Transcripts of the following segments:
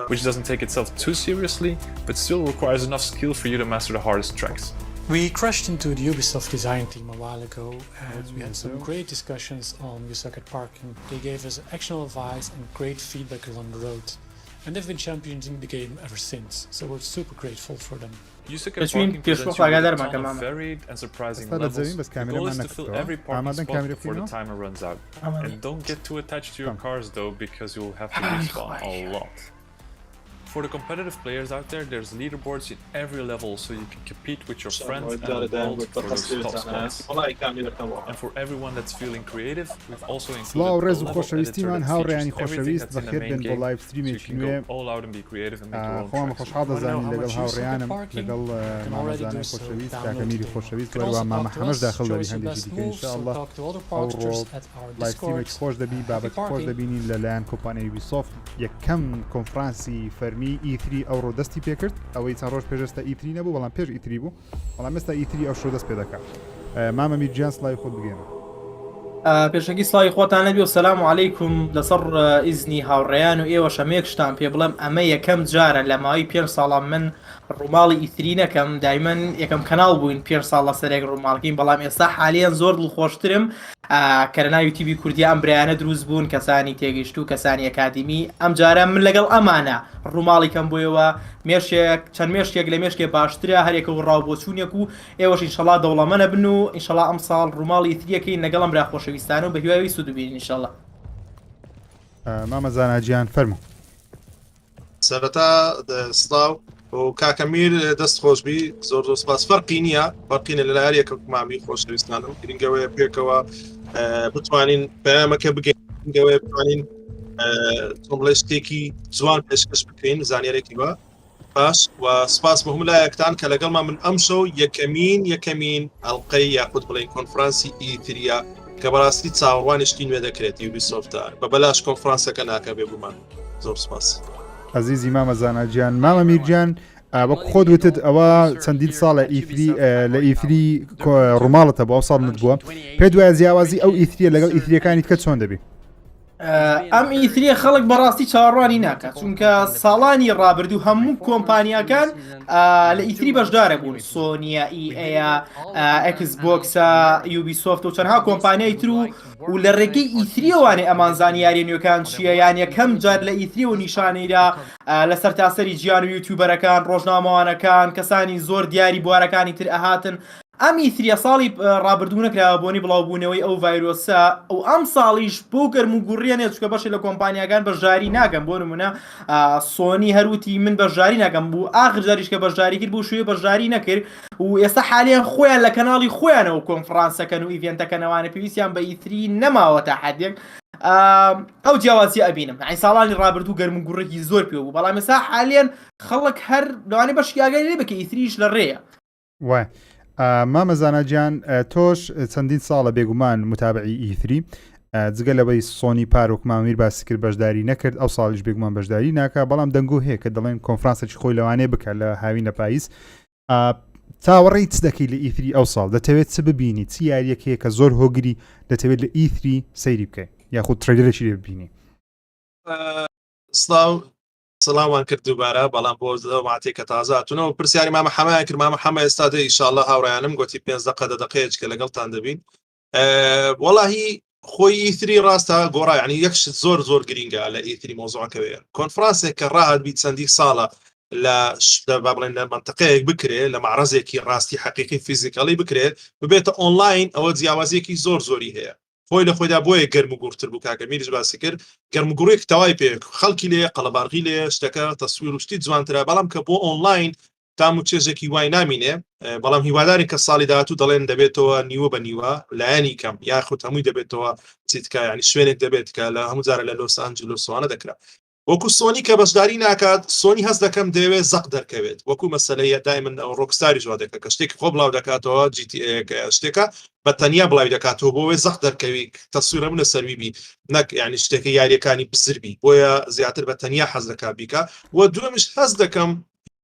which doesn't take itself too seriously, but still requires enough skill for you to master the hardest tracks. We crashed into the Ubisoft design team a while ago and we had some great discussions on You Suck at Parking. They gave us actionable advice and great feedback along the road. And they've been championing the game ever since, so we're super grateful for them. You Suck at Parking presents you with a ton of varied and surprising levels. The goal is to fill every parking spot before the timer runs out. And don't get too attached to your cars though, because you'll have to respawn a lot. For the competitive players out there, there's leaderboards in every level so you can compete with your friends and the world for those top spots. And for everyone that's feeling creative, we've also included a level editor that features everything that's in the main game, so you can go all out and be creative and make your own tracks. Talk to other parksters at our Discord. خۆش دەبی بابەت خۆش دەبینین لەلایەن کۆمپانیای یوبیسۆفت یەکەم کۆنفرانسی فەرمی E3 ئەوڕۆ دەستی پێکرد ئەوەی چەند ڕۆژ پێشستا E3 نەبوو بەڵام پێش E3 بوو بەڵام ئێستا E3 ئەو شۆ دەست پێ دەکات مامە میرجیان سڵاوی خۆت بگەێنە پێشەکی سڵاوی خۆتان لەبی و سەلام عەلەیکوم لەسەر ئیزنی هاوڕێیان و ئێوە شەمێک شتان پێ بڵێم ئەمە یەکەم جارە لە ماوەی 5 ساڵان من ڕووماڵی ئیتری نەکەم دایمەن یەکەم کەناڵ بووین 5 ساڵ لە سەرێک ڕووماڵکەین بەڵام ئێستا حالیان زۆر دڵخۆشترم کە لە ناوی تیڤی کوردی ئەم برایانە دروست بوون کەسانی تێگەیشت و کەسانی ئەکادمی ئەم جارە من لەگەڵ ئەمانە ڕووماڵی کەم بۆیەوە مێشێک چەند مێشتێک لە مێشکێ باشترە هەرێکە و ڕاوبۆچوونێک و ئێوەش ئینشەڵا دەوڵەمەنە بن و ئینشەڵا ئەم ساڵ ڕووماڵی ئیتریەکەین لەگەڵ ئەم برا خۆشەویستانە و بە هیوای سوود ببینین ئینشەڵا مامە زاناجیان فەرموو سەرەتا سڵاو و کاکەمیر دەست خۆشبی زۆر زۆر سپاس فەرقی نییە فەرقینە لە لایەن یەکەم مامی خۆشەویستانم گرنگەوەیە پێکەوە بتوانین پەیامەکە بگەینگەوەی بتوانین چۆن بڵێ شتێکی جوان پێشکەش بکەین زانیارێکی وە باش و سپاس بە هەمولایەکتان کە لەگەڵمان من ئەم شەو یەکەمین ئەڵلقەی یاخود بڵێن کۆنفرانسی ئیتریا کە بەڕاستی چاوەڕوانیشتی نوێ دەکرێت یوبیسۆفتە بە بەلاش کۆنفرانسەکە ناکە بێ بوومان زۆر سپاس عزیزی مامە زاناجیان مامە میرجیان وەک خۆت وتت ئەوە چەندین ساڵە ئیتری لە ئیتری ڕووماڵەتە بۆ ئەو ساڵ نت بووە پێ دوای جیاوازی ئەو ئیتریە لەگەڵ ئیتریەکانی کە چۆن دەبی ئەم ئیتریە خەڵک بەڕاستی چاوەڕوانی ناکات چونکە ساڵانی ڕابردوو هەموو کۆمپانیاکان لە ئیتری بەشدارە بوون سۆنیە ئەیە ئەکس بۆکسە یوبیسۆفت و چەندها کۆمپانیای تر و لە ڕێگەی ئیتریەوانێ ئەمان زانیاری نوێکان چییە یان یەکەم جار لە ئیتری و نیشانەیرا لەسەر تاسەری گیان و یوتیوبەرەکان ڕۆژنامەوانەکان کەسانی زۆر دیاری بوارەکانی تر ئەهاتن ئەم ئیتریە ساڵی ڕابردوو نەکراوە بۆنی بڵاوبوونەوەی ئەو ڤایرۆسە ئەو ئەم ساڵیش بۆ گەرم و گوڕیانێت چکە بەشی لە کۆمپانیاکان بەشداری ناکەم بۆ نمونە سۆنی هەروتی من بەشداری ناکەم بوو ئاخر جاریش کە بەشداری کرد بۆ شوێ بەشداری نەکرد و ئێستا حالیان خۆیان لە کەناڵی خۆیانەوە کۆنفرانسەکەن و ئیڤێنتەکەنەوانە پێویستیان بە ئیتری نەماوە تا حدێک ئەو جیاوازی ئەبینم ئەی ساڵانی ڕابردوو گەرم و گوڕێکی زۆر پێ بوو بەڵام ئێستا حالیان خەڵک هەر لەوانەیە بەشی ئاگای لێ بکە ئیتریش لە ڕێیە وای مامە زاناجیان تۆش چەندین ساڵە بێگومان متابعی ئیتری جگە لەوەی سۆنی پارۆک مامیر باسی کرد بەشداری نەکرد ئەو ساڵیش بێگومان بەشداری ناکە بەڵام دەنگۆ هەیە کە دەڵێن کۆنفرانسێکی خۆی لەوانەیە بکە لە هاوینە پاییز چاوەڕێی چ دەکەی لە ئیتری ئەو ساڵ دەتەوێت چ ببینی چ یاریەک هەیە کە زۆر هۆگری دەتەوێت لە ئیتری سەیری بکەیت یاخود ترێلەرێکی لێ ببینی سڵاوان کرد دووبارە بەڵام بۆ ماتێککە تازاتونەوە پرسیاری مامە حەمای کرد مامە حەمە ئێستا دە ئیشاءالله هاوڕیانم گوتی 5 دقەیەک کە لەگەڵتان دەبین وەڵاهی خۆی ئیتری ڕاستە گۆڕا یعنی یەکش زۆر زۆر گرینگە لە ئیتری مۆزوعەکەوێ کۆنفرانسێک کە ڕاهات بیت چەندی ساڵە لە بڵێن لە منطقەیەک بکرێت لە معرەزێکی ڕاستی حەقیقی فیزیکەڵی بکرێت ببێتە ئۆنلاین ئەوە جیاوازیەکی زۆر زۆری هەیە خۆی لە خۆیدا بۆیە گەرم و گوڕتر بوو کاکە میریش باسی کرد گەرم و گوڕێک تەواوی پێ خەڵکی لێ قەڵەبارغی لێ شتەکە تەسویر و شتی جوانترە بەڵام کە بۆ ئۆنلاین تام و چێژێکی وای نامینێ بەڵام هیواداری کە ساڵی داهاتوو دەڵێن دەبێتەوە نیوە بە نیوە لایەنی کەم یاخود هەمووی دەبێتەوە چیتکە ینی شوێنێک دەبێت کە لە هەموو جارە لە لۆس ئانجلۆسوانە دەکرا وەکو سۆنی کە بەشداری ناکات سۆنی هەست دەکەم دەوێت زەق دەرکەوێت وەکو مەسەلەیە دایمن ڕۆکستاری جووا دەکات کە شتێکی خۆ بڵاو دەکاتەوە شتێکە بە تەنیا بڵاوی دەکاتەوە بۆی زەق دەرکەوی تەسویرە منە سەرویبی نەک یعنی شتێکی یاریەکانی بزربی بۆیە زیاتر بە تەنیا حەز دەکات بیکە و دووەمش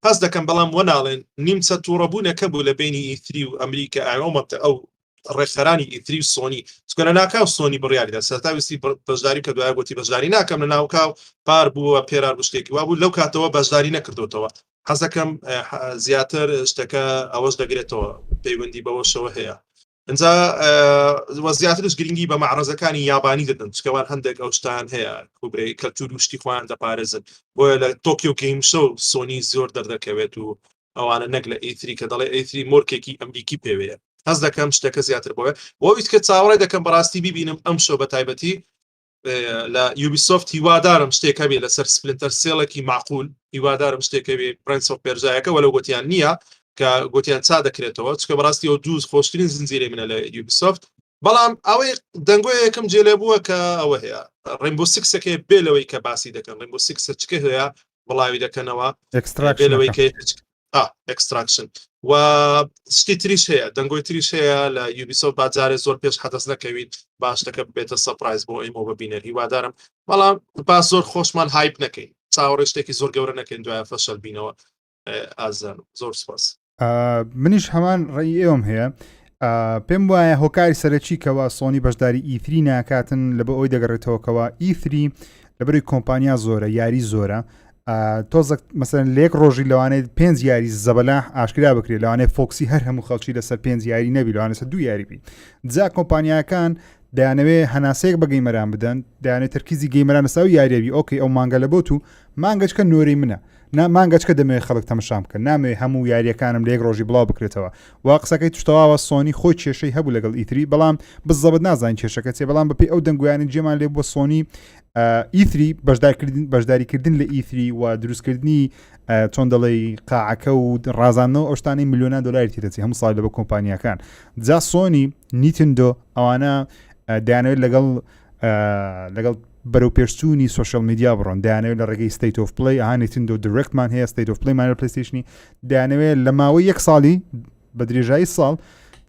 هەست دەکەم بەڵام وە ناڵێن نیمچە تووڕەبوونەکە بوو لە بینی ئیتری و ئەمریکا ئەو ڕێکخەرانی ئیتری و سۆنی چکە لە ناکاو سۆنی بڕیاریدا سەرتاویستی بەشداری کە دوای گوتی بەشداری ناکەم لە ناوکاو پار بووە پێرار شتێکی وا بوو لەو کاتەوە بەشداری نەکردوتەوە حەزەکەم زیاتر شتەکە ئەوەش دەگرێتەوە پەیوەندی بەوە شەوە هەیە اینجا وەزیاترش گرنگی بە معرەزەکانی یابانی دەدەن چکەوان هەندێک ئەو شتان هەیە کوبرەی کەلتور و شتی خۆیان دەپارێزن بۆیە لە تۆکیۆ گەیم شۆ سۆنی زۆر دەردەکەوێت و ئەوانە نەک لە ئیتری کە دەڵێ ئیتری مۆرکێکی ئەمریکی پێوەیە هەز دەکەم شتەکە زیاتر بۆیە وەویست کە چاوەڕێ دەکەم بەڕاستی ببینم ئەم شۆ بە تایبەتی لە یوبیسۆفت هیوادارم شتێکە بێ لەسەر سپلنتەر سێڵێکی معقول هیوادارم شتێکە بێ پرنس ئۆف پێرژایەکە وەلو گوتیان نییە کە گوتیان چا دەکرێتەوە چکە بەڕاستی ئەو دووز خۆشترین زنجیرەی منە لە یوبیسۆفت بەڵام ئەوەی دەنگۆی یەکەم جێلێ بووە کە ئەوە هەیە ڕێنبۆ سیکسەکەی بێ لەوەی کە باسی دەکەن ڕێنبۆ سیکسە چکە هەیە بڵاوی دەکەنەوە بێ لەوەی کە ئەکستراکشن و شتی تریش هەیە دەنگۆی تریش هەیە لە یوبیسۆفت باجارێ زۆر پێش حەدەس نەکەوین باشتەکە بێتە سەپرایز بۆ ئەیمەوە ببینێت هیوادارم بەڵام باس زۆر خۆشمان هایپ نەکەین چاوەڕێ شتێکی زۆر گەورە نەکەین دوایە فەشەل بینەوە ئازان زۆر سپاس منیش هەمان ڕێی ئێوەم هەیە پێم وایە هۆکاری سەرەکی کەوا سۆنی بەشداری ئیتری ناکاتن لە بە ئەوی دەگەڕێتەوەکەوە ئیتری لەبەری کۆمپانیا زۆرە یاری زۆرە تۆزە مەسەرەن لێک ڕۆژی لەوانێت 5 یاری زەبەلا ئاشکرا بکرێت لەوانێت فۆکسی هەر هەموو خەڵکی لەسەر 5 یاری نەبی لەوانێت 2 یاری بی جا کۆمپانیاکان دەیانەوێت هەناسەیەک بە گەیمەران بدەن دەیانێت تەرکیزی گەیمەران لەساو یاریەبی ئۆکەی ئەو مانگە لە بۆت و مانگەچکە نۆرەی منە مانگەچکە دەمەوێت خەڵک تەماشا بکەن نامەوێت هەموو یاریەکانم لێک ڕۆژی بڵاو بکرێتەوە وا قسەکەی توشتەواوە سۆنی خۆی کێشەی هەبوو لەگەڵ ئیتری بەڵام بزەبت نازانین کێشەکە چێ بەڵام بەپی ئەو دەنگویانی جێمان لێ بۆ سۆنی ئیتری بەشداریکردن لە ئیتری و دروستکردنی چۆن دەڵێ قاعەکە و ڕازانەوە ئەو شتانەی میلیۆنە دۆلاری تێدەچی هەموو ساڵ لە بە کۆمپانیەکان جا سۆنی نیتندۆ ئەوانە دەیانەوێت لەگەڵ بەرەو پێشچوونی سوشال میدیا بڕۆن دەیانەوێت لە ڕێگەی ستیت ئۆف پلی نیتندۆ دایرێکتمان هەیە ستیت ئۆف پلی مانە پلیستیشنی دەیانەوێت لە ماوەی 1 ساڵی بە درێژایی ساڵ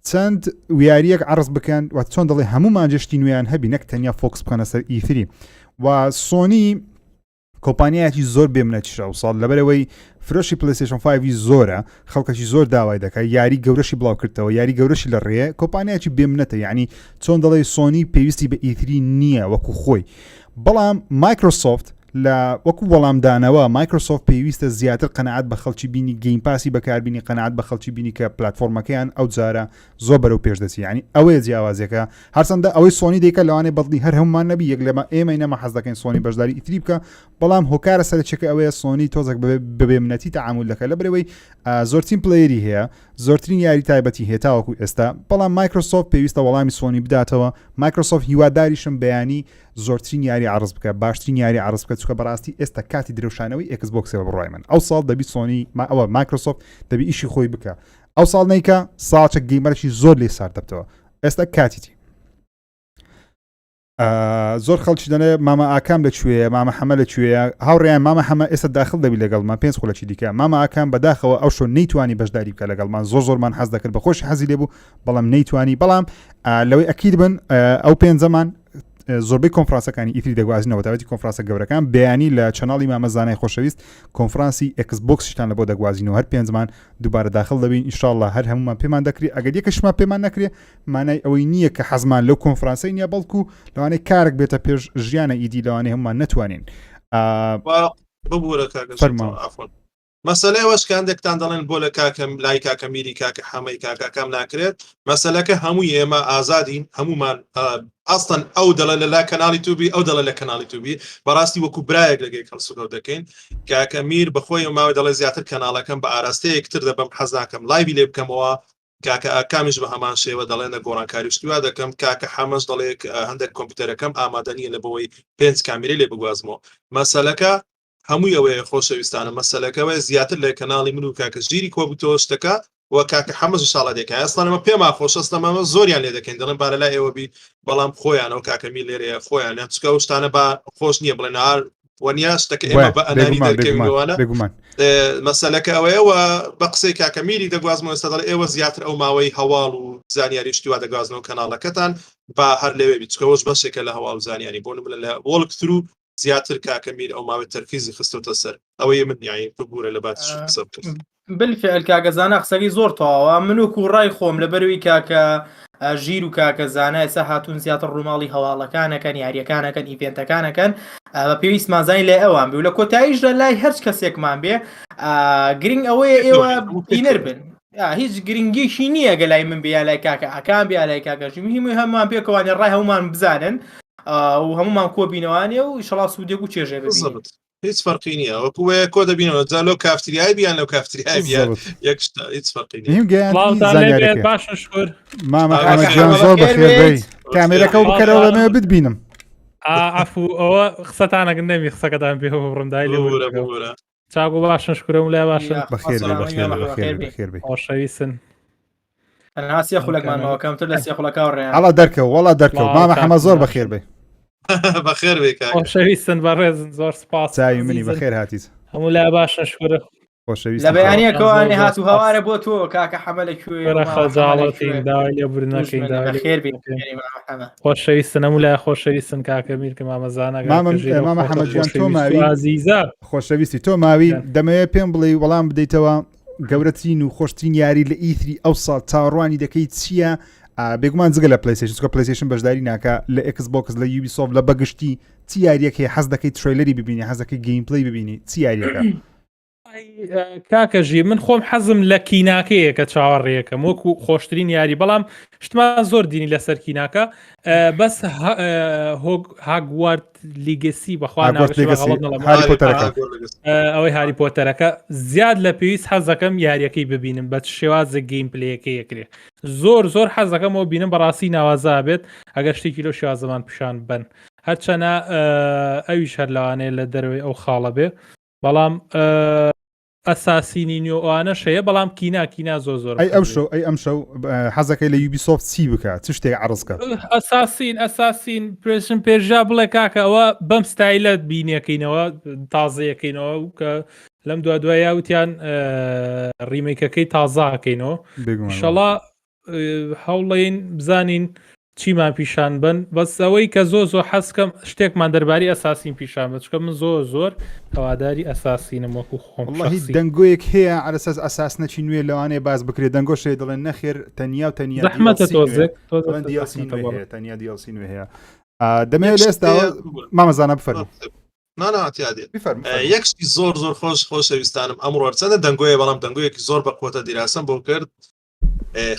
چەند ویاریەک عرض بکەن و چۆن دەڵێ هەمومان جشتی نوێیان هەبی نەک تەنیا فۆکس بکەنە سەر ئیتری و سۆنی کۆمپانیایەکی زۆر بێمنەتیشە و ساڵ لەبەرەوەی فرۆشی پلیستیشن 5 زۆرە خەڵکەکی زۆر داوای دەکات یاری گەورەشی بڵاو کردەوە یاری گەورەشی لە ڕێە کۆمپانیایەکی بێمنەتە یعنی چۆن دەڵێ سۆنی پێویستی بە ئیتری نییە وەکو خۆی بەڵام مایکرۆسۆفت لە وەکو وەڵامدانەوە مایکرۆسۆفت پێویستە زیاتر قەنەعەت بە خەڵکی بینی گەیم پاسی بەکاربینی قەنەعەت بە خەڵکی بینی کە پلتفۆرمەکەیان ئەو جارە زۆر بەرەو پێش دەچی یعنی ئەوەیە جیاوازەکە هەرچەندە ئەوەی سۆنی دیکە لەوانێ بەدڵی هەر هەمومان نەبی یەک لەمە ئێمە نەمە حەز دەکەین سۆنی بەشداری ئیتری بکە بەڵام هۆکارە سەرچێکە ئەوەیە سۆنی تۆزێک بەبێمنەتی تەعامل دەکات لەبەرەوەی زۆرترین پلەیەری هەیە زۆرترین یاری تایبەتی هەیە تاوەکو ئێستا بەڵام مایکرۆسۆفت پێویستە وەڵامی سۆنی بداتەوە مایکرۆسۆفت هیواداریشم بەیانی زۆرترین یاری عرض بکە باشترین یاری عرض بکە چکە بەڕاستی ئێستا کاتی درێژشانەوەی ئەکسبۆکسەوە بڕای من ئەو ساڵ دەبی سۆنی ئەوە مایکرۆسۆفت دەبی ئیشی خۆی بکە ئەو ساڵ نیکە ساڵچە گەیمەرێکی زۆر لێ سار دەبتەوە ئێستا کاتیتی زۆر خەڵکی دەنێ مامە ئاکام لەکوێیە مامە حەمە لەکوێیە هاوڕێیان مامە حەمە ئێستا داخل دەبی لەگەڵمان 5 خولەکی دیکە مامە ئاکام بەداخەوە ئەو شۆ نەیتوانی بەشداری بکە لەگەڵمان زۆرمان حەز دەکرد بە خۆشی حەزی لێبوو بەڵام نەیتوانی بەڵام لەوەی ئەکید بن ئەو پێنجەمان زۆربەی کۆنفرانسەکانی ئیتری دەگوازینەوە تاوەتی کۆنفرانسە گەورەکان بەیانی لە چەناڵی مامەزانای خۆشەویست کۆنفرانسی ئەکسبۆکسشتان لە بۆ دەگوازینەوە هەر پێنجمان دووبارە داخل دەبین ئینشاءالله هەر هەمومان پێمان دەکرێت ئەگەر یەکەشمان پێمان نەکرێت مانای ئەوەی نییە کە حەزمان لەو کۆنفرانسەی نییە بەڵکو لەوانەیە کارێک بێتە پێش ژیانە ئیدی لەوانەیە هەمومان نەتوانین ببوورە کاکە مەسەلەی وەشکاندێکتان دەڵێن بۆ لە کاکەم لای کاکە میری کاکە حەمەی کاکەکەم ناکرێت مەسەلەکە هەمووی ئێمە ئازادین هەمومان ئەستن ئەو دەڵێ لە لای کەناڵی توبی ئەو دەڵێ لە کەناڵی توبی بەڕاستی وەکو برایەک لەگەی هەڵسوگەڵ دەکەین کاکە میر بەخۆی ماوەی دەڵێ زیاتر کەناڵەکەم بە ئاراستەیەکتر دەبم حەز ناکەم لایوی لێ بکەمەوە کاکە ئاکامیش بە هەمان شێوە دەڵێنە گۆڕانکاری شتوا دەکەم کاکە حەمەش دەڵێ هەندێک کۆمپیوتەرەکەم ئامادە نیە لە بەوەی 5 کامیرەی لێ بگوازمەوە مەسەلەکە هەمووی ئەوەیە خۆشەویستانە مەسەلەکەوە زیاتر لە کەناڵی من و کاکە ژیری کۆبووتەوە شتەکە و کاکە حەمەش شاڵە دەکە ئەسڵانەمە پێما خۆشەستەمەمە زۆریان لێ دەکەین دەڵێن بارە لای ئێوە بی بەڵام خۆیانەوە کاکەمی لێرەیە خۆیان چکە و شتانە بە خۆش نییە بڵێن هار وەنیا شتەکە ئێمە بە ئەنانی دەکەوانە مەسەلەکە ئەوەیەوە بە قسەی کاکەمیری دەگوازمەوە ئێستا دەڵێ ئێوە زیاتر ئەو ماوەی هەواڵ و زانیاری شتیوا دەگوازنەوە کەناڵەکەتان با هەر لەوێ بیت چکەوەش بەشێکە لە هەواڵ و زانیاری بۆ نمونە لە وۆڵک ترو زیاتر کاکەمیر ئەو ماوەی تەرکیزی خستۆتە سەر ئەوەیە من یانی ببوورە لە باتیش قسە بکەم بالفعل کاکەزانە قسەکەی زۆر تەواوە من و کوڕای خۆم لە بەروی کاکە ژیر و کاکەزانە ئێستا هاتوون زیاتر ڕووماڵی هەواڵەکانەکەن یاریەکانەکەن ئیڤێنتەکانەکەن بە پێویست مازانی لێ ئەوان بێ و لە کۆتاییشدا لای هەرچ کەسێکمان بێ گرنگ ئەوەیە ئێوە بینەر بن هیچ گرنگیشی نییە گە لای من بیا لای کاکە ئاکان بیا لای کاکەژی مهمی هەمومان پێکەوانی ڕای هەمومان بزانن و هەمومان کۆبینەوانێ و ئیشەڵا سوودێک و چێژێ ببینین هیچ فەرقی نییە وەکوێ کۆ دەبینەوە جا لەو کافتریای بیان لەو کافتریای بیان یەکشتا هیچ فەرقی نییە باشە شکر مامە ئەمەجان زۆر بەخێربەی کامێرەکە و بکەرەوە لەمێ بتبینم ئافو ئەوە قسەتانەکەن نەمی قسەکەتان پێ ڕندای لێ چاگۆ باشن شکرم لای باشن بەخێربێ خۆشەویستن ئەناسی خولەکمانەوەکەم تر لە سێ خولەکە ڕێ هەڵا دەرکەوە وەڵا دەرکەوت مامە حەمە زۆر بەخێربێ بەخێر بێ خۆشەویستن بەڕێزن زۆر سپاس چاوی منی بەخێر هاتیت هەموو لای باشن شکرە خۆشەویست لە بەیانیەکەوانی هات و هەوارە بۆ تۆ کاکە حەمە لەکوێ خەجاڵەتین داوای لێ برنەکەین خۆشەویستن هەموو لای خۆشەویستن کاکە میرکە مامەزانە مامە حەمەدیان تۆ ماوی عزیزە خۆشەویستی تۆ ماوی دەمەوێت پێم بڵێ وەڵام بدەیتەوە گەورەترین و خۆشترین یاری لە ئیتری ئەو ساڵ چاوەڕوانی دەکەیت چییە بێگومان جگە لە پلیستیشن چکە پلیستیشن بەشداری ناکە لە ئەکس بۆکس لە یوبیسۆفت لە بەگشتی چی یاریەکە حەز دەکەی تریلەری ببینی حەز دەکەی گەیم پلی ببینی چی یاریەکە کاکەژی من خۆم حەزم لە کیناکەیە کە چاوەڕێیەکەم وەکو خۆشترین یاری بەڵام شتمان زۆر دینی لەسەر کیناکە بەس هاگوارد لیگەسی بەخوا ئەوەی هاری پۆتەرەکە زیاد لە پێویست حەز دەکەم یاریەکەی ببینم بە شێوازە گەیم پلەیەکە یەکرێ زۆر حەز دەکەمەوە بینم بەڕاستی ناوازا بێت ئەگەر شتێکی لەو شێوازەمان پیشان بن هەرچەنە ئەویش هەر لەوانەیە لە دەروی ئەو خاڵە بێ بەڵام ئەساسینی نوێوانە شەیە بەڵام کینا زۆر ئەم شەو حەزەکەی لە یوبیسۆفت چی بکات چ شتێک عرضکە ئەساسین پرێشن پێشجا بڵێ کاکە ئەوە بەم ستایلە بینیەکەینەوە تازەیەکەینەوە کە لەم دوایە وتیان ڕیمێکەکەی تازاکەینەوە ئینشەڵا هەوڵێن بزانین چیمان پیشان بن بەس ئەوەی کە زۆر حەزکەم شتێکمان دەرباری ئەساسین پیشان بە چکە من زۆر هەواداری ئەساسینم وەکو خۆم دەنگۆیەک هەیە ئەساس ئەساس نەچی نوێ لەوانەیە باز بکرێت دەنگۆشێ دەڵێن نەخێر تەنیا و تەنیا زەحمەتە تەنیا دیڵسی نوێ هەیە دەمەوێت لە ئێستا مامەزانە بفەرمو یەکشتی زۆر خۆشەویستانم ئەمڕۆ چەندە دەنگۆیە بەڵام دەنگۆیەکی زۆر بە کۆتە دیراسم بۆ کرد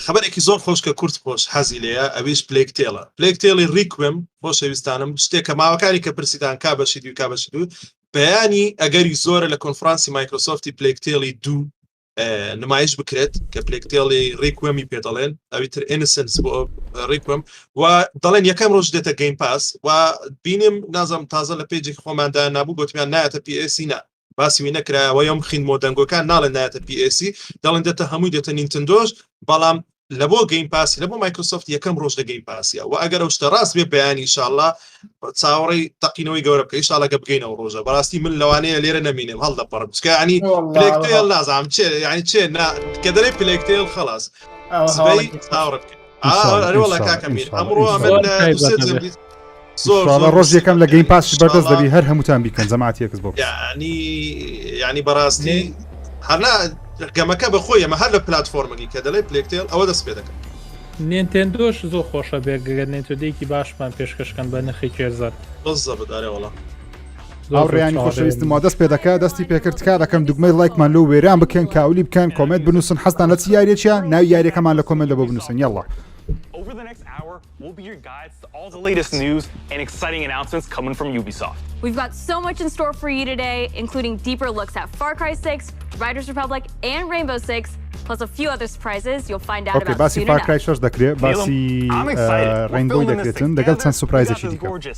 خبرێکی زۆر خۆشکە کورت خۆش حەزی لەیە ئەویش پلێکتێڵی ڕیکوێم خۆشەویستانم شتێکە ماوەکانی کە پرسیدان کا بەشی دوو کا بەشی دوو بەیانی ئەگەری زۆرە لە کۆنفرانسی مایکرۆسۆفتی پلێکتێڵی دوو نمایش بکرێت کە پلێکتێڵی ڕیکوێمی پێدەڵێن ئەویتر ئینسنس بۆ ڕیکوێم و دەڵێن یەکەم ڕۆژ دێتە گەیم پاس و بینیم نازم تازە لە پێجێکی خۆماندا نابوو گوتمیان نایەتە PSC نا باسی وی نەکرایەوە یەم خینمۆ دەنگۆکان ناڵێن نایەتە PSC دەڵێن دێتە هەمووی دێتە نینتندۆش بەڵام لە بۆ گەیم پاسی لە بۆ مایکرۆسۆفت یەکەم ڕۆژ لە گەیم پاسیە و ئەگەر ئەو شتە ڕاست بێ بەیانی ئینشاءالله چاوەڕێی تەقینەوەی گەورە بکە ئینشاءالله گە بگەینەوە ڕۆژە بەڕاستی من لەوانەیە لێرە نەمینێم هەڵدەپەڕم چکە ینی پلێکتێڵ نازانم چێ یعنی چێ کە دەڵێ پلێکتێڵ خەلاص سبەی چاوەڕە بکەین وەڵا کاکە میر ئەمڕۆ ئەمە زۆر ڕۆژ یەکەم لە گەیم پاسی بەردەست دەبی هەر هەمووتان بیکەن جەماعەتی ئەکس بۆکس ینی بەڕاستی هەرنا گەمەکە بەخۆی ئەمە هەر لە پلاتفۆرمەنی کە دەڵێ پلێکتێڵ ئەوە دەست پێ دەکەن نینتندۆش زۆر خۆشە بێگەر نێتۆدەیەکی باشمان پێشکەشکەن بە نرخی کێرزار بەزە بدارێ وەڵا ئەوڕیانی خۆشەویستم وا دەست پێ دەکە دەستی پێکرد کار دەکەم دوگمەی لایکمان لەو وێران بکەن کاولی بکەن کۆمنت بنووسن حەستان لە چی یاریەکە ناوی یاریەکەمان لە کۆمنت لە بۆ بنووسن یاڵڵا Over the next hour, we'll be your guides to all the latest news and exciting announcements coming from Ubisoft. We've got so much in store for you today, including deeper looks at Far Cry 6, Riders Republic, and Rainbow Six, plus a few other surprises you'll find out about soon Far Cry 6 دەکرێت باسی Rainbow دەکرێتن دەگەڵ چەند سورپرایزێکی دیکە.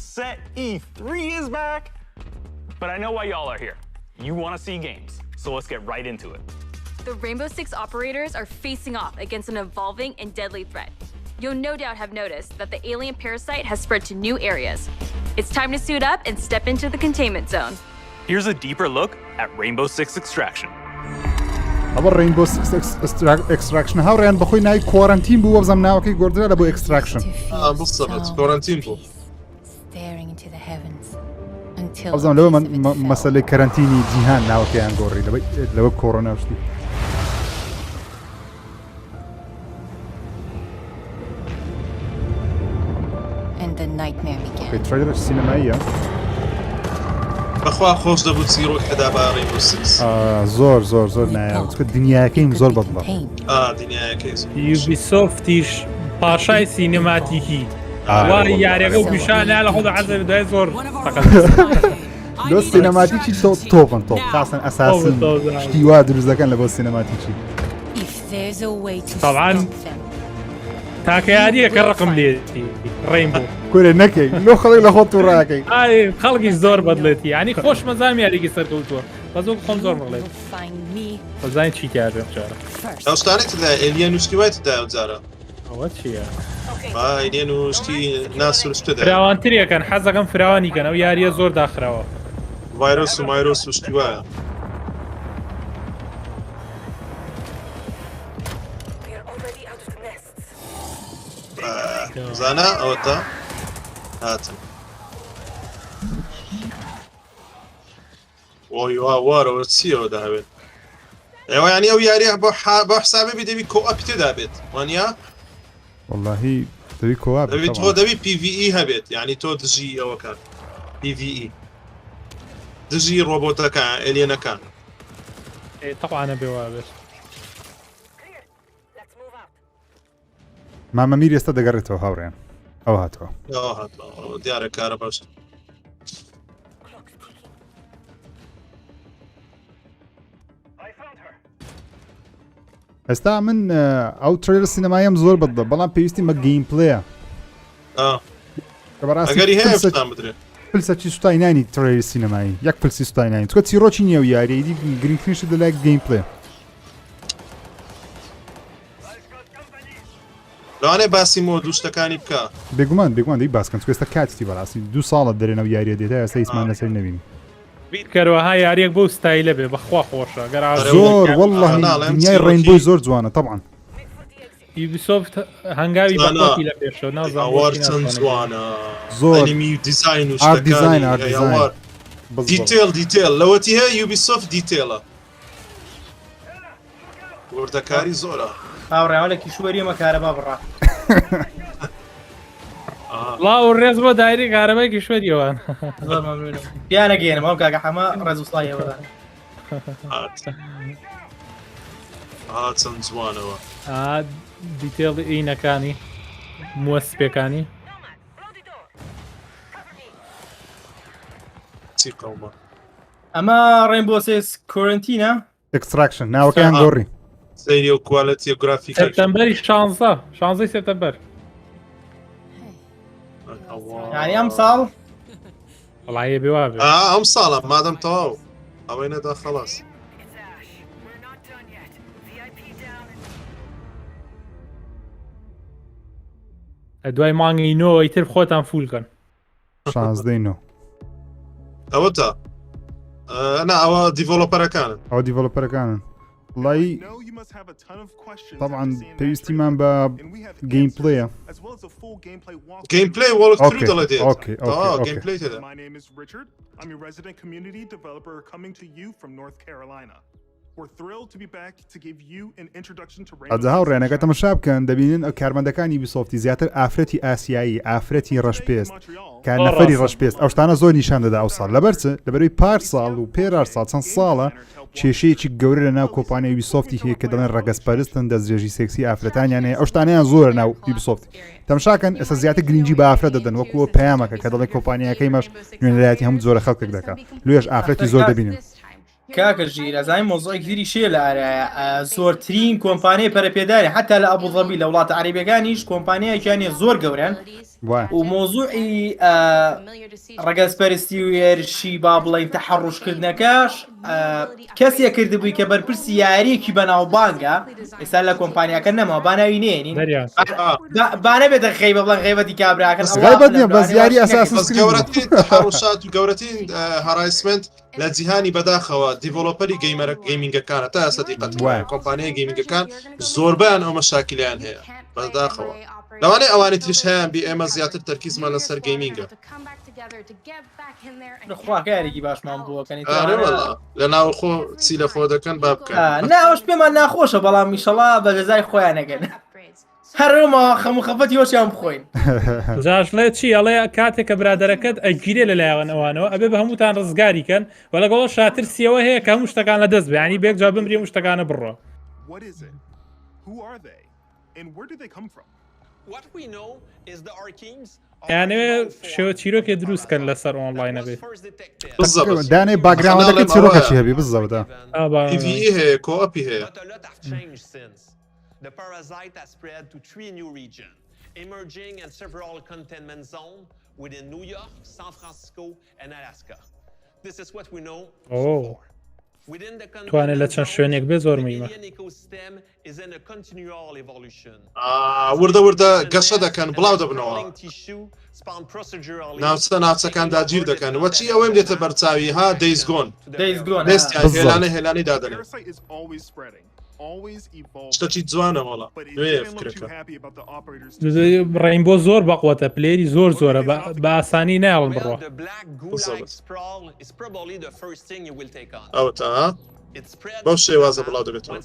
E3 is back, but I know why y'all are here. You want to see games, so let's get right into it. The Rainbow Six operators are facing off against an evolving and deadly threat. You'll no doubt have noticed that the alien parasite has spread to new areas. It's time to suit up and step into the containment zone. Here's a deeper look at Rainbow Six Extraction. ئەوە Rainbow Six Extraction هاوڕێیان بەخۆی ناوی کۆرەنتین بوو وەبزەم ناوەکەی گۆڕدرا لە بۆ Extraction. کۆرەنتین بوو. ئەوزەم لەوە مەسەلەی کەرەنتینی جیهان ناوەکەیان گۆڕی لەوە کۆڕۆنا شتی. تريلر سینەماییە بەخوا خۆش دەبوو چیرۆک هەدابارەی بۆ سکس زۆر نایە دنیاکەیم زۆر بەدڵە دنیاەکەی یوبیسۆفتیش پاشای سینەماتیکی وای یاریەکە و پیشانە لە خۆدا عەزە دوای زۆر لۆ سینەماتیکی تۆپن تۆپ خاصن ئەساسن شتی وا دروست دەکەن لە بۆ سینەماتیکی طبعا تاکە یاریەکە ڕقم لێتی ڕێم بوو کورێ نەکەی لۆ خەڵک لە خۆت ڕاکەی خەڵکی زۆر بەدڵێتی ینی خۆش مەزانام یاریکی سەرکەوتووە بەزۆ خۆم زۆر مەڵێت بەزانین چی کاردێ بچارە ئەوشتانێت لە ئێلیەن وشتیوایتدا جارە ئەوە چییە؟ ئێلیەن وشتی ناسوورشتدا فراوانتریەکەن حەزەکەم فراوانیکەن ئەو یاریە زۆر داخراوە ڤایرۆس و مایرۆس وشتی وایە زانە ئەوە تا هاتم ئۆی وارەوە چیەوە داوێت ئێوە ینی ئەو یاریە بە حسابێ دەبی کۆئەپ تێدا بێت وانیا واللهی دەبی کۆواب دەبێت تۆ دەبی PVE هەبێت ینی تۆ دژی ئەوەکان PVE دژی ڕۆبۆتەکان ئێلیەنەکان تەقوانە بێوا بێت مامە میر ئێستا دەگەڕێتەوە هاوڕێن ئەو هاتەوە دیارە کارە باش ئێستا من ئەو ترێلر سینەمایم زۆر بەدڵە بەڵام پێویستی مە گەیم پلەیە ئەگەری هەیەتان بدرێت پلسەکی سوتاینانی ترێلر سینەمایی یەک پلسی سوتاینانی چکە چیرۆکی نییە و یاریدی گرنگترینش دەلای گەیم پلێ لەوانێ باسی مۆ دووشتەکانی بکە بێگومان دەی باسکەن چکە ئێستا کاتی بەڕاستی 2 ساڵە دەرێنە و یاریە دێتە ئێستا هیچمان لەسەر نەبینی بیرکەرەوەها یاریەک بۆ ستایلە بێ بەخوا خۆشە زۆر والله دنیای ڕێنبۆی زۆر جوانە طبعا یوبیسۆفت هەنگاوی بەخۆتی لە پێشەوە نازانوە جوانە زۆر دیزاین و دیزاین دیتێل لەوەتی هەیە یوبیسۆفت دیتێلە وردەکاری زۆرە هاوڕێوەلێکی شوەریەمە کارەبا بڕا ڵاو ڕێز بۆ دایری کارەبای کشوەریەوەن پیانەگەێنم ئەو کاکە حەمە ڕێز وسڵایەوەدان چەند جوانەوە دیتێڵ ئینەکانی موەسپەکانی چی قەومە ئەمە ڕێنبۆ سێس کۆرنتینە ئەکستراکشن ناوەکەیان گۆڕی سەیری و کوالەتی گرافیک سپتەمبەری 16 سپتەمبەر یعنی ئەم ساڵ وڵایە بێوا بێ ئەم ساڵە مادەم تەواو ئەوەی نەدا خەڵاس دوای مانگی نۆ ئیتر خۆتان فولکەن 16 ئەوە تا ئەوە دیڤۆلۆپەرەکانن ئەو دیڤۆلۆپەرەکانن وڵی طبعا پێویستیمان بە گەیم پلەیە گەیم پلەی وەڵک دەڵێت گەیم پلەی تێدا ئەجا هاوڕێنەکە تەمەشا بکەن دەبینن ئەو کارمەندەکانی یوبیسۆفتی زیاتر ئافرەتی ئاسیایی ئافرەتی ڕەشپێست کار نەفەری ڕەشپێست ئەو شتانە زۆر نیشان دەدا ئەو ساڵ لەبەرچ لەبەروی پار ساڵ و پێرار ساڵ چەند ساڵە کێشەیەکی گەورە لە ناو کۆمپانیای یوبیسۆفتی هەیە کە دەڵێن ڕەگەزپەرستن دەستێژی سێکسی ئافرەتانیان هەیە ئەو شتانیان زۆر ناو یوبیسۆفتی تەماشاکەن ئێستا زیاتر گرنگی بە ئافرەت دەدەن وەکووە پەیامەکە کە دەڵێ کۆمپانیەکەی مەش نوێنەرایەتی هەموو زۆرە خەڵکێک دەکات لێش ئافرەتی زۆر دەبینن کاکە ژیر ئەزای مۆزۆی گیری شێ لە ئارایە زۆرترین کۆمپانیای پەرەپێداری حتا لە ئەبوظەبی لە وڵاتە عەرەبیەکانیش کۆمپانیایەکیانە زۆر گەورەن و مۆزوعی ڕەگەزپەرستی و هێرشی با بڵێن تەحەڕوشکردنەکەش کەسێک کردبووی کە بەرپرسی یاریەکی بەناوبانگە ئێستا لە کۆمپانیاکە نەما باناوی نێنین بانە بێتە خەی بە بڵێن غیبەتی کابراکەن بەس یاری ئەساس گەورەترین تەحەڕوشات و گەورەترین هەرایسمنت لە جیهانی بەداخەوە دیڤۆلۆپەری گەیمینگەکانە تا ئێستا دیقەت کۆمپانیای گەیمینگەکان زۆربیان ئەو مەشاکلیان هەیە بەداخەوە لەوانەیە ئەوانەی تریش هەیەیان بی ئێمە زیاتر تەرکیزمان لەسەر گەیمینگە خواکارێکی باشمان بووەکەنی لە ناوخۆ چی لە خۆ دەکەن با بکەن ناوەش پێمان ناخۆشە بەڵام میشەڵا بە جەزای خۆیان نەگەن هەرمە خەمو خەفەتی هۆشیان بخۆین جاشڵێ چی ئەڵێ کاتێک کە برادەرەکەت ئەگیرێ لەلایەن ئەوانەوە ئەبێ بە هەمووتان ڕزگاریکەن و لەگەڵ شاترسیەوە هەیە کە هەموو شتەکان لە دەست بێ ینی بێک جا بمری هەموو شتەکانە بڕۆ یانەوێ شێوە چیرۆکێ دروستکەن لەسەر ئۆنلاینە بێت دانێ باگراوەندەکە چیرۆکەشی هەبی بزەوەدا هەیە کۆپی هەیە The parasite has spread to 3 new regions, emerging in several containment zones within New York, San Francisco, and Alaska. This is what we know so far. Within the containment zone, the alien ecosystem is in a continual evolution. وردە گەشە دەکەن بڵاو دەبنەوە ناوچەکان داگیر دەکەن وەچی ئەوەم دێتە بەرچاوی ها دەیزگۆن هێلانی دادەنێت شتەی جوانە وڵا ڕینبۆ زۆر بەقوتە پلێری زۆر زۆرە بە ئاسانی ناڵم بڕۆ ئەو تا بەو شێوازە بڵاو دەبێتەوە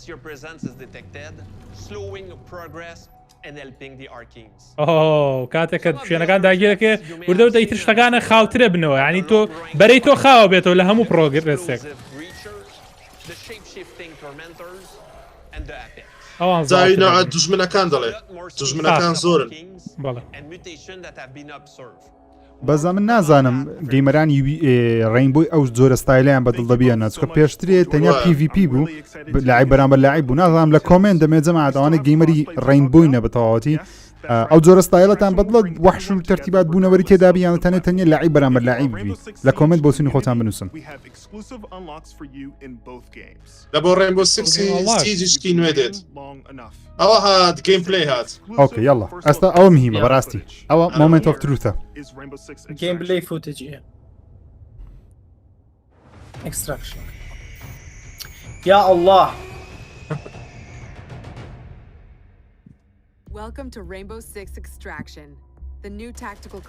کاتێک کە شوێنەکان داگیرەکە وردە دەیتر شتەکانە خاوترە بنەوە ینی تۆ بەرەی تۆ خاوە بێتەوە لە هەموو پرۆگرسێک زاوینە دوژمنەکان دەڵێ دوژمنەکان زۆرن بەزە من نازانم گەیمەرانی ڕینبۆی ئەو جۆرە ستایلیان بەدڵ دەبیانە چکە پێشترێ تەنیا PVP بوو لای بەرامبەر لای بوو نازانم لە کۆمنت دەمێت جەماعەتەوانە گەیمەری ڕینبۆینە بەتەواوەتی ئەو جۆرە ستایلەتان بەدڵە وەحش و تەرتیبات بوونەوەری تێدا بیان تەنێت تەنیا لای بەرامبەر لای بی لە کۆمنت بۆ سینی خۆتان بنووسن لە بۆ ڕینبۆ سیجیشکی نوێ دێت ئەوە هات گەیم پلەی هات ئۆکێ یاڵا ئەستا ئەوە مهمە بەڕاستی ئەوە مۆمنت ئۆف تروثە گەیم پلەی فوتجیە ئەکستراکشن یا الله Welcome to Rainbow Six Extraction, the new tactical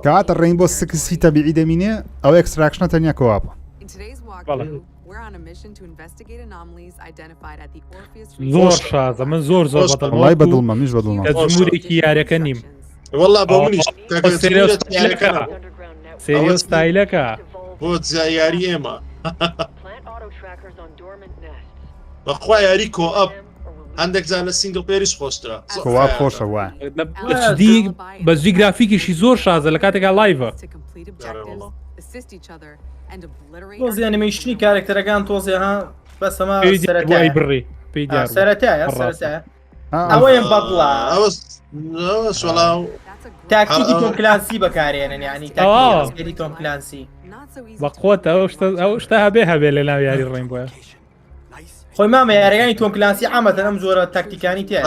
کاتە ڕینبۆ سکسی تەبیعی دەمینێ ئەو ئەکستراکشنە تەنیا کۆواپە In today's walkthrough, we're on a mission to investigate anomalies identified at the Orpheus زۆر شازە من زۆر وڵای بەدڵمە منیش بەدڵمە جمهورێکی یاریەکە نیم والله بۆ منیش سێریۆ ستایلەکە بۆ یاری ئێمە بەخوا یاری کۆئەپ هەندێک جار لە سینگل پێریش خۆشترە کۆواپ خۆشە وایە بەزوی گرافیکیشی زۆر شازە لە کاتێکا لایڤە تۆزی ئەنیمەیشنی کارێکتەرەکان تۆزی ها بەس ئەمە بڕی سەرەتایە ئەوەیان بەدڵە سوڵاو تاکتیکی تۆم کلانسی بەکارێنن ینی تاکتیکی تۆم کلانسی بەقوت ئەو شتا هەبێ لە ناو یاری ڕینبۆیە خۆی مامە یاریەکانی تۆم کلانسی عامەتەن ئەم زۆرە تاکتیکانی تێ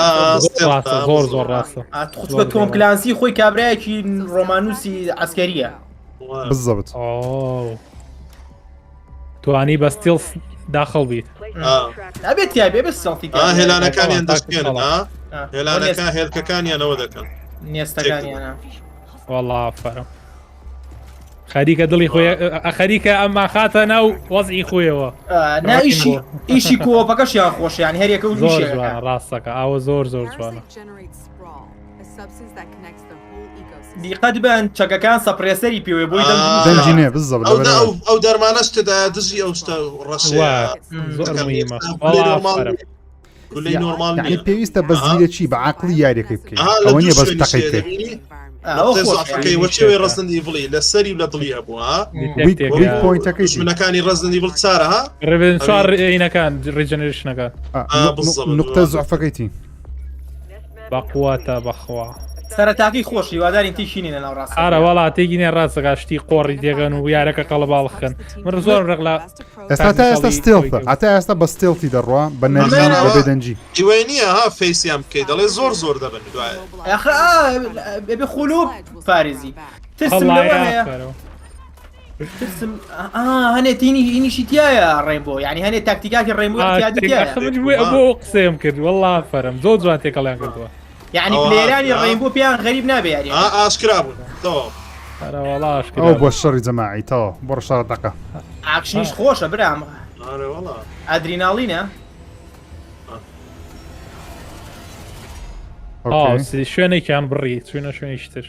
زۆر ڕاستە بە تۆم کلانسی خۆی کابراایەکی ڕۆمانوسی عسکەریە بزەوت توانی بە ستیل داخڵ بیت ئەبێت یابێ بە سەڵتی هێلانەکانیان دەستێنن هێلانەکان هێلکەکانیانەوە دەکەن نیێستەکانیانە وەڵا فەرم خەریکە دڵی خۆی خەریکە ئەمما خاتە ناو وەزعی خۆیەوە ئیشی کۆپەکەشیان خۆشیان هەرێکە و ڕاستەکە ئەوە زۆر زۆر جوانە دیقەت بن چەکەکان سەپرێسەری پێوێ بۆی دەنجینێ بزە ئەو دەرمانەشتدا دژی ئەو شتە ڕەشە یعنی پێویستە بە زیرەکی بە عاقلی یاریەکەی بکەیت ئەوە نیە بەس تەقەی بکەیت وەچێوی ڕزندی بڵی لە سەری لە دڵی هەبووە پوینتەکەی منەکانی ڕزندی بڵ چارە ها ڕێبێن چوار عینەکان ڕێجەنێشنەکان نقطە زوعفەکەیتی بەقوواتە بەخوا سەرەتاکەی خۆشی وادارین تیشینە ناو ڕاست ئارە وڵا تێگینێ ڕاستەکە شتی قۆڕی دێگەن و یارەکە قەڵەباڵخن من زۆر ڕێک لە ئێستا تا ئێستا ستێڵتە ئاتا ئێستا بە ستێڵتی دەڕوا بە نەرمان بە بێدەنجی هیوای نییە ها فەیسیان بکەیت دەڵێ زۆر زۆر دەبن دوایە بێ خولوب پارێزی ترسم هەنێت ئینیشی تایە ڕێنبۆ ینی هەنێت تاکتیکاکی ڕێنبۆ بۆ قسەم کرد وەڵا فەرم زۆر جوان تێکەڵیان کردووە یعنی پلێرانی ڕێنبۆ پێیان غەریب نابێ یاری ئاشکرا بوون ئەو بۆ شەڕی جەماعی تەوە بۆ شەڕ دەکە ئاکشنیش خۆشە برام ئەدریناڵینە شوێنێکیان بڕی چوونە شوێنیشتر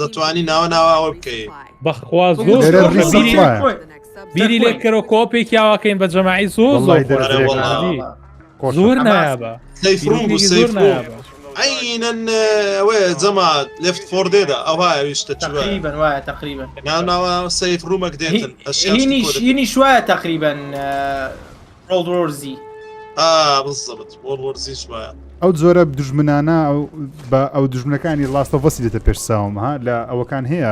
دەتوانی ناوە بکەیت بەخوا زۆر بیری لێکەرەوە کۆپێکی یاواکەین بە جەماعی زۆر زۆر نایابە سەیفڕوم بوو سەیفڕوم عینەن وێ جەما لفت فۆردێدا ئەوها ویشتە تقریبا وایە تقریبا ناوە سەیف ڕوومەک دێتن هینی شوایە تقریبا ڕۆڵدۆرزی بزەبت وەرزیش وایە ئەو زۆرە دژمنانە بە ئەو دژمنەکانی لاستەڤەسی دێتە پێش ساومها لە ئەوەکان هەیە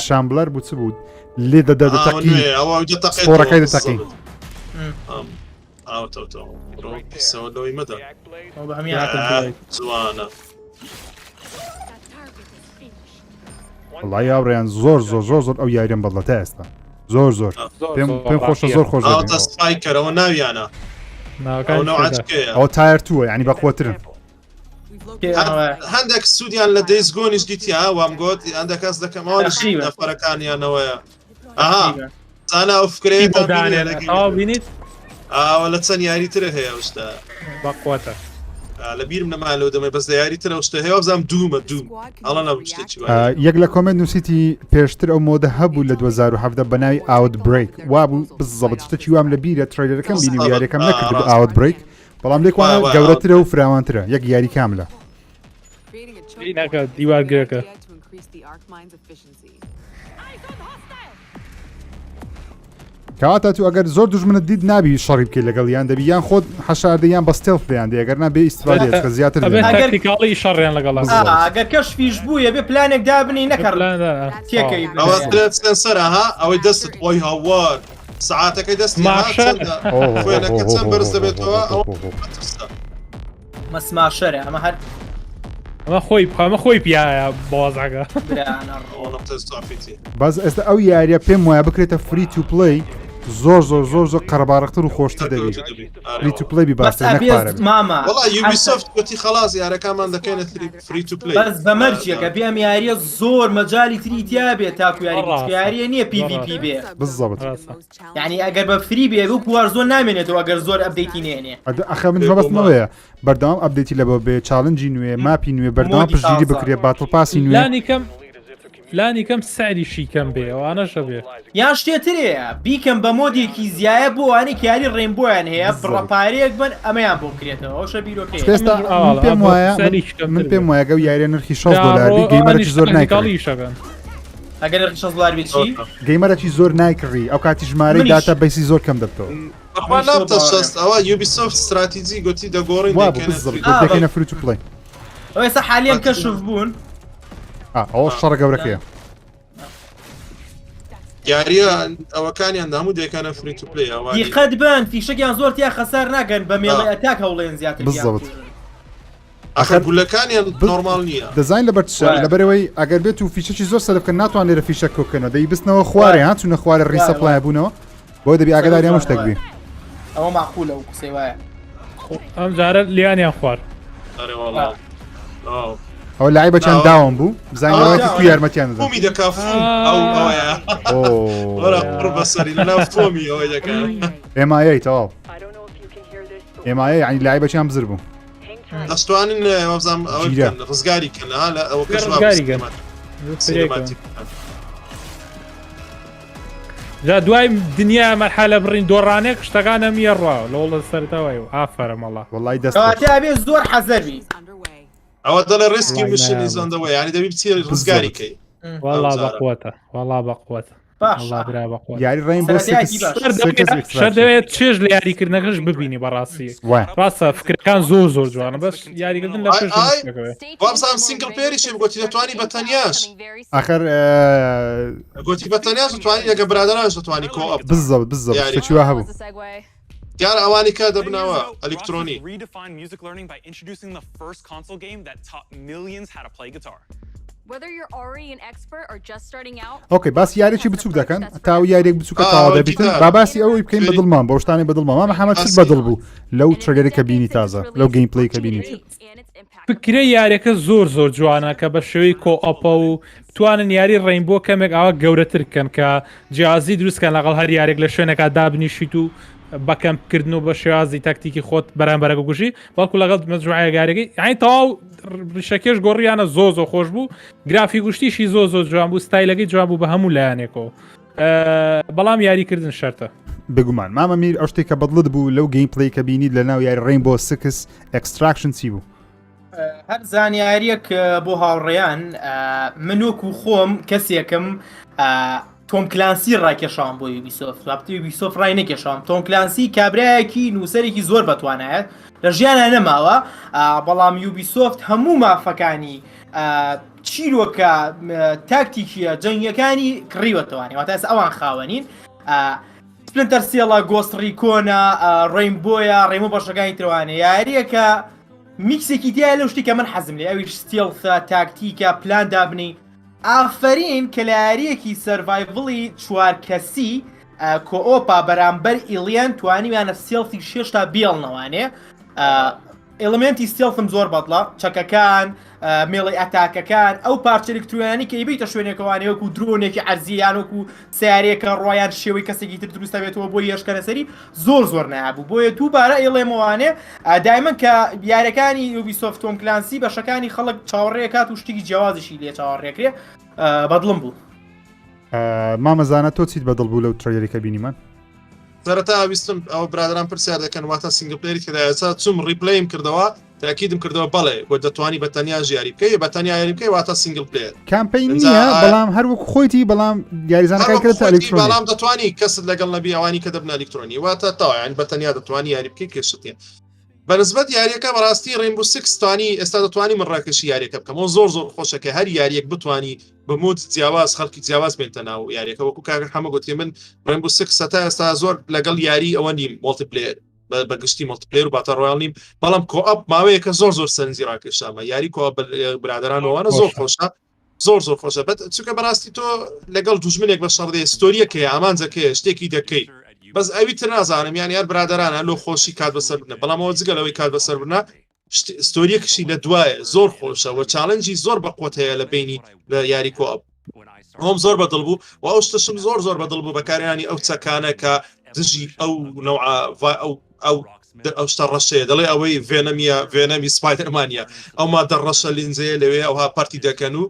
شامبلەر بوو چ بوو لێ دەدەتەقی سپۆرەکەی دەتەقی لەوەی مەدە جوانە وڵای یاڕێیان زۆر ئەو یاریان بەڵەتە ئێستا زۆر پێم خۆشە زۆر خۆش سپای کەرەوە ناویانە ئەو تایر تووە ینی بەخۆترن هەندێک سوودیان لە دەیزگۆنیش دیتی وام گوت هەندێک کەس دەکەمەوە نەفەرەکانیانەوەیە ئاها زانە ئەو فکرێت بینیت ئاوە لە چەند یاریترە هەیە شتا بەقوتە لە بیرم نەمالەوە دەمەی بەس یاریترە شتە هەیە بزانام دوومە ئەڵە نەبوو شتێکی یەک لە کۆمنت نووسیتی پێشتر ئەو مۆدە هەبوو لە 2017 بەناوی ئاوتبریک وابوو بزەبت شتێکی وام لە بیرە ترێلەکەم بینی و یاریەکەم نەکرد بە ئاوتبریک بەڵام لێکوانە گەورەترە و فراوانترە یەک یاری کاملە دیوارگرەکە کەواتە تو ئەگەر زۆر دژمنت دید نابی شەڕی بکەیت لەگەڵ یان دەبی یان خۆت حەشاردەیان بە ستێڵ پێیان دێ ئەگەر نابێ ئیستفادێت کە زیاتر تاکتیکاڵی شەڕیان لەگەڵ ئەگەر کەش فیش بووە بێ پلانێک دابنی نەکەڕ تێکەی سەرها ئەوەی دەستت ئۆی هاوار سعاتەکەی دەستی خوێنەکە چەند بەرز دەبێتەوە مەسماشەرە ئەمە هەر ئەمە خۆی پیایە بازاگە باز ئێستا ئەو یاریە پێم وایە بکرێتە فری تو پلی زۆر قەرەبارەختر و خۆشتر دەبێت فری تو پلی باشتر نەکپارە ماما وڵا یوبیسۆفت گوتی خەلاص یارەکانمان دەکەنە فری تو پلی بەس بەمەرجێکە پێم یاریە زۆر مەجای تریتیا بێت تاکو یاریە نییە PVP بێ بزەبت یعنی ئەگەر بە فری بێ و پوار زۆر نامێنێتەوە ئەگەر زۆر ئەبدەیتی نێنێ ئەخە من مەبەستمەوەیە بەردەوام ئەبدەیتی لە بۆ بێ چاڵنجی نوێ ماپی نوێ بەردەوام پشتگیری بکرێت باتڵ پاسی نوێ پلانی کەم سعریشی کەم بێ ئەوانەشە بێ یان شتێترەیە بیکەم بە مۆدێکی زیایە بۆ وانی کاری ڕێنبۆیان هەیە بڕەپارەیەک بن ئەمەیان بۆ بکرێتەوە ئەوشە بیرۆکەی من پێم وایە گەو یاریە نرخی $6 گەیمەرەی زۆر نایکڕی ئەگەر نرخی $6 بێت چی گەیمەرەی زۆر نایکڕی ئەو کاتی ژمارەی داتا بەیسی زۆر کەم دەبتەوە ئەوە یوبیسۆفت استراتیجی گوتی دەگۆڕین دەکەنە فری تو پلی ئێستا حالیان کەشف بوون ئەوە شەڕە گەورەکەیە یاریە ئەوەکانیان هەموو دەکەنە فری تو پلی دیقەت بن فیشەکیان زۆر تیا خەسار ناگەن بە مێڵی ئەتاک هەوڵێن زیاتر بزەوت ئەخر گولەکانیان نۆرمال نییە دەزین لەبەرەوەی ئەگەر بێت و فیشەکی زۆر سەرکە ناتوانێت لە فیشە کۆکەنەوە دەی بستنەوە خوارێ هاچوونە خوارە ڕیسەپلای بوونەوە بۆ دەبی ئاگداریان شتێک بێ ئەوە معقولە و قسەی وایە ئەم جارە لیانیان خوار ئەو لای بەچەند داوام بوو بزانەوەی کو یارمەتیان فۆمی دەکا ئەوە بەسەری لەناو فۆمی ئەوەی دەکە ئێمایە تەواو ئێمایە ینی لای بەچیان بزر بوو دەستوانین وەبزانام ڕزگاری کەنا لە ئەوە جا دوای دنیا مەرحەلە بڕین دۆڕانێک شتەکانە میێڕاوە لەوڵە سەرتاوای و ئافرە مەڵا وڵی دەست بێ زۆر حەزەری ئەوە دەڵێ ڕێسکی مشنی زەندەوە ینی دەبی بچی ڕزگاری کەی وەڵا بەقوەتە وەڵا بەقوەتە یاری ڕێین بۆ شەر دەوێت چێژ لە یاریکردنەکەش ببینی بەڕاستی ڕاستە فکرەکان زۆر جوانە بەس یاریکردن لە وابزانام سینگل پێریشی گوتی دەتوانی بە تەنیاش ئاخر گوتی بە تەنیاش دەتوانی لەگە برادرانش دەتوانی کۆ بزەوت شتێکی وا هەبوو دیارە ئەوانی کە دەبنەوە ئەلکترۆنی ئۆکەی باسی یارێکی بچوک دەکەن تا یارێک بچووکە تاوا دەبیتن با باسی ئەوەی بکەین بەدڵمان بە شتانی بەدڵمان محەممەد چ بەدڵ بوو لەو ترگەری کە بینی تازە لەو گەیم پلی کە بینیت فکرە یاریەکە زۆر جوانە کە بە شێوەی کۆئەپە و توانن یاری ڕێینبۆ کەمێک ئەوە گەورەتر بکەن کە جیازی دروستکەن لەگەڵ هەر یارێک لە شوێنێکا دابنیشیت و بەکەمکردن و بە شێوازی تاکتیکی خۆت بەرامبەرەکە کوژی بەڵکو لەگەڵ مەجموعەیەگارێکی یعنی تەواو ڕشەکێش گۆڕیانە زۆ خۆش بوو گرافی گوشتیشی زۆ جوان بوو ستایلەکەی جوان بوو بە هەموو لایەنێکەوە بەڵام یاریکردن شەرتە بگومان مامەمیر ئەو شتێک کە بەدڵت بوو لەو گەیم پڵی کە بینیت لە ناو یاری ڕینبۆ 6 ئەکستراکشن چی بوو؟ هەر زانیاریەک بۆ هاوڕێیان من وەکو خۆم کەسێکم تۆم کلانسی ڕاکێشان بۆ یوبیسۆفت یوبیسۆفت ڕای نەکێشام تۆم کلانسی کابراایەکی نووسەرێکی زۆر بەتوانایەت لە ژیانە نەماوە بەڵام یوبیسۆفت هەموو مافەکانی چیرۆکە تاکتیکیە جەنگیەکانی کڕیوەتەوانی واتە ئەوان خاوەنین سپلنتەر سێڵە گۆستڕیکۆنە ڕێینبۆیە ڕێمە بەشەکانی ترەوانێ یاریەکە میکسێکی دیای لەو شتی کە من حەزم لێ ئەویش ستێڵفە تاکتیکە پلان دابنی ئافرین کە لە یاریەکی سەرڤایڤڵی 4 کەسی کۆئۆپا بەرامبەر ئیلیان توانیویانە سێڵفی 6 تا بیڵنەوانێ ئێلمنتی ستێڵفم زۆر بەدڵە چەکەکان مێڵی ئەتاکەکان ئەو پارچە ئەلکترۆنیانی کە ئیبیتە شوێنێکەوانێ وەکو درۆنێکی عەرزییان وەکو سیارەیەکە ڕۆیان شێوەی کەسێکی تر دروستە بێتەوە بۆ یێشکەنە سەری زۆر نابوو بۆیە دووبارە ئێڵێمەوانێ دایمەن کە یاریەکانی یوبیسۆفت تۆم کلانسی بەشەکانی خەڵک چاوەڕێکات و شتێکی جیاوازیشی لێ چاوەڕێکرێ بەدڵم بوو مامەزانە تۆ چیت بەدڵ بوو لەو ترەیەرێکە بینیمان سەرەتا ویستم ئەو برادران پرسیار دەکەن واتە سینگل پلەیەری کەدایەسا چوم ڕیپلەیم کردەوە تاکیدم کردەوە بەڵێ بۆ دەتوانی بەتەنیا ژیاری بکەی بەتەنیا یاری بکەی واتە سینگل پلەیەر کامپین نییە بەڵام هەروەکو خۆیتی بەڵام یاریزانەکەی کرێتە ئەلکترۆنی بەڵام دەتوانی کەست لەگەڵ نەبی ئەوانی کە دەبنە ئەلکترۆنی واتە تاوایان بەتەنیا دەتوانی یاری بکەی کێشتێن بەنسبەت یاریەکە بەڕاستی ڕێنبو 6 توانی ئێستا دەتوانی من ڕاکێشی یاریەکە بکەمەوە زۆر خۆشەکە هەر یاریەک بتوانی بموت جیاواز خەڵکی جیاواز بێنتە ناو یاریەکە وەکو کاگە هەمە گوتی من ڕێنبو 6 تا ئێستا زۆر لەگەڵ یاری ئەوە نیم مۆڵتیپلێر بەگشتی مۆڵتیپلێر و باتە ڕۆیاڵ نیم بەڵام کۆئەپ ماوەیەکە زۆر سەرنجی ڕاکێشامە یاری کۆئەپ برادرانەوەوانە زۆر خۆشە زۆر خۆشە بەت چونکە بەڕاستی تۆ لەگەڵ دوژمنێک بە شەڕدێ ستۆریەکەی ئامانجەکەی شتێکی دەکەی بەس ئەوی تر نازانم یان یار برادرانە لۆ خۆشی کات بەسەر بنە بەڵامەوە جگەلەوەی کات بەسەر بنە ستۆریەکشی لە دوایە زۆر خۆشەوە چاڵنجی زۆر بەقوت هەیە لە بینی لە یاری کۆئەپ ئەوم زۆر بەدڵ بوو و ئەو شتشم زۆر بەدڵ بوو بەکارێنانی ئەو چەکانە کە دژی ئەو ئەو شتە ڕەشەیە دەڵێ ئەوەی ڤێنەمی سپایدەرمانیە ئەو مادە ڕەشە لینزەیە لەوێ ئەوها پارتی دەکەن و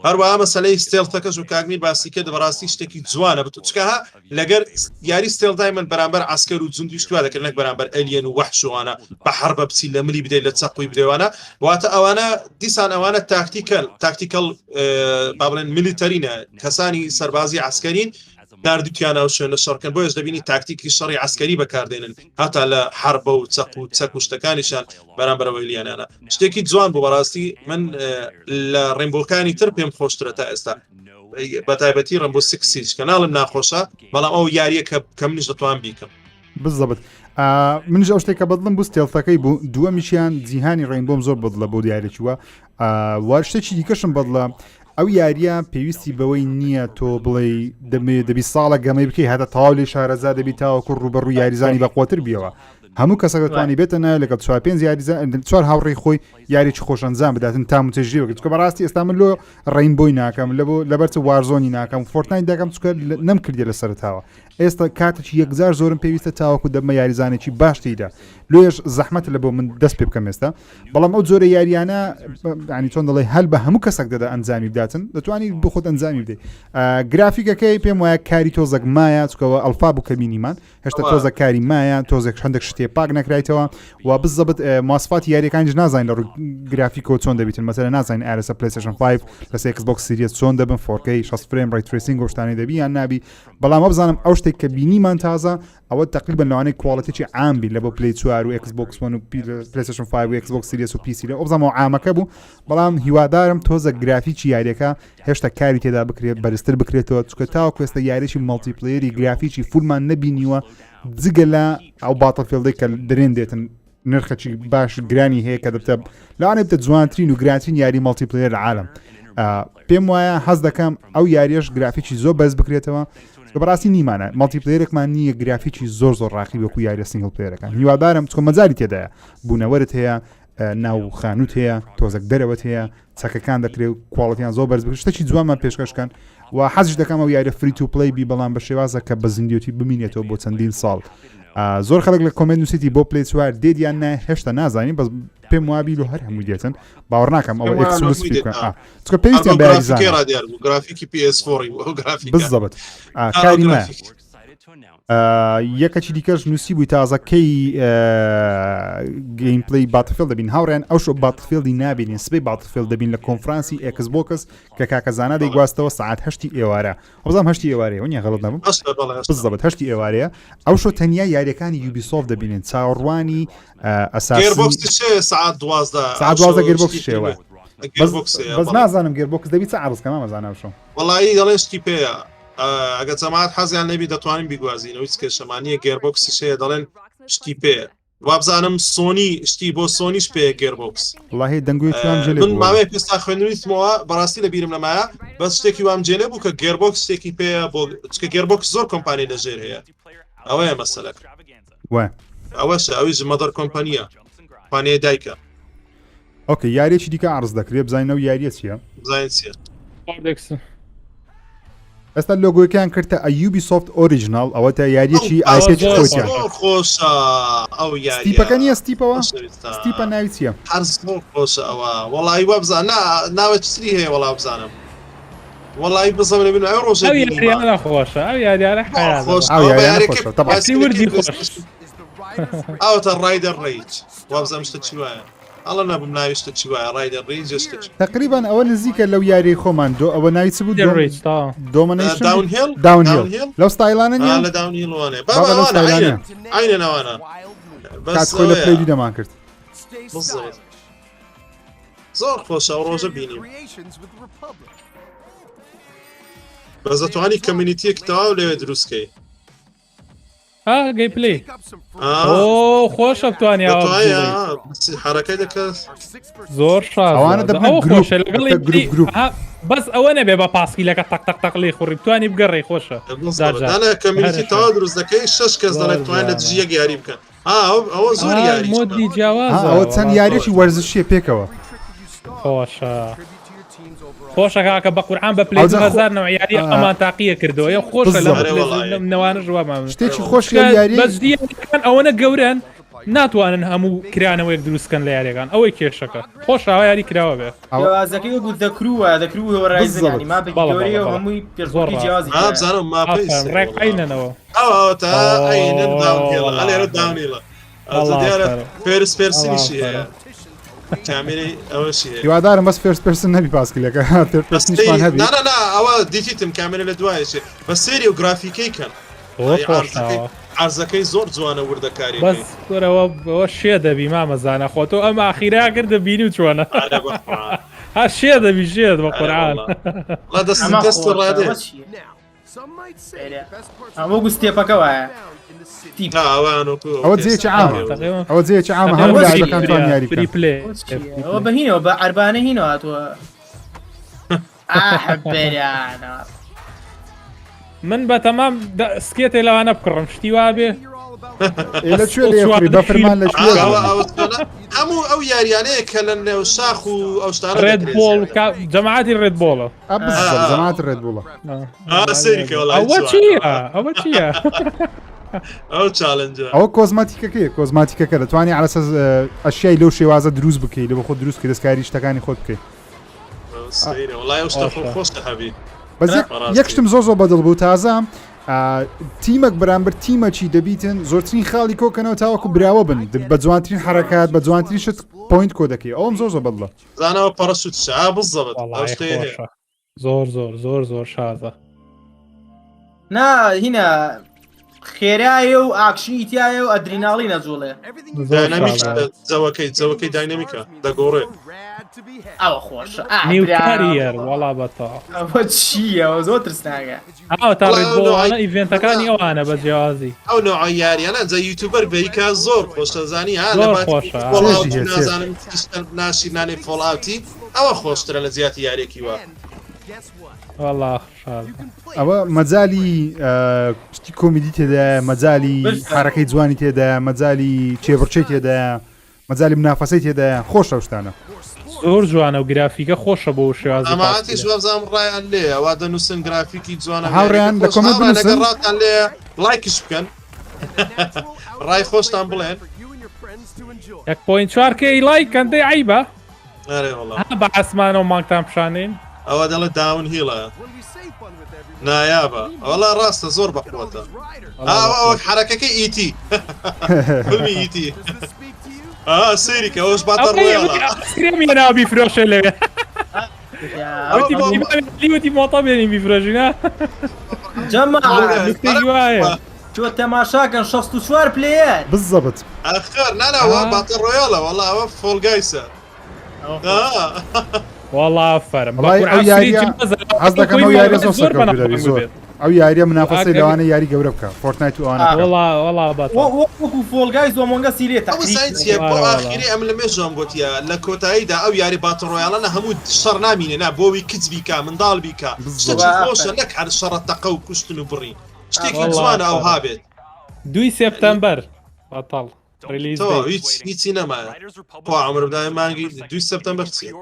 هەروەها مەسەلەی ستێڵتەکەش و کاگمیر باسی کرد بەڕاستی شتێکی جوانە بچکەها لەگەر یاری ستێڵ دایمەن بەرامبەر عسکەر و جوندی شتوا دەکردنێک بەرامبەر ئەلیەن و وەحشوانە بە حربە بچی لە ملی بدەیت لە چەقوی بدەوانە واتە ئەوانە دیسان ئەوانە تاکتیکەل با بڵێن میلیتەرینە کەسانی سەربازی عسکەرین نردوتیانە و شوێنە شەڕکەن بۆیش دەبینی تاکتیکی شەڕی عسکەری بەکاردێنن هەتا لە حربە و چەق و شتەکانیشان بەرامبەرەوەی لیانانە شتێکی جوان بوو بەڕاستی من لە ڕێنبۆکانی تر پێم خۆشترە تا ئێستا بەتایبەتی ڕێنبۆ 6 کەناڵم ناخۆشە بەڵام ئەو یاریە کە منیش دەتوان بیکەم بزەبت منش ئەو شتێکە بەدڵم بوو ستێڵفەکەی بوو دووەمیشیان جیهانی ڕێنبۆم زۆر بەدڵە بۆ دیارێکی وە وار شتێکی دیکەشم بەدڵە ئەو یاریە پێویستی بەوەی نییە تۆ بڵێ دەبی ساڵە گەمەی بکەی هەتا تاوا لێ شارەزا دەبی تاوەکو ڕوبەڕوو یاریزانی بەقوتر بیەوە هەموو کەسەکە دەتوانی بێتە نایە لەگەڵ 4 یاریزان 4 هاوڕێی خۆی یاریی خۆشەنجام بداتن تام و تێژی بکەیت چکە بەڕاستی ئێستا من لۆ ڕێینبۆی ناکەم لەبەرچە وارزۆنی ناکەم فۆرتنایت دەکەم چکە نەمکردێ لە سەرتاوە ئێستا کاتێکی یەکجار زۆرم پێویستە تاوەکو دەبمە یاریزانێکی باش تێیدا لۆیش زەحمەت لە بۆ من دەست پێ بکەم ئێستا بەڵام ئەو جۆرە یاریانە ینی چۆن دەڵێ هەل بە هەموو کەسێک دەدا ئەنجامی بداتن دەتوانانی بۆ خۆت ئەنجامی بدەیت گرافیکەکەی پێم وایە کاری تۆزێک مایە چکەوە ئەلفا بوو کە بینیمان هێشتا تۆزە کاری مایە تۆزێک هەندێک شتێ پاک نەکرایتەوە و بزەبت ماسفاتی یاریەکانیش نازانین لە ڕوو گرافیکۆ چۆن دەبیتن مەسەلەن نازانین ئارسە پلیستیشن 5 لە Xbox Series چۆن دەبن 4K 60 فریم ڕای تریسینگ و شتانی دەبی یان نابی بەڵام ئەو بزانم ئەو شتێک کە بینیمان تازە ئەوە تقریبا لەوانەیە کوالەتێکی عامبی لە بۆ پلی 4 و Xbox One و PlayStation 5 و Xbox Series و PC لە ئەو بزانەوە عامەکە بوو بەڵام هیوادارم تۆزە گرافیکی یاریەکە هێشتا کاری تێدا بکرێت بەرزتر بکرێتەوە چکە تاوەکو ئێستا یاریی مالتیپلەیەری گرافیکی فولمان نەبینیوە جگە لە ئەو باتڵفیلدەی کە درێن دێتن نرخەکی باش گرانی هەیە کە دەبتە لەوانێ بتە جوانترین و گرانترین یاری مالتیپلەیەر لە عالم پێم وایە حەز دەکەم ئەو یاریەش گرافیکی زۆر بەرز بکرێتەوە بەڕاستی نیمانە مالتیپلەیەرێکمان نییە گرافیکی زۆر ڕاقی وەکو یاریە سینگل پلەیەرەکان هیوادارم چکە مەجاری تێدایە بوونەوەرت هەیە ناو خانوت هەیە تۆزێک دەرەوەت هەیە چەکەکان دەکرێت و کوڵەتیان زۆر بەرز بکرێت شتێکی جوانمان پێشکەشکان و حەزش دەکەم ئەو یاریە فری تو پلی بی بەڵام بە شێوازە کە بە زیندوتی بمینێتەوە بۆ چەندین ساڵ. زۆر خەڵک لە کۆمنت نووسیتی بۆ پلی چوار دێدیان نه هێشتا نازانین بەس پێم وابی و هەر هەموو دێتن باوەڕ ناکەم ئەوە ئەکسکلوسیف بکەن چکە پێویستیان بەیانزان گرافیکی PS4 بالضبط کاریمە یەکەکی دیکەش نووسی بووی تازەکەی گەیمپلی باتفیل دەبین هاوڕێن ئەو شۆ باتفیلدی نابینین سبەی باتفیل دەبین لە کۆنفرانسی ئێکس بۆکس کە کاکەزانە دەیگواستەوە سعات 8 ئێوارە ئەوزام 8 ئێوارەیە وەنیە غەڵەت نەبووم بالضبط 8 ئێوارەیە ئەو شۆ تەنیا یاریەکانی یوبیسۆفت دەبینین چاوەڕوانی ئەساسی سعات 12 گێربۆکس شێوە بەس نازانم گێربۆکس دەبی چ عەرزکەمە مەزانم شۆ وەڵایی دەڵێ شتی پێیە ئەگە جەماعەت حەزیان نەبی دەتوانین بیگوازینەوە هیچ کێشەمانیە گێربۆکسی شەیە دەڵێن شتی پێیە وابزانم سۆنی شتی بۆ سۆنیش پێ گێربۆکس وڵاهی دەنگوێتیان جێ من ماوەیە پێستا خوێنویستمەوە بەڕاستی لە بیرم نەمایە بەس شتێکی وام جێنێ بوو کە گێربۆکس شتێکی پێیە بۆ چکە گێربۆکس زۆر کۆمپانی لەژێر هەیە ئەوەیە مەسەلەک ئەوەش ئەویش مەدەر کۆمپانیە کۆمپانیای دایکە ئۆکێ یاریەکی دیکە عرض دەکرێت بزانینەوە یاریە چییە؟ بزانین چییە؟ ئێستا لۆگۆیەکەیان کردە یوبیسۆفت ئۆریجینال ئەوە تا یاریەکی ئایپێکی خۆیان خۆشە ئەو یاری ستیپەکە نییە ستیپەوە ستیپە ناوی چییە؟ هەر زۆر خۆشە ئەوە وەڵایی وە بزان ناوە چری هەیە وەڵا بزانم وەڵایی بزەم لەبین ئەو ڕۆژە خۆشە ئەو یاریانە ئەوتە ڕایدەر ڕیج وابزەم شتە چی وایە ئەڵە نەبووم ناویشتە چی وایە ڕایدەر ڕیج تقریبان ئەوە نزیکە لەو یاری خۆمان ئەوە ناوی چ بوو داونهیل لەو ستایلانە نیە لە داونهیلوانێ بابا عینەوانە کات خۆی لە پلەی دەمان کرد زۆر خۆشە ئەو ڕۆژە بینیم بەس دەتوانی کەمیونیتیەکی تەواو لەوێ دروستکەی گەی پلی خۆشە بتوانانی حرەکەی دەکەس زۆر ئەوانە خۆشە لەگەڵ بەس ئەوە نەبێ بە پاسکیلەکە تەقلی خوڕی بتوانی بگەڕی خۆشە کەمیونیتی تەواو دروست دەکەی 6 کەس دەڵێت توانێت لە دژیەک یاری بکەن ئەوە زۆر یاری مۆدی جیاواز ئەوە چەند یاریەکی وەرزشیە پێکەوە خۆشە خۆشە کاکە بە قورعان بە پلی 1000 نوعیاری ئەمان تاقیە کردەوە یا خۆشە لە نەوانە ژوامە شتێکی خۆش یاری بەزدیەکان ئەوەنە گەورن ناتوانن هەموو کرانەوەیەک دروستکەن لە یاریەکان ئەوەی کێشەکە خۆشەوە یاری کراوە بێ ئەوازەکەی وەکو دەکرووە دەکرووە ڕایزانی ما بەگەوریە هەمووی پێشبڕی جیازی بزانم ماپەی ڕێک عینەنەوە ئەوە تا عینەن داونهیڵە ئەلێرە داونهیڵە دیارە پێرسپێرسنیشی هەیە کامێرەی ئەوەشی هیوادارم بەس فێرس پرسن نەبی پاسکیلەکە پرسنیشمان هەبی ئەوە دیتیتم کامێرە لە دوایشێ بە سێری و گرافیکەی کەن عرزەکەی زۆر جوانە وردەکاری بەس ئەوە شێ دەبی مامەزانە خۆتۆ ئەم ئاخیرا کردە بینی و چۆنە ها شێ دەبی شێت بە قورعان دەست ڕادێ ئەمە گوستێپەکە وایە ئەوە جێکی عامە ئەوە جێکی عامە هەموو لایەکانتوان یاری ئەوە بەهینەوە بە عربانە هینەوە هاتووە ئاحبێریانە من بە تەمام سکێتێ لەوانە بکڕم شتی وابێ لەکوێ لێفری بەفرمان لەکوێ هەموو ئەو یاریانەیە کە لە نێو شاخ و ئەو شتانە ڕێد بۆڵ جەماعەتی ڕێد بۆڵە جەماعەتی ڕێد بۆڵە ئەوە چییە ئەوە چییە ئەو چالنجە ئەوە کۆزماتیکەکەی کۆزماتیکەکە دەتوانانی عەلەسەس ئەشیای لەو شێوازە دروست بکەیت لە بە خۆت دروست کە دەستکاری شتەکانی خۆت بکەیت بەس یەک شتم زۆر بەدڵ بوو تازە تیمەک بەرامبەر تیمەکی دەبیتن زۆرترین خاڵی کۆکەنەوە تاوەکو براوە بن بە جوانترین حرەکات بە جوانترین شت پوینت کۆ دەکەی ئەوم زۆر بەدڵە زانەوە پەرەسووت شا بزەبت زۆر شازە نا هینە خێرایە و ئاکشنی تایە و ئەدریناڵی نەجوڵێ جەوەکەی داینەمیکە دەگۆڕێ ئەوە خۆشە نیوکاریەر وەڵا بەتا ئەوە چییە زۆر ترسناگە ئەو تا ڕێبۆڵانە ئیڤێنتەکانی ئەوانە بە جیازی ئەو نوع یاریانە جە یوتیوبەر بەریکا زۆر خۆشەزانی نازانم ناشینانی فۆڵاوتی ئەوە خۆشترە لە زیاتی یارێکی وە ئەوە مەجای شتی کۆمیدی تێدا مەجای حرەکەی جوانی تێدا مەجای چێبڕچەی تێدا مەجای منافەسەی تێدا خۆشە شتانە زۆر جوانە و گرافیکە خۆشە بۆ شێوازی ئەماتی شوابزانام ڕایان لێ ئەوا دەنووسن گرافیکی جوانە هاوڕێیان لە کۆمنت بنووسن ڕاتان لێ لایکش بکەن ڕای خۆشتان بڵێن 1.4K لایک کەندەی عیبە ئەرێ وەڵام بە ئەسمانە و مانگتان پیشانین ئەوە دەڵێت داون هیڵە نایابە وەڵا ڕاستە زۆر بەقوتە ئەوە حرەکەکەی ئیتی فیلمی ئیتی سێریکە ئەوش باتە ڕۆیڵە ناو بیفرۆشە لەوێ وتی مۆتە بێنین بیفرۆژینە جەماعە چۆ تەماشاکەن 64 پلەیەر بالضبط ئەخر ناناوە باتە ڕۆیڵە وەڵا ئەوە فۆلگایسە وەڵا فەرم ئەس دەکەم ئەو یاریە زۆر سەرکەوتوی زۆر ئەو یاریە منافەسەی لەوانە یاری گەورە بکە فۆرتنایت و ئەوانە وەکو فۆلگای زۆمۆنگەسی لێتە بۆ ئاخیری ئەم لە مێژۆم گوتیە لە کۆتاییدا ئەو یاری باتە ڕۆیاڵانە هەموو شەڕ نامینێ نا بۆوی کچ بیکە منداڵ بیکە شتێکی خۆشە نەک هەر شەڕە تەقە و کوشتن و بڕین شتێکی جوانە ئەو هابێت 2 سپتەمبەر بەتاڵ هیچی نەمایە خۆ عەمرودای مانگی 2 سپتەمبەر چیە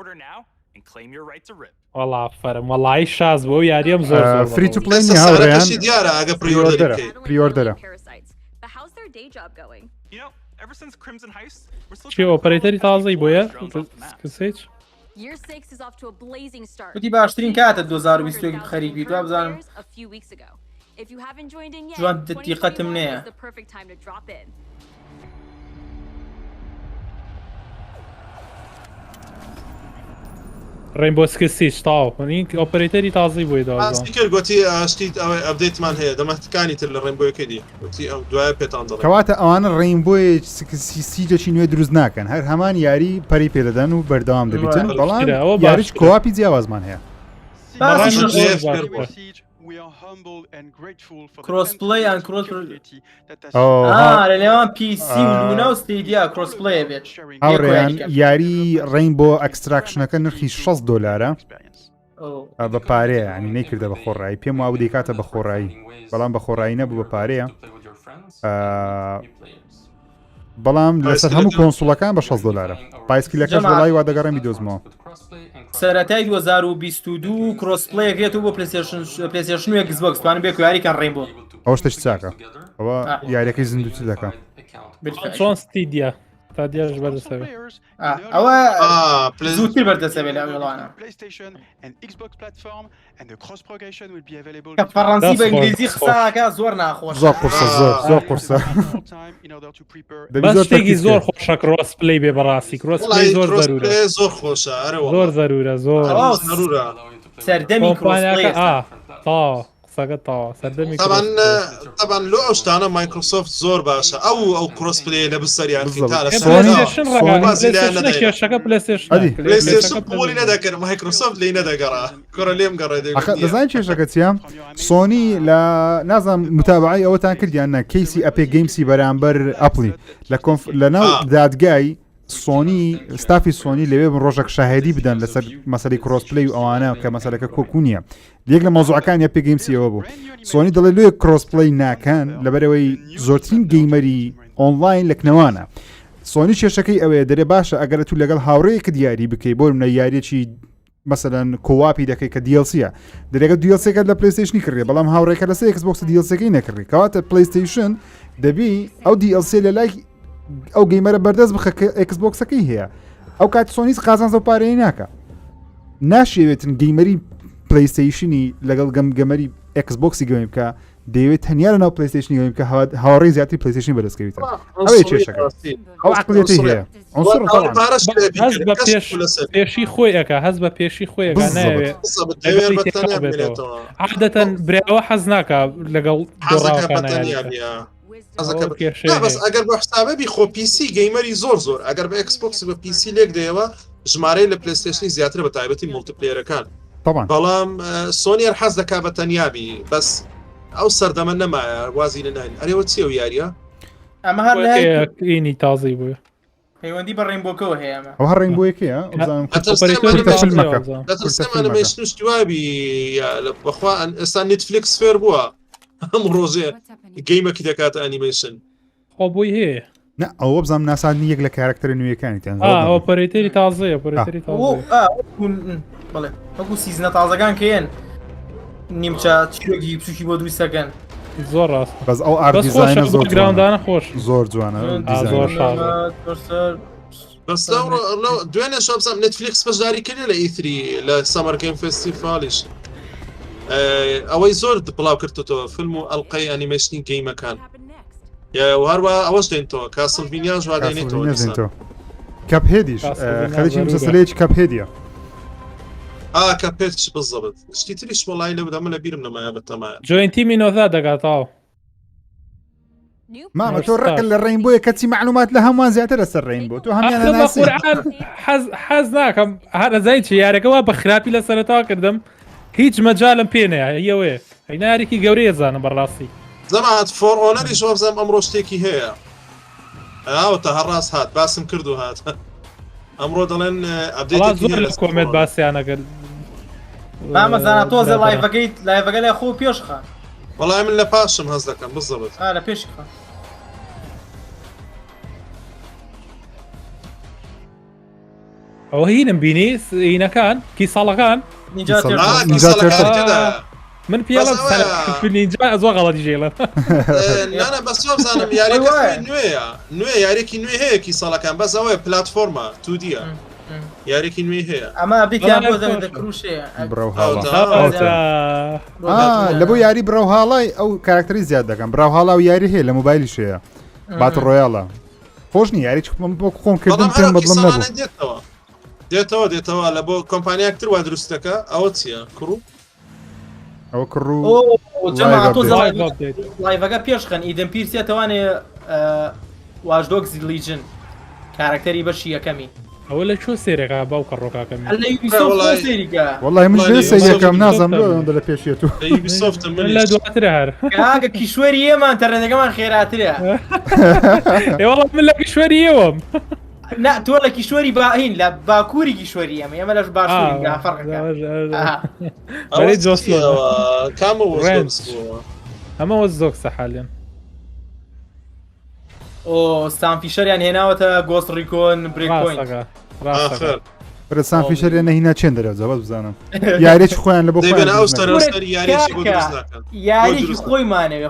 وەڵا فەرم وەڵای شاز بۆ یاریەم زۆر فری تو پلی هاوڕێیان دیارە ئەگە پریۆردەرە چی ئۆپەرەیتەری تازەی بۆیە کەسێک وتی باشترین کاتە 2021 خەریکی تو بزانم جوان دقیقەتم نییە ڕێنبۆ سکسیچ تاو ئۆپەرەیتەری تازەی بۆی کرد گوتی شتی ئەوەی ئەبدەیتمان هەیە دەمەتەکانی تر لە ڕێنبۆیەکە دی وتی ئەو دوایە پێتان دەڵێم کەواتە ئەوانە ڕێنبۆی سیجێکی نوێ دروست ناکەن هەر هەمان یاری پەری پێدەدەن و بەردەوام دەبیتن بەڵام یاریش کۆواپی جیاوازمان هەیە کرۆسپڵی یان لەوان پیسی و لونا و ستیدیا کرۆسپڵەیە بێت هاوڕێیان یاری ڕێنبۆ ئەکستراکشنەکە نرخی $6 بە پارەیە ینی نەیکردە بە خۆڕایی پێم وا دەیکاتە بە خۆڕایی بەڵام بە خۆڕایی نەبوو بە پارەیە بەڵام لەسەر هەموو کۆنسوڵەکان بە $6 پایسکیلەکەش وڵی وا دەگەڕێمی دۆزمەوە سەرەتای 2022 کرۆسپڵەیەکێت و بۆ پلێستێشن و ئەکسبۆکس توانن بێ یاریکان ڕێنبۆ ئەوە شتێکی چاکە ئەوە یاریەکەی زیندوتی دەکە چۆن ستیدیا تا دیارش بەردەسەوێت ئەوە زووتر بەردەسەوێت لە وێڵانە کە فەڕەنسی بە ئینگلیزی قساکە زۆر ناخۆش زۆر قورسە زۆر قورسە بەشتێکی زۆر خۆشە کرۆسپلەی بێ بەڕاستی کرۆسپلەی زۆر ضرورە زۆر خۆشە زۆر ضرورە زۆر سەردەمی کۆمپانیاکە تا قسەکە تاوە سەردەمی طبعا لۆ ئەو شتانە مایکرۆسۆفت زۆر باشە ئەو کرۆسپلەیە لە بسەریان کێشەکە پلەیستێشن قبولی نەدەکرد مایکرۆسۆفت لێی نەدەگەڕا کوڕە لێم گەڕێ دەزانین کێشەکە چیە سۆنی لە نازانم متابعی ئەوەتان کردیانە کەیسی ئەپێ گەیمسی بەرامبەر ئەپڵی لە ناو دادگای سۆنی ستافی سۆنی لەوێ بن ڕۆژێک شاهێدی بدەن لەسەر مەسەری کرۆسپلی و ئەوانە کە مەسەلەکە کۆکوونیە یەک لە مۆزوعەکانی ئەپێ گەیمسیەوە بوو سۆنی دەڵێ لێ کرۆسپلی ناکەن لەبەرەوەی زۆرترین گەیمەری ئۆنلاین لەکنەوانە سۆنی کێشەکەی ئەوەیە دەرێ باشە ئەگەر تو لەگەڵ هاوڕەیەکە دیاری بکەی بۆ منە یاریەکی مثلەن کۆواپی دەکەی کە دیLCە دەرێگە دیLCەکە لە پلیستیشنی کردی بەڵام هاوڕێکە لەسەر ئەکسبۆکس دیLCەکەی نەکردی کەواتە پلیستیشن دەبی ئەو دیLC لە لای ئەو گەیمەرە بەردەست بخە ئەکسبۆکسەکەی هەیە ئەو کات سۆنیس قازانز و پارەی ناکە ناشێوێتن گەیمەری پلیستیشنی لەگەڵ گەمەری ئەکسبۆکسی گەوێ بکە دەیەوێت تەنیا لە ناو پلیستیشنی گەوێ بکە هاوڕێی زیاتری پلیستیشنی بەدەستکەویتە ئەوەیە کێشەکە ئەو عقلێتی هەیە پێشی خۆیەکە هەز بە پێشی خۆیەکە ناوێت عادەتەن برێەوە حەز ناکە لەگەڵ بەس ئەگەر بە حسابەبی خۆ پیسی گەیمەری زۆر ئەگەر بە ئەکسبۆکس بە پیسی لێک دەیەوە ژمارەی لە پلیستیشنی زیاتر بە تایبەتی مولتیپلێرەکان بەڵام سۆنیەر حەز دەکا بە تەنیابی بەس ئەو سەردەمە نەمایە وازی لە نانی ئەرێوە چیە و یاریە ئەمە هەرینی تازی بووە پەیوەندی بە ڕێنبۆکەوە هەیە ئەو هەر ڕێنبۆیەکەیە شتیوابی بەخوا ئێستا نتفلیکس فێر بووە هەم ڕۆژێ گەیمەکی دەکاتە ئەنیمەیشن خۆ بۆی هەیە نه ئەوە بزانام ناسادنی یەک لە کارکتەرە نوێیەکانی تیان ئۆپەرەیتەری تازەیە ئۆپەرەیتەری تازە بڵێ وەکو سیزنە تازەکان کێن نیمچە چێکی بچووکی بۆ 2 سەکەند زۆر ڕاست بەس ئەو ئاردیزاینە زۆر گراوندانە خۆش زۆر جوانە زۆر شاڵ بەس دوێنێ شۆ بزانم نتفلیکس بەشداری کردی لە ئیتری لە سەمەر گەیم فێستیڤالیش ئەوەی زۆر بڵاو کردەوە فیلم و ئەڵقەی ئەنیمەیشنی گەیمەکان هەروە ئەوەش دێنەوە کاسڵڤینیان ژوادێنێتەوە کەپهێدیش خەریکی مسلسلەیەکی کەپهێدیە کەپێتش بزەبت شتی تریش وڵای لەو دەمە لە بیرم نەمایە بەتەمایە جوینتی مینۆدا دەگاتەوە مامە تۆ ڕقل لە ڕێینبۆیە کەچی معلومات لە هەمووان زیاتر لەسەر ڕێینبۆ تۆ هەمیان ناسی حەز ناکەم هەرەزای چی یارەکەەوە بە خراپی لە سەرەتا کردم هیچ مەجالم پێ نەیە یەوەیە هەینارێکی گەورەیە زانم بەڕاستی زەمات فۆرۆنەری شۆ بزانم ئەمڕۆ شتێکی هەیە ئاوتە هەڕاست هات باسم کرد و هات ئەمڕۆ دەڵێن زۆر لە کۆمێت باسییانەگەل مامەزانە تۆزە لایڤەکە لای خۆ پێشخە وەڵای من لە پاشم هەز دەکەم بزەبت لە پێشخە ئەوە هینم بینی هینەکان کی ساڵەکان من پێڵنیجا زۆر غەڵەتی ژێڵە نانە بەس بزانم یاریەکە نوێیە نوێ یاریێکی نوێ هەیەکی ساڵەکان بەس ئەوەیە پلاتفۆرمە توودیە یاریێکی نوێ هەیە ئەمە بیان دەکروشەیە لە بۆ یاری بڕاو هاڵای ئەو کارکتەری زیاد دەکەم بڕاو هاڵا و یاری هەیە لە موبایلی شەیە بات ڕۆیاڵە خۆش نی یاری بۆ خۆمکردن پێم بەدڵم نەبوو دێتەوە لە بۆ کۆمپانیاکتر وا دروستەکە ئەوە چییە کوڕ ئەوە کڕوو لایڤەکە پێشخەن ئیدەم پیرسێتەوانێ واژدۆک لیژن کارکتەری بەشی یەکەمی ئەوە لە چۆ سێرێکا باو کەڕۆکاکەمی وەڵای من لێ یەکەم نازم لە پێشێت و لە دواترە هەر کاکە کیشوەری ئێمان تەرەنەکەمان خێراترە وەڵام من لە کیشوەری ئێوەم تۆ لە کیشوەری باهین لە باکووری کیشوەری ئەمە ئێمە لەش باشووری فەرقەکە ئەمەوە زۆک سەحالیان سام فیشەریان هێناوەتە گۆست ڕیکۆن بریکۆین سام فیشەریان نەهینا چێن دەرەوە جەبەت بزانم یاریێکی خۆیان لە بۆ یاریێکی خۆیمانەوێ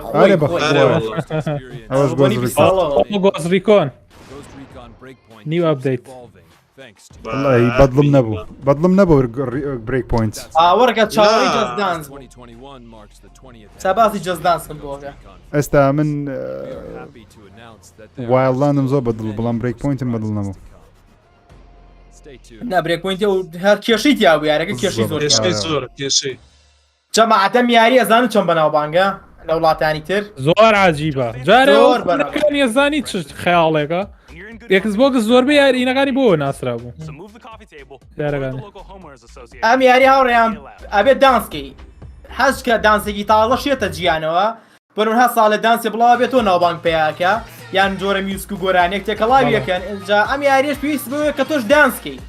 گۆست ریکۆن نیو ئەپدەیت بەدڵم نەبوو بریک پوینت وەرگە چاوەڕی جەزدانس ساباسی جەزدانسم بۆگە ئێستا من وایڵدانم زۆر بەدڵ بەڵام بریک پوینتم بەدڵ نەبوو نابرێک پوینتە و هەر کێشیت یا بوو یارەکە کێشی زۆر کێشی جەماعەتەم یاری ئەزانم چۆن بەناوبانگە لە وڵاتانی تر زۆر عجیبە جارێ زانی چ خەیاڵێکە Xbox زۆربەی یارینەکانی بۆ ناسرا بوو ئەم یاری هاوڕێیان ئەبێت دانسکەی حەزکە دانسێکی تاڵە شێتە گیانەوە بەنها ساڵە دانسێ بڵاو بێتۆ ناوبانگ پێیاکە یان جۆرە میوسک و گۆرانێک تێکەڵاویەکەن جا ئەم یاریش پێویست بووە کە تۆش دانسکەی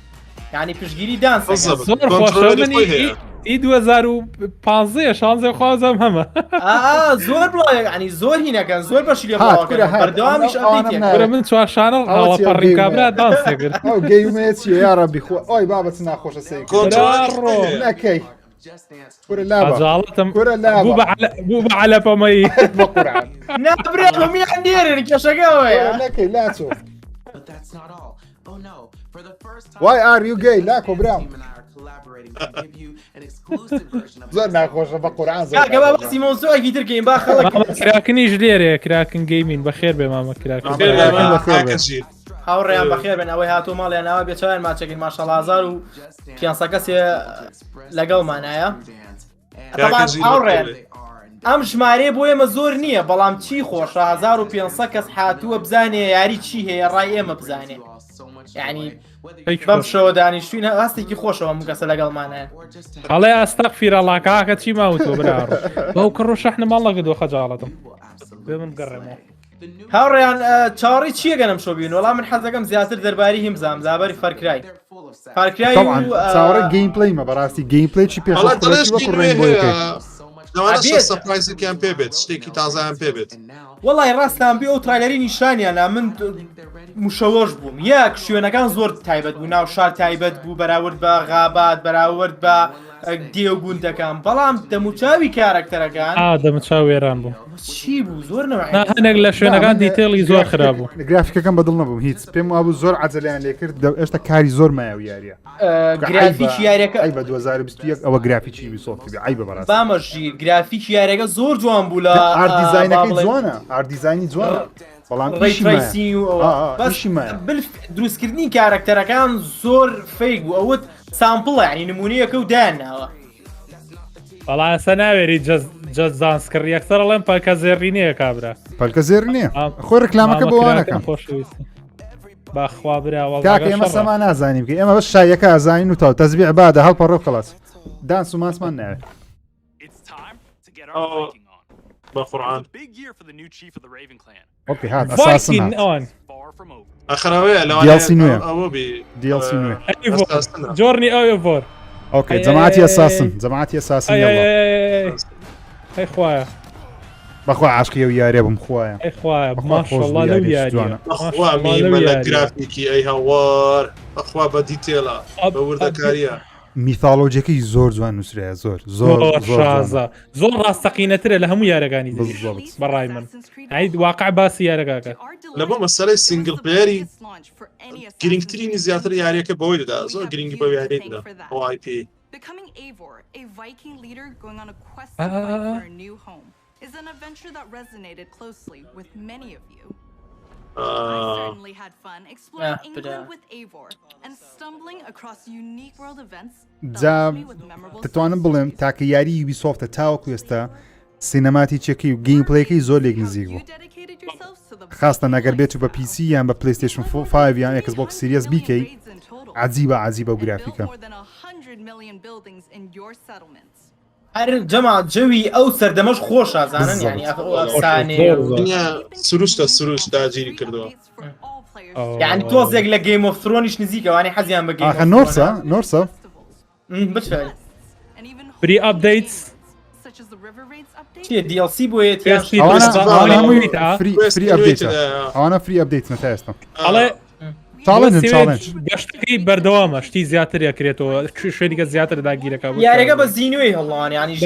یعنی پشگیری دانس زۆر خۆشە ئی 2015 شانزە خوازم هەمە زۆر بڵێ ینی زۆر هینەکەن زۆر بەشی لێ بەردەوامیش من چوارشانە هەڵەپەڕی کابرا دانسێ کرد ئەو گەیمێ چیە یا ڕەبی خۆ ئەوی بابەت ناخۆشە سەی نەکەی بوو بە عەلەپەمەی نابرێ هەمیان دێرن کێشەکەوەیە نەکەی لاچۆ Why are you gay لاکۆ برام زۆر ناخۆشە بە قورعان باسی مۆزۆیەکی ترکەین با خەڵک کراکنیش لێرەیە کراکن گەیمین بەخێر بێ مامە کراکن هاوڕێیان بەخێر بن ئەوەی هاتوو ماڵیان ناوە بێچوان ماچەکەین ماشەڵازار و پیانسە کەسێ لەگەڵمانایە هاوڕێن ئەم ژمارەیە بۆ ئێمە زۆر نییە بەڵام چی خۆشە 1500 کەس هاتووە بزانێ یاری چی هەیە ڕای ئێمە بزانێ یعنی بەم شەوە دانیشتوین هەستێکی خۆشەوە ئەم کەسە لەگەڵمانە هەڵێ ئەستەغفیرەڵڵا چی ماوتۆ برا بەو کڕ و شەحنە ماڵەکە دۆ خەجاڵەتم بێ من گەڕێمەوە هاوڕێیان چاوەڕی چییە گەنم شۆ بین وەڵام من حەزەکەم زیاتر دەرباری هیم بزانم زابەری فەرکرای چاوەڕە گەیم پلەیمە بەڕاستی گەیم پلەی چی پێش سەپرایزێکیان پێ بێت شتێکی تازایان پێ بێت وەڵی ڕاستان بێ ئەو ترایلەری نیشانیانە من مشەوەش بووم یەک شوێنەکان زۆر تایبەت بوو ناو شار تایبەت بوو بەراورد بە غابات بەراورد بە دێوگوندەکان بەڵام دەموچاوی کارکتەرەکان دەموچاو وێران بوو چی بوو زۆر هەنێک لە شوێنەکان دیتێڵی زۆر خراپ بوو گرافیکەکەم بەدڵ نەبووم هیچ پێم وابوو زۆر عەجەلیان لێ کرد ئێستا کاری زۆر مایە و یاریە گرافیکی یاریەکە ئەی بە 2021 ئەوە گرافیکی یوبیسۆفت بێ ئای بەڕاستی بامەژیر گرافیکی یاریەکە زۆر جوان بوو لە ئاردیزاینەکەی جوانە ئاردیزاینی جوانە بەڵام دروستکردنی کارکتەرەکان زۆر فەیک بوو ئەوت سامپڵە ینی نمونەیەکە و دایانناوە بەڵاسە ناوێری جەزانسکڕ یەکسەر ئەڵێم پەلکە زێڕینەیە کابرا پەلکە زێر نییە خۆی ڕکلامەکە بۆوانەکەم خۆشویست باخوا براوە تاکە ئێمە سەمان نازانیم کە ئێمە بەس شایەکە ئازانین و تاو تەزبیع بادە هەڵپەڕۆ خەڵاس دانس و ماسمان ناوێت بەقورعان ئۆکێ هات ئەساسن ئەخراوەیە DLC نوێ ئەوە بێ DLC نوێ جۆرنی ئەوێڤۆر ئۆکێ جەماعەتی ئەساسن جەماعەتی ئەساسن ئەی خوایە بەخوا عاشقی و یاریە بم خوایە ئەی خوایە ماشەڵڵا لەو یاریە بەخوا میمە لە گرافیکی ئەی هەوار بەخوا بە دیتێڵە بە وردەکاریە میثالۆجیەکەی زۆر جوان نووسرایە زۆر شازە زۆر ڕاستەقینەترە لە هەموو یارەکانی بەڕای من ئەی واقع باسی یارەکەکە لە بۆ مەسەلەی سینگل پلێری گرنگترینی زیاتر یاریەکە بەوەی دەدا زۆر گرنگی بە یاریدا OIP Becoming Eivor, a Viking leader going on a quest to fight for a new home, is an adventure that resonated closely with many of you. I certainly had fun exploring England with Eivor and stumbling across unique world events that left me with memorable دەتوانم بڵێم تاکە یاری یوبیسۆفتە تاوەکو ئێستا سینەماتی چێکی و گەیمپڵەیەکەی زۆر لێک نزیک بوو خاستە نەگەر بێت و بە PC یان بە PlayStation 5 یان Xbox Series بیکەی عجیبە و گرافیکە هەر جەما جەوی ئەو سەردەمەش خۆشە زانن ینی سروشتە سروش داگیری کردەوە یعنی تۆزێک لە گەیم ئۆف ثرۆنیش نزیکەوانی حەزیان بە گەیم نۆرسە بچێت فری ئەپدەیتس DLC بۆیە ئەوانە فری ئەپدەیت نەتا ئێستا گەشتەکەی بەردەوامە شتی زیاتر یاکرێتەوە شوێنیکە زیاتر داگیرەکە یارەکە بە زینوی هەڵوان ینی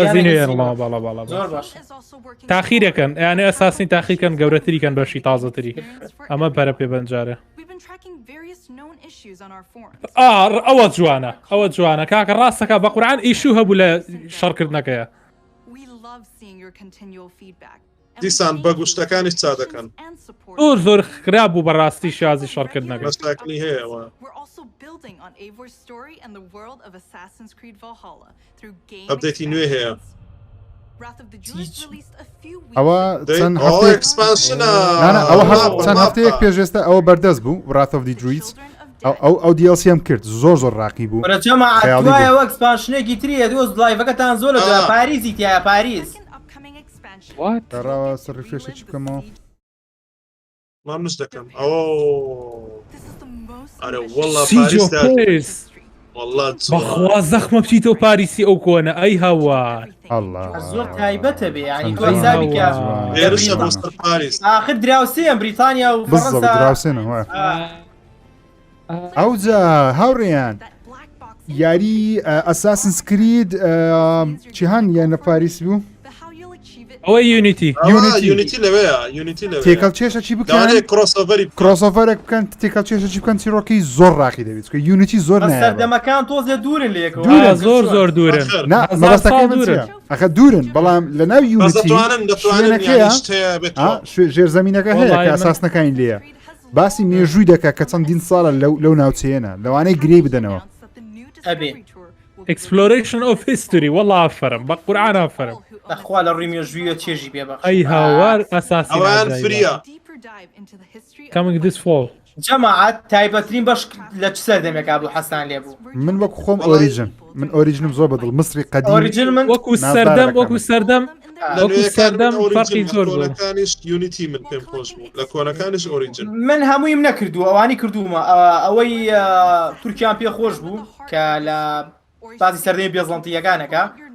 تاخیرەکەن یانێ ئەساسنی تاخیرکەن گەورەتریکەن بەشی تازەتری ئەمە بەرە پێبەنجارە ئەوە جوانە کاکە ڕاستەکە بە قورعان ئیشوو هەبوو لە شەڕکردنەکەیە دیسان بە گوشتەکانیش چا دەکەن زۆر خراپ بوو بەڕاستی شازی شەڕکردنەکە مەشاکلی هەیەەوە ئەپدەیتی نوێ هەیە ئەوە چەند هەفتەیەک پێشێستا ئەوە بەردەست بوو Wrath of the Druids ئەو DLC ئەم کرد زۆر ڕاقی بوو جەماعەت ئەکسپانشنێکی تریە دۆست لایڤەکەتان زۆر لە پاریزی تایە پاریس ڕاوە سەرفێشە چی بکەمەوە مامنش دەکەم بەخوا زەخمە بچیتەوە پاریسی ئەو کۆنە ئەی هەوار زۆر تایبەتە بێ ینی آخر دراوسێن بریتانیا و دراوسێنە ئەوجا هاوڕێیان یاری ئەساسنس کرید چی هەن یان لە پاریس بوو ئەوە یونیتی تێکەڵ چێشە چی بکەن کرۆسۆڤەرێک بکەن تێکەڵ چێشە چی بکەن چیرۆکی زۆر ڕاقی دەبێت کە یونیتی زۆر سەردەمەکان تۆزێ دوورن لێکەوە زۆر دوورن ئەخە دوورن بەڵام لە ناو یونیتیەکەیە ژێرزەمینەکە هەیە کە ئاساسنەکانی لێە باسی مێژووی دەکات کە چەندین ساڵە لەو ناوچەیەنە لەوانەی گرێ بدەنەوە Exploration of history والله ئافرم بە قورعان ئافرم دەخوا لە ڕووی مێژوویە چێژی پێ بەخش ئەی هاوار ئەساسی ئەوان فریە coming this fall جەماعەت تایبەترین بەش لە چ سەردەمێکا بوو حەسان لێ بوو من وەکو خۆم ئۆریژن من ئۆریژنم زۆر بەدڵ مصری قەدیم وەکو سەردەم فەرقی زۆر کۆنەکانیش یونیتی من پێم خۆش بوو لە کۆنەکانیش ئۆریجن من هەموویم نەکردو ئەوانی کردومە ئەوەی تورکیان پێ خۆش بوو کە لە بازی سەردەمی بێزڵەنتیەکانەکە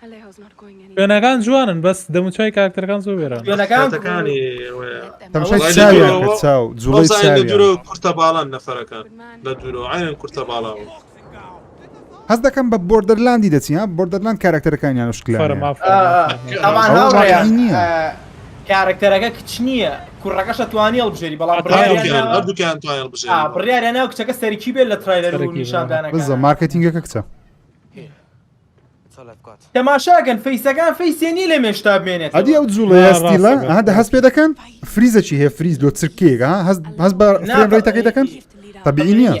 شوێنەکان جوانن بەس دەموچای کاکتەرەکان زۆر وێران شوێنەکانی تەماشای چاویان کرد چاو جوڵەی لە چاویان دوورە کورتە باڵان نەفەرەکان لە دوورە عینەن کورتە باڵاوە هەست دەکەم بە بۆردەرلاندی دەچین ها بۆردەرلاند کارکتەرەکانیان وشکلان کارکتەرەکە کچ نییە کوڕەکەش دەتوانێت هەڵبژێری بەڵام هەردووکیان توانێت هەڵبژێرن بڕیاریان ناو کچەکە سەرکی بێت لە ترایلەر و نیشاندانەکە بزە مارکتینگەکە کچە تەماشاکەن فەیسەکان فەیسێنی لە مێشتا بمێنێت ئەدی ئەو جوڵە یاستیلە هەندە هەست پێ دەکەن فریزەکی هەیە فریز لۆ چرکێک هەست بە فرێم ڕێیتەکەی دەکەن تەبیعی نییە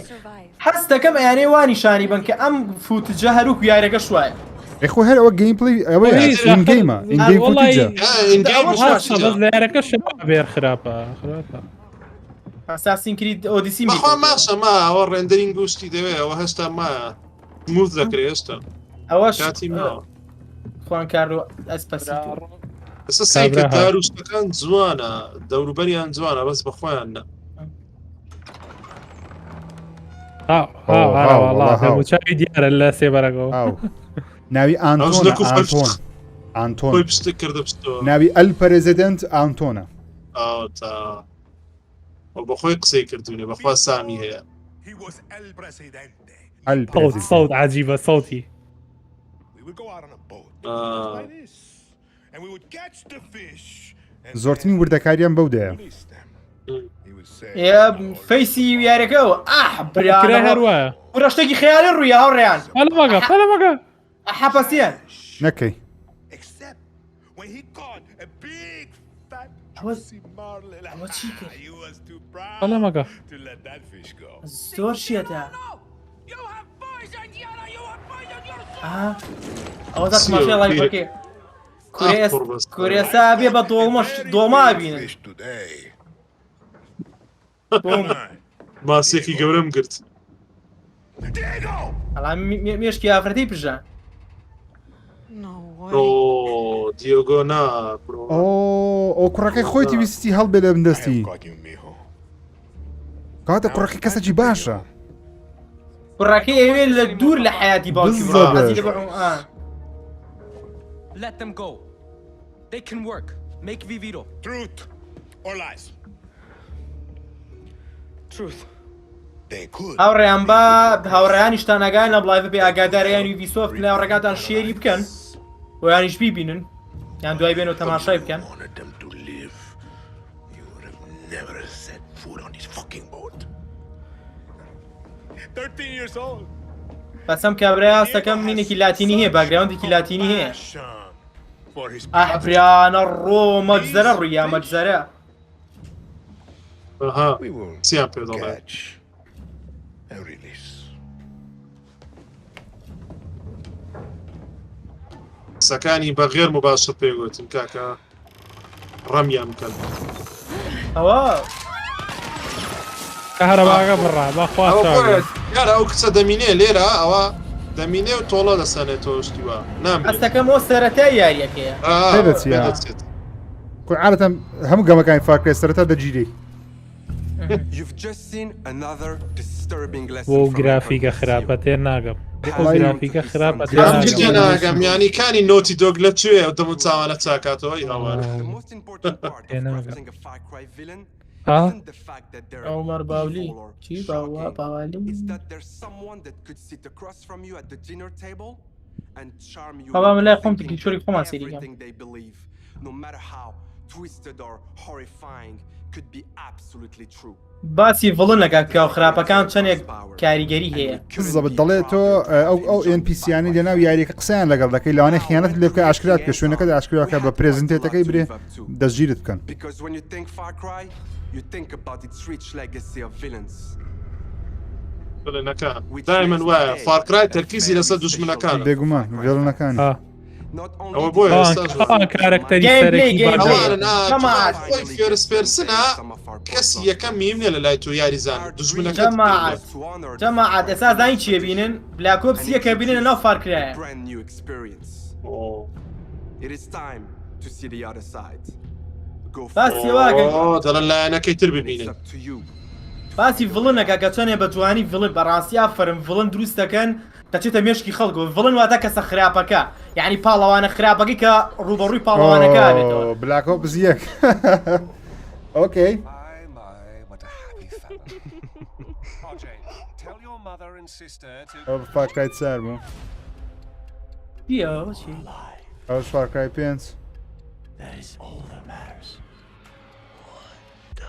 هەست دەکەم ئەیانەی وانیشانی بن کە ئەم فوتجە هەروک یارەکە شوایە خۆ هەر ئەوە گەیم پلی ئەوەیە ئینگەیمە ئینگەیم فوتجە لەرەکە بێر خراپە ئاساسین کرید ئۆدیسی بەخوا ماشە ما ئەوە ڕێندەرینگ گوشتی دەوێت ئەوە هێشتا مایە موز دەکرێت هێشتا ئەوەش کاتی ماوە خوان کارۆ ئەسپەسی ئەستا سایکە داروستەکان جوانە دەوروبەریان جوانە بەس بەخۆیان نە دەموچاوی دیارە لە سێبەرەکەەوە ناوی ئانتۆن پشتێک کردە پشتەوە ناوی ئەل پەرێزیدەنت ئانتۆنە بەخۆی قسەی کردوونێ بەخوا سامی هەیە صوت عجيبة صوتي زۆرترین وردەکاریان بەودەیە فەیسی یارەکەەوە هەروە ڕشتێکی خیالی ڕووی هاوڕێیان پەلەمەگە حەپەسیان نەکەی پەلەمەگە زۆر شێتە ئەوە ماشێ لایەکێ کورێسا بێ بە دۆما بینن ماسێکی گەورەم گرت مێشکی ئافرەتی پژە دیۆگۆ نا ئەو کوڕەکەی خۆیتی ویستی هەڵبێ لە بندەستی کاتە کوڕەکەی کەسەکی باشە کوڕەکەی ئەوێ لە دوور لە حیاتی باوکی Let them go. They can work. Make Viviro. Truth or lies? Truth. They could. هاوڕێیان بە هاوڕێیانی شتانەکان لە بڵایڤ بێ ئاگاداریان یوبیسۆفت لە ڕێگاتان شێری بکەن ویانیش بیبینن یان دوای بێن و تەماشای بکەن بەسەم کابرای هاستەکەم مینێکی لاتینی هەیە باگراوندێکی لاتینی هەیە ئەحبریانە ڕۆ مەجزەرە ڕوویا مەجزەرە چیان پێ دەڵێ قسەکانی بەغێر مباشر پێگوتن کاکە ڕەمیان بکەن ئەوە کەهرەباگە بڕا بەخوا یارە ئەو کچە دەمینێ لێرە ئەوە دەمینێ و تۆڵە دەسەنێتەوە شتیوە ئەستەکەمەوە سەرەتای یاریەکەیە عادەتە هەموو گەمەکانی فاکرێ سەرەتا دەگیری بۆ گرافیکە خراپە تێر ناگەم گرافیکە خراپە ناگەم یانیکانی نۆتی دۆگ لە کوێ ئەو دەمو چاوانە چاکاتەوەی ئەوانە عمر باولی چی باوالی بابا من لای خۆم تکلیچۆری خۆمان سێریگەم باسی ڤڵن لەگە کە خراپەکان چەندێک کاریگەری هەیە زەبت دەڵێت تۆ ئەو NPCیانی لەناو یاریەکە قسەیان لەگەڵ دەکەی لەوانەیە خیانەت لێ بکە ئاشکرات کە شوێنەکە ئاشکراکە بە پرێزنتێتەکەی برێ دەستگیرت بکەن دائما وایە فارکرای تەرکیزی لەسەر دوژمنەکان بێگومان ڤێڵنەکانی ئەوە بۆیە کارکتەری فێرسپێرسنە کەسی یەکەم میمنێ لە لای تۆ یاریزان دوژمنەکە جەماعەت ئێستا زانی چیە بینن بلاکۆپسیەکە بینن لەناو فارکرایە باسی واگەن دەڵێن لایەنەکەی تر ببینن باسی ڤڵنەکە کە چۆنێ بە جوانی ڤڵن بەڕاستی ئافەرم ڤڵن دروست دەکەن دەچێتە مێشکی خەڵکو بڵن واتە کەسە خراپەکە یعنی پاڵەوانە خراپەکەی کە ڕوبەڕووی پاڵەوانەکە بێتەوە بلاکۆ بزیەک ئۆکەی فاکرایت سار بوو ئەوش فاکرای 5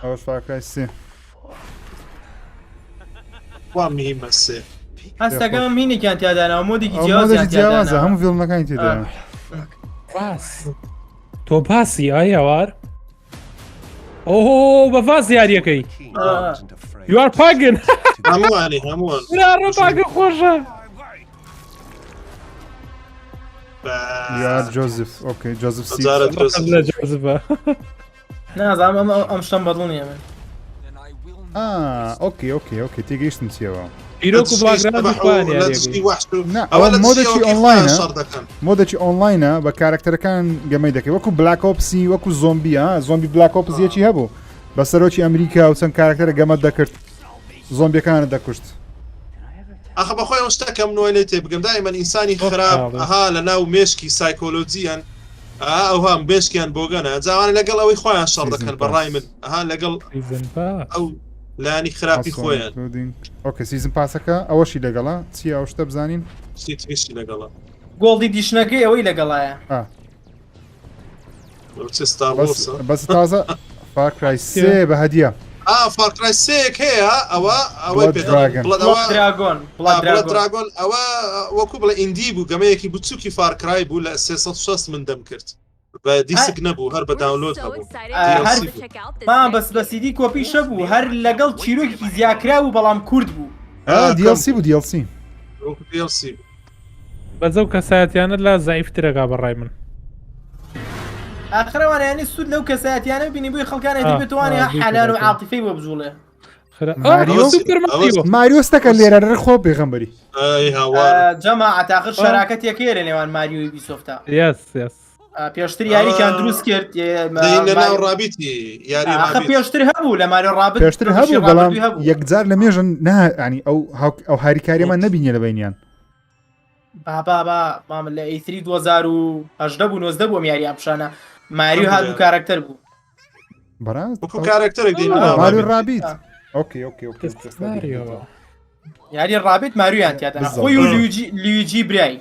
ئەوش فاکرای 3 وا میهمە سێ هەستەکەم مینێکیان تیادانەوە مۆدێکی جیاوازە هەموو فیلمەکانی تێدا تۆ باسی ئایاوار ئۆ بە فاس یاریەکەی یوار پاگن هەمووانی هەمووان پاگە خۆشە یار جۆزف ئۆکەی جۆزف سی جۆزفە نازانم ئەم شتم بەدڵ نییە من ئۆکەی تێگەیشتم چیەوە مۆدەی ئۆنلاینە بە کارکتەرەکان گەمەی دەکەی وەکو بلاکۆپسی وەکو زۆمبیە زۆمبی بلاکۆپزیەکی هەبوو بە سەرۆکی ئەمریکا و چەند کارکتەرە گەمە دەکرد زۆمبیەکانە دەکوشت ئەخە بەخۆی ئەو شتەکەم نوۆی لێ تێبگەم دایمەن ئینسانی خراپ ئەها لە ناو مێشکی سایکۆلۆجییان ئەوهام بێشکیان بۆگەنە جاوانە لەگەڵ ئەوەی خۆیان شەڕ دەکەن بەڕای من ئەها لەگەڵ ئەو لانی خراپی خۆیان ئۆکە سیزم پاسەکە ئەوەشی لەگەڵا چی ئەو شتە بزانین چیشتی لەگەڵا گۆڵدی دیشنەکەی ئەوەی لەگەڵایە بەس تازە فاکرای سێ بە هەدیە فاکرای سێک هەیە ئەوە ئەوەی دراگۆن ئەوە وەکو بڵێ ئیندی بوو گەمەیەکی بچووکی فارکرای بوو لە 360 من دەم کرد بە دیسک نەبوو هەر بە داونلۆد هەبوو بەس بە سیدی کۆپی شە بوو هەر لەگەڵ چیرۆکی زیاکرا و بەڵام کورد بوو دیLC بوو دیLC بەجە و کەسایەتیانت لە زایفترەکە بەڕای من ئاخرەوانیانی سوود لەو کەسایەتیانە بینی بووی خەڵکانە دەبێتوانێ حەلال و عاتیفەی بۆ بجوڵێ ماریۆستەکە لێرە خۆ پێغەمبەری جەماعەت ئاخر شەراکەتێکەیە لە نێوان ماریۆ و بیسۆفتا پێشتر یاریکیان دروست کرد پێشتر هەبوو لە ماریۆ ڕابط پێشتر هەبوو بەڵام یەکجار لە مێژن نانی ئەو هاریکاریەمان نبینیە لە بینیان بابا مام لە ئیتری 2010 بوو 90 بووم یاری ئەپشانە ماریۆ هاتبوو کارکتەر بوو ماریۆ ڕابیت یاری ڕابط ماریۆیان تیادەنا خۆی و لیوجی برای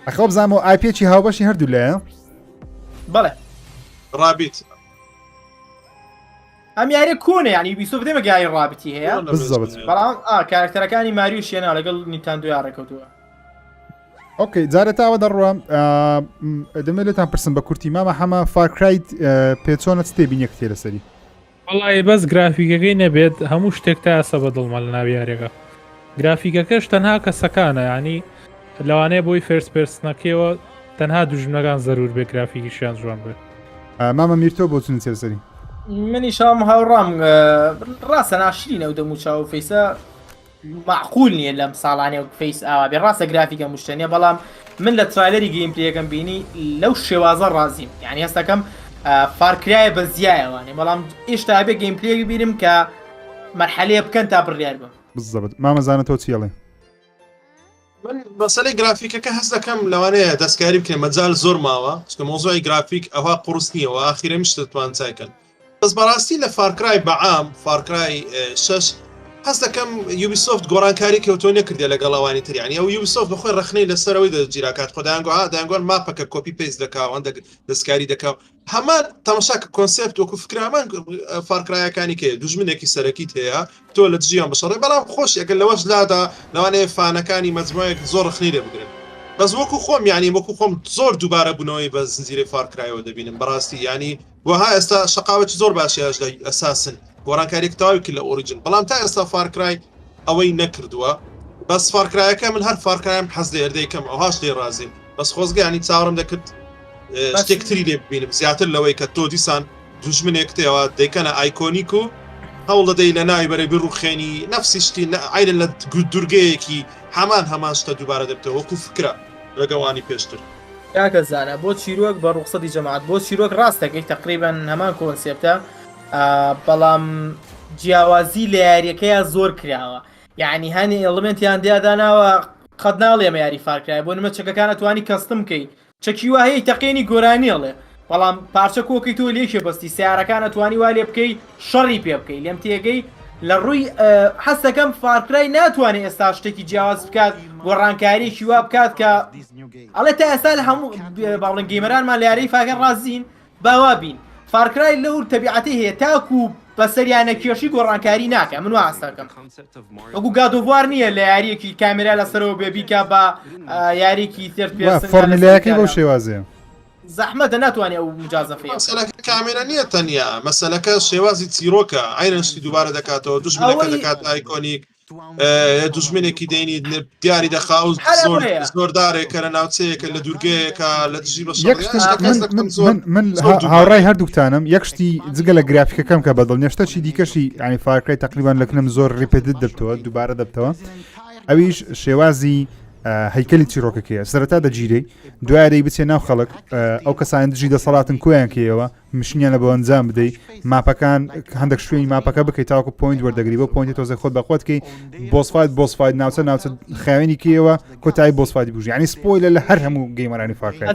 ئەخۆ بزانمەوە ئایپێکی هاوبەشی هەردوو لایە بەڵێ ڕابیت ئەم یاری کۆنە ینی بیسۆف دێمە یاری ڕابتی هەیە بەڵام کارکتەرەکانی ماریۆ شێنا لەگەڵ نیتاندۆ یاڕێکەوتووە ئۆکەی جارە تاوە دەڕوام دەمێتتان پرسم بە کورتی مامە هەمە فارکرایت پێچۆنە تێبین یەکتێ لەسەری وڵی بەس گرافیکەکەی نەبێت هەموو شتێک تا ئەسە بە دڵمە لە ناو یاریەکە گرافیکەکەش تەنها کەسەکانە ینی لەوانەیە بۆی فێرس پێرسنەکەیەوە تەنها دوژمنەکان زەرور بێ گرافیکیشیان جوان بێت مامە میرتۆ بۆ چون سەرسەری منی شام هاوڕام ڕاستە ناشرینە و دەموچا و فەیسە معقول نییە لەم ساڵانێ و فەیس ئاوا بێ ڕاستە گرافیکە مشتێنە بەڵام من لە ترایلەری گەیمپلەکەم بینی لەو شێوازە ڕازیم یعنی هەستەکەم فارکرایە بە زیایەوانێ بەڵام ئێشتا بێ گەیمپلەیەک بینم کە مەرحەلەیە بکەن تا بڕیار بم بزەبت مامەزانە تۆ چیڵێ من مەسەلەی گرافیکەکە هەست دەکەم لەوانەیە دەستکاری بکەین مەجال زۆر ماوە چکە مۆزۆی گرافیک ئەوە قورس نییەوە ئاخیرە میشتتوان چایکەن بەس بەڕاستی لە فارکرای بەعام فارکرای 6 هەست دەکەم یوبیسۆفت گۆڕانکاری کەوتۆ نەکردێ لەگەڵەوانی تریانی ئەو یوبیسۆفت بەخۆی ڕخنەی لەسەرەوەی دەجیراکات خۆدایانگوان ماپەکە کۆپی پێیس دەکاوان دەستکاری دەکاو هەمان تەماشاکە کۆنسپت وەکو فکرامان فارکرایەکانی کێ دوژمنێکی سەرەکیت هەیە تۆ لە دژیان بەشەڕێ بەڵام خۆش ئەگەر لەوەش لادا لەوانەیە فانەکانی مەجموعەیەک زۆر ڕخنی دەبگرن بەس وەکو خۆم ینی وەکو خۆم زۆر دووبارە بوونەوەی بە زنجیرەی فارکرایەوە دەبینم بەڕاستی ینی وەها ئێستا شقاوەتی زۆر باشیاش ئەساسن گۆڕانکاریێک تاواوی لە ئۆریجن بەڵام تا ئێستا فارکرای ئەوەی نەکردووە بەس فارکرایەکە من هەر فارکرایم حەز لێ ئەردەیەکەم ئەوهاش لێ ڕازیم بەس خۆزگەیانی چاوەڕم دەکرد شتێکتری لێ ببینم زیاتر لەوەی کە تۆ دیسان دوژمنێک تێەوە دەیکەنە ئایکۆنیک و هەوڵ دەدەی لە ناوی بەرەی بڕوخێنی نەفسی شتی عینە لە دوورگەیەکی هەمان شتە دووبارە دەبتەوە وەکو فکرە لەگەڵانی پێشتر کاکە زانە بۆ چیرۆک بە ڕوخسەتی جەماعەت بۆ چیرۆک ڕاستەکەی تقریبان هەمان کۆنسێپتە بەڵام جیاوازی لە یاریەکەیە زۆر کراوە یعنی هەنی ئەڵمنتیان دیاداناوە خەت ناڵێمە یاری فارکرای بۆ نمە چەکەکانە توانی کەستم بکەی چەکی وا هەیە تەقێنی گۆرانیڵێ بەڵام پارچە کۆکەی تۆ لێکێ بەستی سیارەکانە توانی وا لێ بکەی شەڕی پێ بکەی لێم تێگەی لە ڕووی حەستەکەم فارکرای ناتوانێت ئێستا شتێکی جیاواز بکات گۆڕانکاریی وا بکات کە ئەڵێ تا ئێستا لە هەموو باڵن گەیمەرانمان لە یارەی فاکەن ڕازین باوا بین فارکرای لەور تەبیعەتی هەیە تاکو بە سەریانە کێشی گۆڕانکاری ناکە من واستەکەم وەکو گادۆڤوار نییە لە یاریەکی کامێرا لەسەرەوە بێبیکە بە یاریێکی تر فۆرمولایەکەی بەو شێوازەیە زەحمەتە ناتوانێت ئەو مجازەفەیە مەسەلەکە کامێرە نییە تەنیا مەسەلەکە شێوازی چیرۆکە عینەشتی دووبارە دەکاتەوە دوژمنەکە دەکات ئایکۆنیک دوژمنێکی دێنی دیاری دەخاوز زۆردارێک کە لە ناوچەیەکە لە دوورگەیەکە لە دژی بە من هاوڕای هەردووکتانم یەکشتی جگە لە گرافیکەکەم کە بەدڵ نیشتەچی دیکەشی ینی فارکرای تقریبان لەکنم زۆر ڕیپێدت دەبتەوە دووبارە دەبتەوە ئەویش شێوازی هەیکەلی چیرۆکەکەیە سەرەتا دەگیرەی دوایارەی بچێ ناو خەڵک ئەو کەسان دژی دەسەڵاتن کۆیان کێەوە مشنیان لە بۆ ئەنجام بدەیت ماپەکان هەندێک شوێنی ماپەکە بکەیت تاوەکو پوینت وەردەگری بۆ پوینتی تۆزە خۆت بەخۆتکەی بۆسفایت ناوچە خاوێنی کێەوە کۆتایی بۆسفایتی بژی ینی سپۆیلە لە هەر هەموو گەیمەرانی فارکرای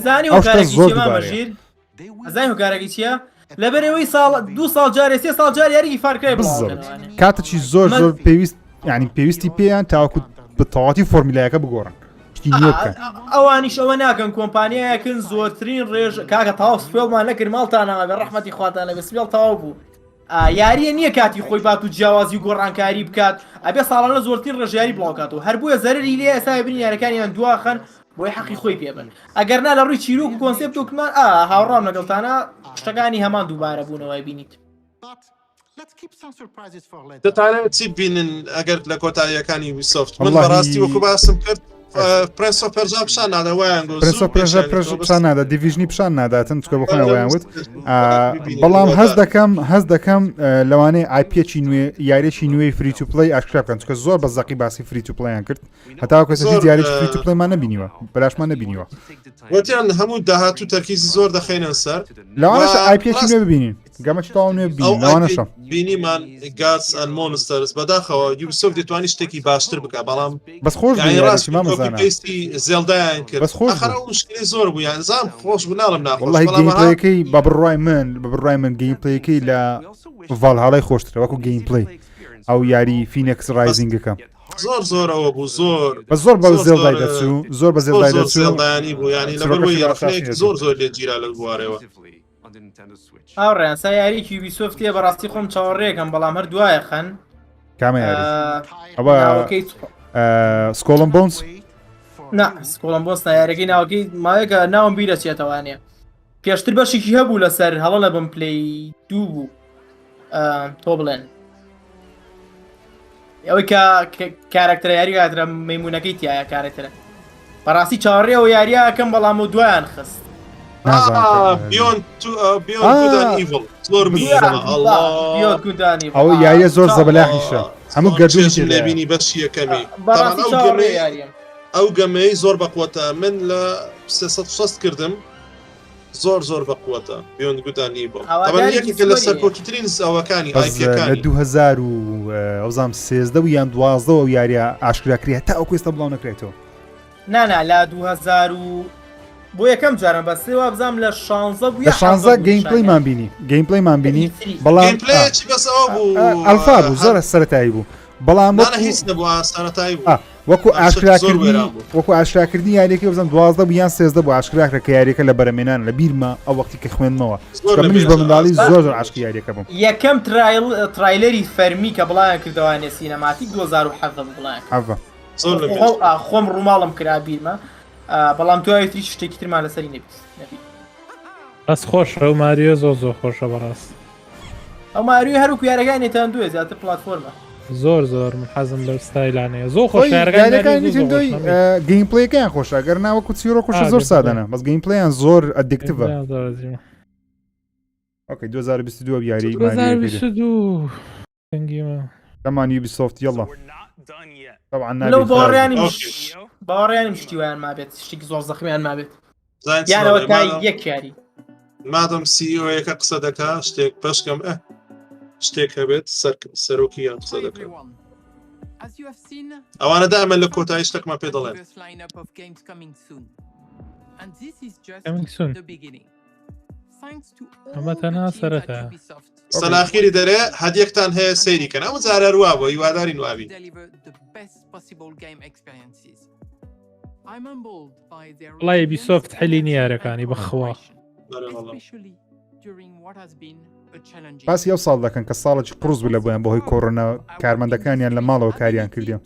ئەزای هۆکارێکی چییە؟ لەبەرەوەی ساڵ 2 ساڵ جارێ 3 ساڵ جار یاریی فارکرای کاتەی زۆر پێویست ینی پێویستی پێیان تاوەکو بەتەواتی فۆرمیلایەکە بگۆڕن ئەوانیش ئەوە ناکەن کۆمپانیایەکن زۆرترین ڕێژ کاکە تاوا سپێڵمان نەکرد ماڵتانەوە بە ڕەحمەتی خواتانە بە سپێڵ تاوا بوو یاریە نییە کاتی خۆی بات و جیاوازی و گۆڕانکاری بکات ئەبێ ساڵانە زۆرترین ڕێژیاری بڵاوکاتەوە هەر بووە زەرری لێ ئێستا ببین یارەکانیان دواخەن بۆی حەقی خۆی پێبن ئەگەر نا لە ڕووی چیرۆک و کۆنسێپت وکمان هاوڕام لەگەڵتانە شتەکانی هەمان دووبارە بوونەوەی بینیت دەتانەوێت چی بینن ئەگەر لە کۆتاییەکانی ویسۆفت من بەڕاستی وەکو باسم کرد پرنس پەرژا پیشان نادا وایان پیشان نادا دیڤژنی پیشان ناداتن چکە بخۆیان وایان وت بەڵام هەز دەکەم لەوانەیە آیپێکی نوێ یاریێکی نوێی فری تو پلی ئاشکرا بکەن چکە زۆر بە زەقی باسی فری تو پلیان کرد هەتا کەسەی دیارێکی فری تو پلیمان نبینیوە بەلاشمان نبینیوە وتیان هەموو داهاتوو تەرکیزی زۆر دەخێنن سەر لەوانەش آیپێکی نوێ ببینین گەمەکی تاوا نوێ ببینین لەوانەشە بینیمان گاز ئەن مۆنستەرس بەداخەوە یوبیسۆفت دەتوانی شتێکی باشتر بکە بەڵام بەس خۆش پێستی زێڵدایان کرد مشکلی زۆر بوو یان زان خۆش بوو ناڵم والله گەیمپلەیەکەی بە بڕای من گەیمپلەیەکەی لە ڤالهاڵای خۆشترە وەکو گەیمپلەی ئەو یاری فینەکس رایزینگەکە زۆرەوە بوو زۆر بە زێڵدای دەچوو زۆر بە زێڵدای دەچوو زێڵدایانی بوو ینی لەبەرەوەی زۆر لێ گیرا لە بوارەوە ئاڕێن سا یاریکی یوبیسۆفتیە بەڕاستی خۆم چاوەڕێکم بەڵام هەر دوایە خەن کامە یاری سکۆڵم بۆنس سکۆڵم بۆنس یارەکەی ناوەکەی ماوەیەکە ناوم بیر دەچێتەوانێ پێشتر بەشێکی هەبوو لەسەر هەڵە لە بم پلەی 2 بوو تۆ بڵێن ئەوەی کە کارکتەرە یاری هاترە مەیمونونەکەی تایە کارێترە بەڕاستی چاوەڕێەوە یاریەکەم بەڵام و دوایان خست ئەو یاریە زۆر زەبەلاحیشە هەموو گەردوونی لێبینی بەشیەکەمی ئەو گەمەی زۆر بەقوتە من لە 360 کردم زۆر بەقوتە بیۆن گودانی بۆ یەکێکە لە سەرکۆکیترین ئەوەکانی لە 2000 ئەوزام 13 و یان 12 و یاریە ئاشکراکرێت تا ئەو کوێستە بڵاو نەکرێتەوە نانا لە 2000 بۆ یەکەم جارم بەسێوە بزانام لە 16 بوو لە 16 گەیمپلەیمان بینی گەیمپلەیمان بینی بەڵام ئەلفا بوو زۆر سەرەتایی بوو بەڵام وەکو ئاشکراکردنی یاریەکە بزانام 12 بوو یان 13 بوو ئاشکراکرە کە یاریەکە لە بەرەمێنان لە بیرمە ئەو وەختی کە خوێندمەوە منیش بە منداڵی زۆر عاشقی یاریەکە بووم یەکەم ترایلەری فەرمی کە بڵایان کردوانێ سینەماتیک 2007 بڵایان خۆم ڕووماڵم کرا بیرمە بەڵام توایەتی شتێکی ترمان لەسەری نەبی بەس خۆشە و ماریۆ زۆر خۆشە بەڕاست ئەو ماریۆ هەروکو یارەکانێتان دوێ زیاتر پلاتفۆرمە زۆر من حەزم لە ستایلانەیە زۆر خۆش یارەکانی گەیمپلەیەکەیان خۆشە گەر ناوەکو چیرۆکوشە زۆر سادەنە بەس گەیمپلەیان زۆر ئەدیکتیڤە ئۆکەی 2022 یاری تەمان یوبیسۆفت یەڵڵا لەو باوەڕیانیم شتیوایان مابێت شتێکی زۆر زەخمیان مابێت یانەوە تا یەک یاری مادەم سیۆیەکە قسە دەکا شتێک پێشکەم شتێک هەبێت سەرۆکیان قسە دەکەن ئەوانە دائما لە کۆتایی شتێکمان پێ دەڵێن ئەمە تەنها سەرەتا سەلاخیری دەرێ هەدیەکتان هەیە سەیریکەن ئەمە جارە ڕوا بۆ هیواداری نوابی وڵای بیسۆفت حلی نیارەکانی بەخوا باسی ئەو ساڵ دەکەن کە ساڵێکی قڕز بوو لە بۆیان بەهۆی کۆڕۆنا کارمەندەکانیان لە ماڵەوە کاریان کردیان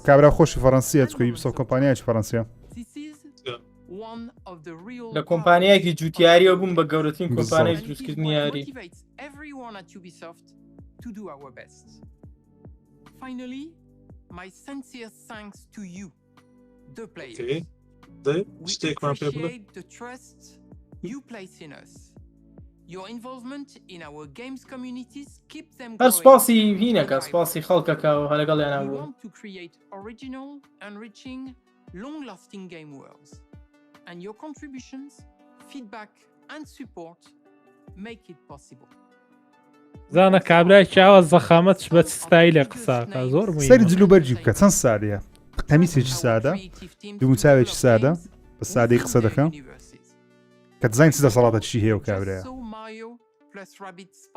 کابرا خۆشی فەڕەنسیە چکۆی بیسۆ کۆمپانیایکی فەڕەنسیە لە کۆمپانیایەکی جوتیاریەوە بووم بە گەورەترین کۆمپانیای دروستکردنی یاری شتێکمان پێ بڵێ هەر سپاسی هینەکە سپاسی خەڵکەکە و هە لەگەڵیان بوو زانە کابرای چاوە زەخامەت بە ستایلە قساکە زۆر سەری جلوبەرجی بکە چەند سادەیە قەمیسێکی سادە دووچاوێکی سادە بە سادەی قسە دەکەم کە دزاین چ دەسەڵاتە چی هەیە و کابرایە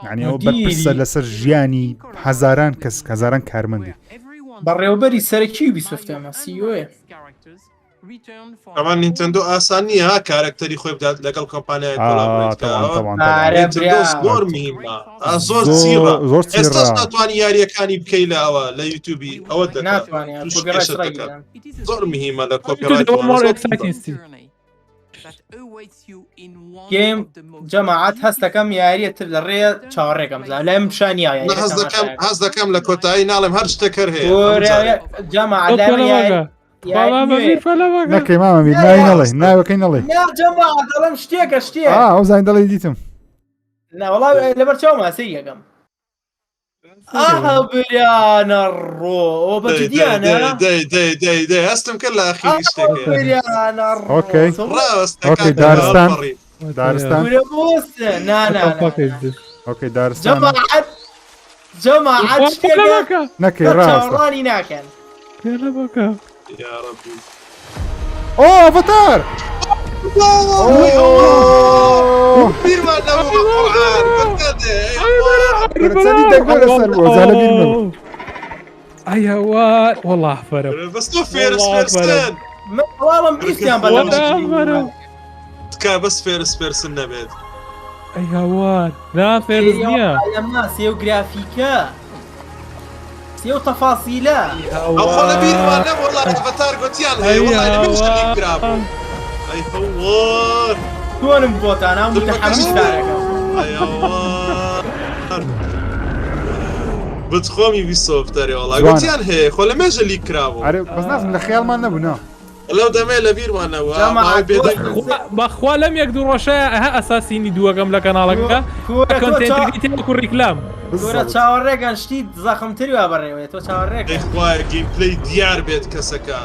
یعنی ئەوە بەرپرسە لەسەر ژیانی هەزاران کەس هەزاران کارمەندی بەڕێوەبەری سەرەکی بیسۆفتەمە سیۆە ئەمان نینتەندۆ ئاسان نییە کارکتەری خۆی بدات لەگەڵ کۆمپانیای زۆر میمە زۆر ئێستا ناتوانانی یاریەکانی بکەی لە ئەوە لە یوتیوبی ئەوە زۆر مهمە لە گیم جەماعەت هەست دەکەم یاریەتر لە ڕێ چاوەڕێکم لەم پیشانیە هەست دەکەم لە کۆتایی ناڵێم هەر شتەکەر هەیە جەماعەت نەکەی مامەمیر ناوی نەڵێ ناوەکەی نەڵێ جەماعەت دەڵێم شتێکە شتێ ئەو زین دەڵێ دیتم وەڵام لەبەر چاومە سەری یەکەم بریانە ڕۆ بەجدیانە هەستم کرد لە ئاخیری شتێکە ئۆکەی دارستان دارستان ئۆکەی دارستان جەماعەت شتێکە نەکەی ڕاستە ناکەن ئۆڤەتار ئەیهوار وەڵا فەرە وەڵام بیستیان بەڵامکە بەس فێرسپێرسن نەبێت ئەیهوار نا فێرس نییە سێ و گرافیکە سێ و تەفاسیلە ئەو خۆڵە بیرمان نەبوو بەتار گوتیان هەیە تۆنم بۆتانە متحەمسکارەکەم بتخۆمی بیسۆفتەرێ وڵا گوتیان هەیە خۆ لە مێژە لیک کرابوو بەس نازم لە خەیاڵمان نەبوونا لەو دەمێ لە بیرمان نەبوو بەخوا لەم یەک دوو ڕۆژەیە ئەها ئەساسینی دووەگەم لە کەناڵەکە کوڕیکلام گۆرە چاوەڕێگەن شتی زەخمتری وا بەڕێوێت تۆ چاوەڕێک خوای گیمپلەی دیار بێت کەسەکە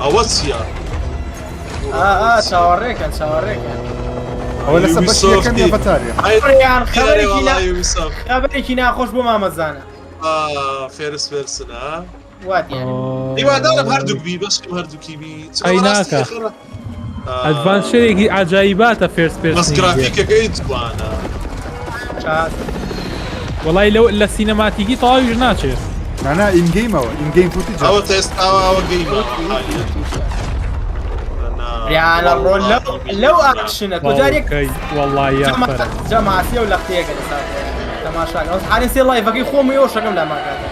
ئەوە چییە؟ چاوەڕێکن چاوەڕێکن ئەوە لەسەر بەشەکەم بەتارێ خەبەرێکی ناخۆش بۆ مامەزانە فێرس فێرسنە هیوادارم هەردووکی بەشم هەردووکی بی ئەی ناکە ئەدڤانس شەرێکی ئاجایباتە فێرس پێرس بەس گرافیکەکەی جوانە وەڵای لەو لە سینەماتیکی تەواویش ناچێت نانا ئینگەیمەوە ئینگەیم فوتیج ئەوە تێستاوە گەیمە ریانە ڕۆ لەو ئاکشنە تۆ جارێک وەڵای جەماعەتی و لە قتەیەکە تەماشاکە حالێ سێ لایڤەکەی خۆمی ئەوە شەکەم لە ماکاتە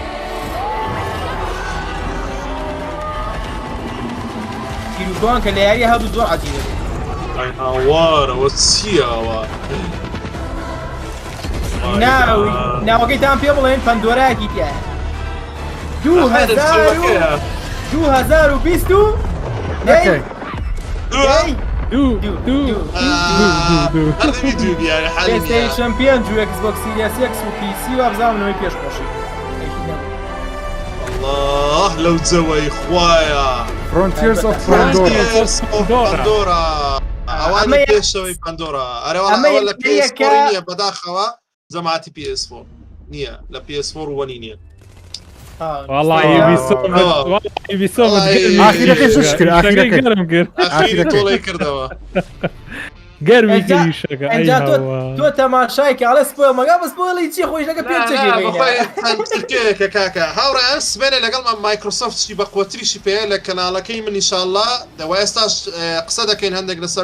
تیروگوان کە لە یاری هەبوو زۆر عەجیبە هاوارەوە چییەوە؟ ناوەکەیتان پێ بڵێن پەندۆرایەکی تایە 2020 PlayStation 5 و Xbox Series X و PC و ئەبزانەوەی پێشخۆشی الله لەو جەوەی خوایە Frontiers of Pandora ئەوانی پێشەوەی پندۆرا ئەرەوە لە PS4 نییە بەداخەوە جەماعەتی PS4 نییە لە PS4 وەنی نییە والله ئاخیرەکەی شکر ئاخیرەکەی تۆڵی کردەوە گەرمی کریشەکە تۆ تەماشایکە ئەڵە سپۆ مەگا بە سپۆڵی چی خۆشەکە پێچێکە کاکە هاوڕێن سبێنێ لەگەڵمان مایکرۆسۆفتشی بە قوتریشی پێ لە کەناڵەکەی من ئینشاءالله دەوای ئێستاش قسە دەکەین هەندێک لەسەر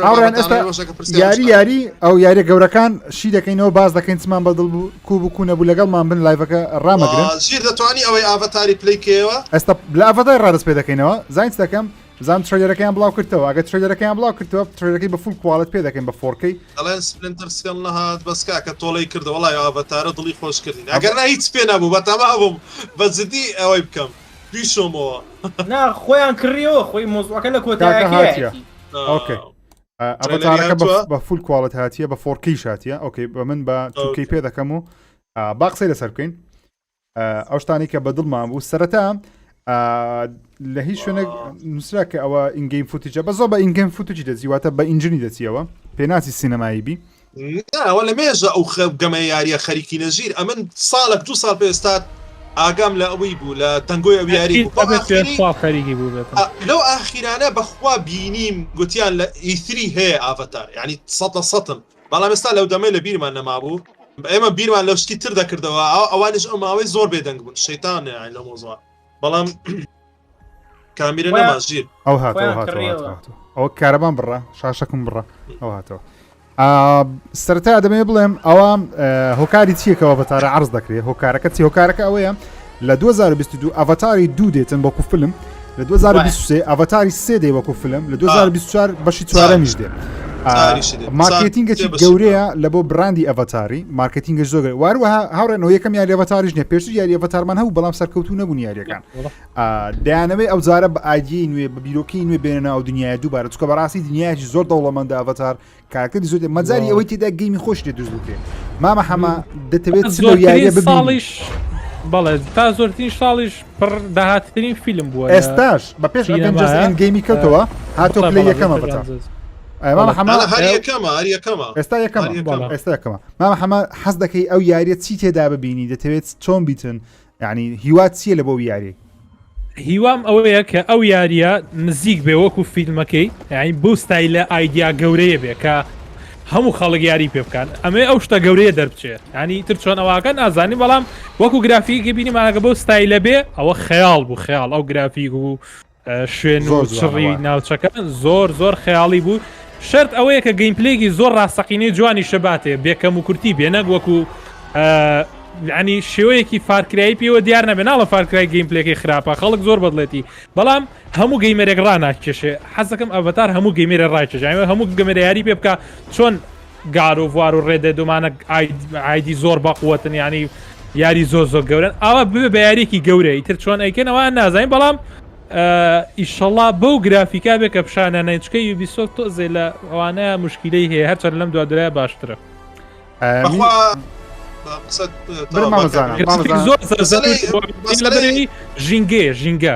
یاری ئەو یاریە گەورەکان شی دەکەینەوە باز دەکەین چمان بەدڵ بوو کوبکو نەبوو لەگەڵمان بن لایڤەکە ڕامەگرن ژیر دەتوانی ئەوەی ئاڤەتاری پلیکەوە ئێستا لە ئاڤەتاری ڕادست پێ دەکەینەوە زانیت دەکەم زان ترێلەکەیان بڵاو کردەوە ئەگە ترێلەکەیان بڵاو کردەوە ترێلەکەی بە فول کوالت پێ دەکەین بە 4K ئەڵێن سپلنتەر سێڵ نەهات بەسکا کە تۆڵی کردە وڵای ئاڤەتارە دڵی خۆش کردین ئەگەر نا هیچ پێ نەبوو بە تەما بووم بە جدی ئەوەی بکەم پیشۆمەوە نا خۆیان کڕیەوە خۆی مۆزوعەکە لە کۆتایە ئۆکێ ئەڤەتارەکە بە فول کوالت هاتیە بە 4K هاتیە ئۆکێ بە من بە 2K پێ دەکەم و با قسەی لەسەر بکەین ئەو شتانی کە بە دڵمان بوو سەرەتا لە هیچ شوێنە نووسرا کە ئەوە ئینگەیم فوتیجە بە زۆر بە ئینگەیم فوتوجی دەچیواتە بە ئینجنی دەچیەوە پێناسی سینەمایی بی ئەوە لە مێژە ئەو گەمە یاریە خەریکی نەژیر ئەمن ساڵێک 2 ساڵ پێستات ئاگام لە ئەوەی بوو لە تەنگۆی ئەو یاری خەریکی بوو لەو ئاخیرانە بەخوا بینیم گوتیان لە ئیثری هەیە ئاڤەتار یعنی 100 بەڵام ئێستا لەو دەمەی لە بیرمان نەمابوو ئێمە بیرمان لەو شتی تر دەکردەوە ئەوانش ئەو ماوەی زۆر بێدەنگ بوون شەیتانە لە مۆزوع بەڵام کامیرە نەماژیر ئەو هاتەوە ئەو کارەبان بڕە شاشەکەم بڕە ئەو هاتەوە سەرەتا دەمێ بڵێم ئەوە هۆکاری چیەکەوە بەتارە عرض دەکرێت هۆکارەکە چی هۆکارەکە ئەوەیە لە 2022 ئاڤەتاری 2 دێتن وەکو فیلم لە 2023 ئاڤەتاری 3 دێ وەکو فیلم لە 2024 بەشی 4 میش دێ مارکتینگەکی گەورەیە لە بۆ براندی ئەڤەتاری مارکتینگە زۆر واروەها هاوڕێنەوە یەکەم یاری ئەڤەتاریش نیە پێشتر یاری ئەڤەتارمان هەبوو بەڵام سەرکەوتوو نەبوون یاریەکان دەیانەوەی ئەو جارە بە ئایدی نوێ بە بیرۆکەی نوێ بێنە ئەو دنیای دووبارە چکە بەڕاستی دنیایکی زۆر دەوڵەمەندە ئەڤەتار کارکردی زۆر مەجاری ئەوەی تێدا گەیمی خۆش لێ دروست بکرێت مامە هەمە دەتەوێت یاریە ببینیش بەڵێ تا زۆرترین ساڵیش پڕ داهاتترین فیلم بووە ئێستاش بە پێش گەیمی کەوتەوە هاتۆ پلەی یەکەمە بەتا ئێستا یەکەمە مامە هەمە حەز دەکەی ئەو یاریە چی تێدا ببینی دەتەوێت چۆن بیتن یعنی هیوات چیە لە بۆ یاری هیوام ئەوەیە کە ئەو یاریە نزیک بێ وەکو فیلمەکەی یعنی بۆ ستایلە ئایدیا گەورەیە بێ کە هەموو خەڵک یاری پێ بکەن ئەمێ ئەو شتە گەورەیە دەربچێت ینی تر چۆن ئەوواکە نازانی بەڵام وەکو گرافیکی بینیمانەکە بۆ ستایلە بێ ئەوە خەیاڵ بوو خەیاڵ ئەو گرافیک و شوێن و چڕی ناوچەکە زۆر خەیاڵی بوو شرط ئەوەیە کە گەیمپلێکی زۆر ڕاستەقینەی جوانی شەباتێ بێکەم و کورتی بێنەک وەکو ینی شێوەیەکی فارکرایی پێوە دیار نەبێ ناڵە فارکرای گەیمپلێکی خراپە خەڵک زۆر بەدڵێتی بەڵام هەموو گەیمەرێک ڕناکێشێ حەزەکەم ئەڤەتار هەموو گەیمێرە ڕایکێشە هەموو گەمەرە یاری پێ بکە چۆن گارۆڤوار و ڕێدە دومانە ئایدی زۆر بەقوتن ینی یاری زۆر گەورن ئاوا ببێ بە یاریکی گەورە ئیتر چۆن ئەیکەنەوە نازانین بەڵام ئیشەڵا بەو گرافیکا بێ کە پیشانە نەیچکە یوبیسۆفت تۆزێ لە ئەوانەیە مشکلەی هەیە هەرچەند لەم دوادرای باشترە ژینگە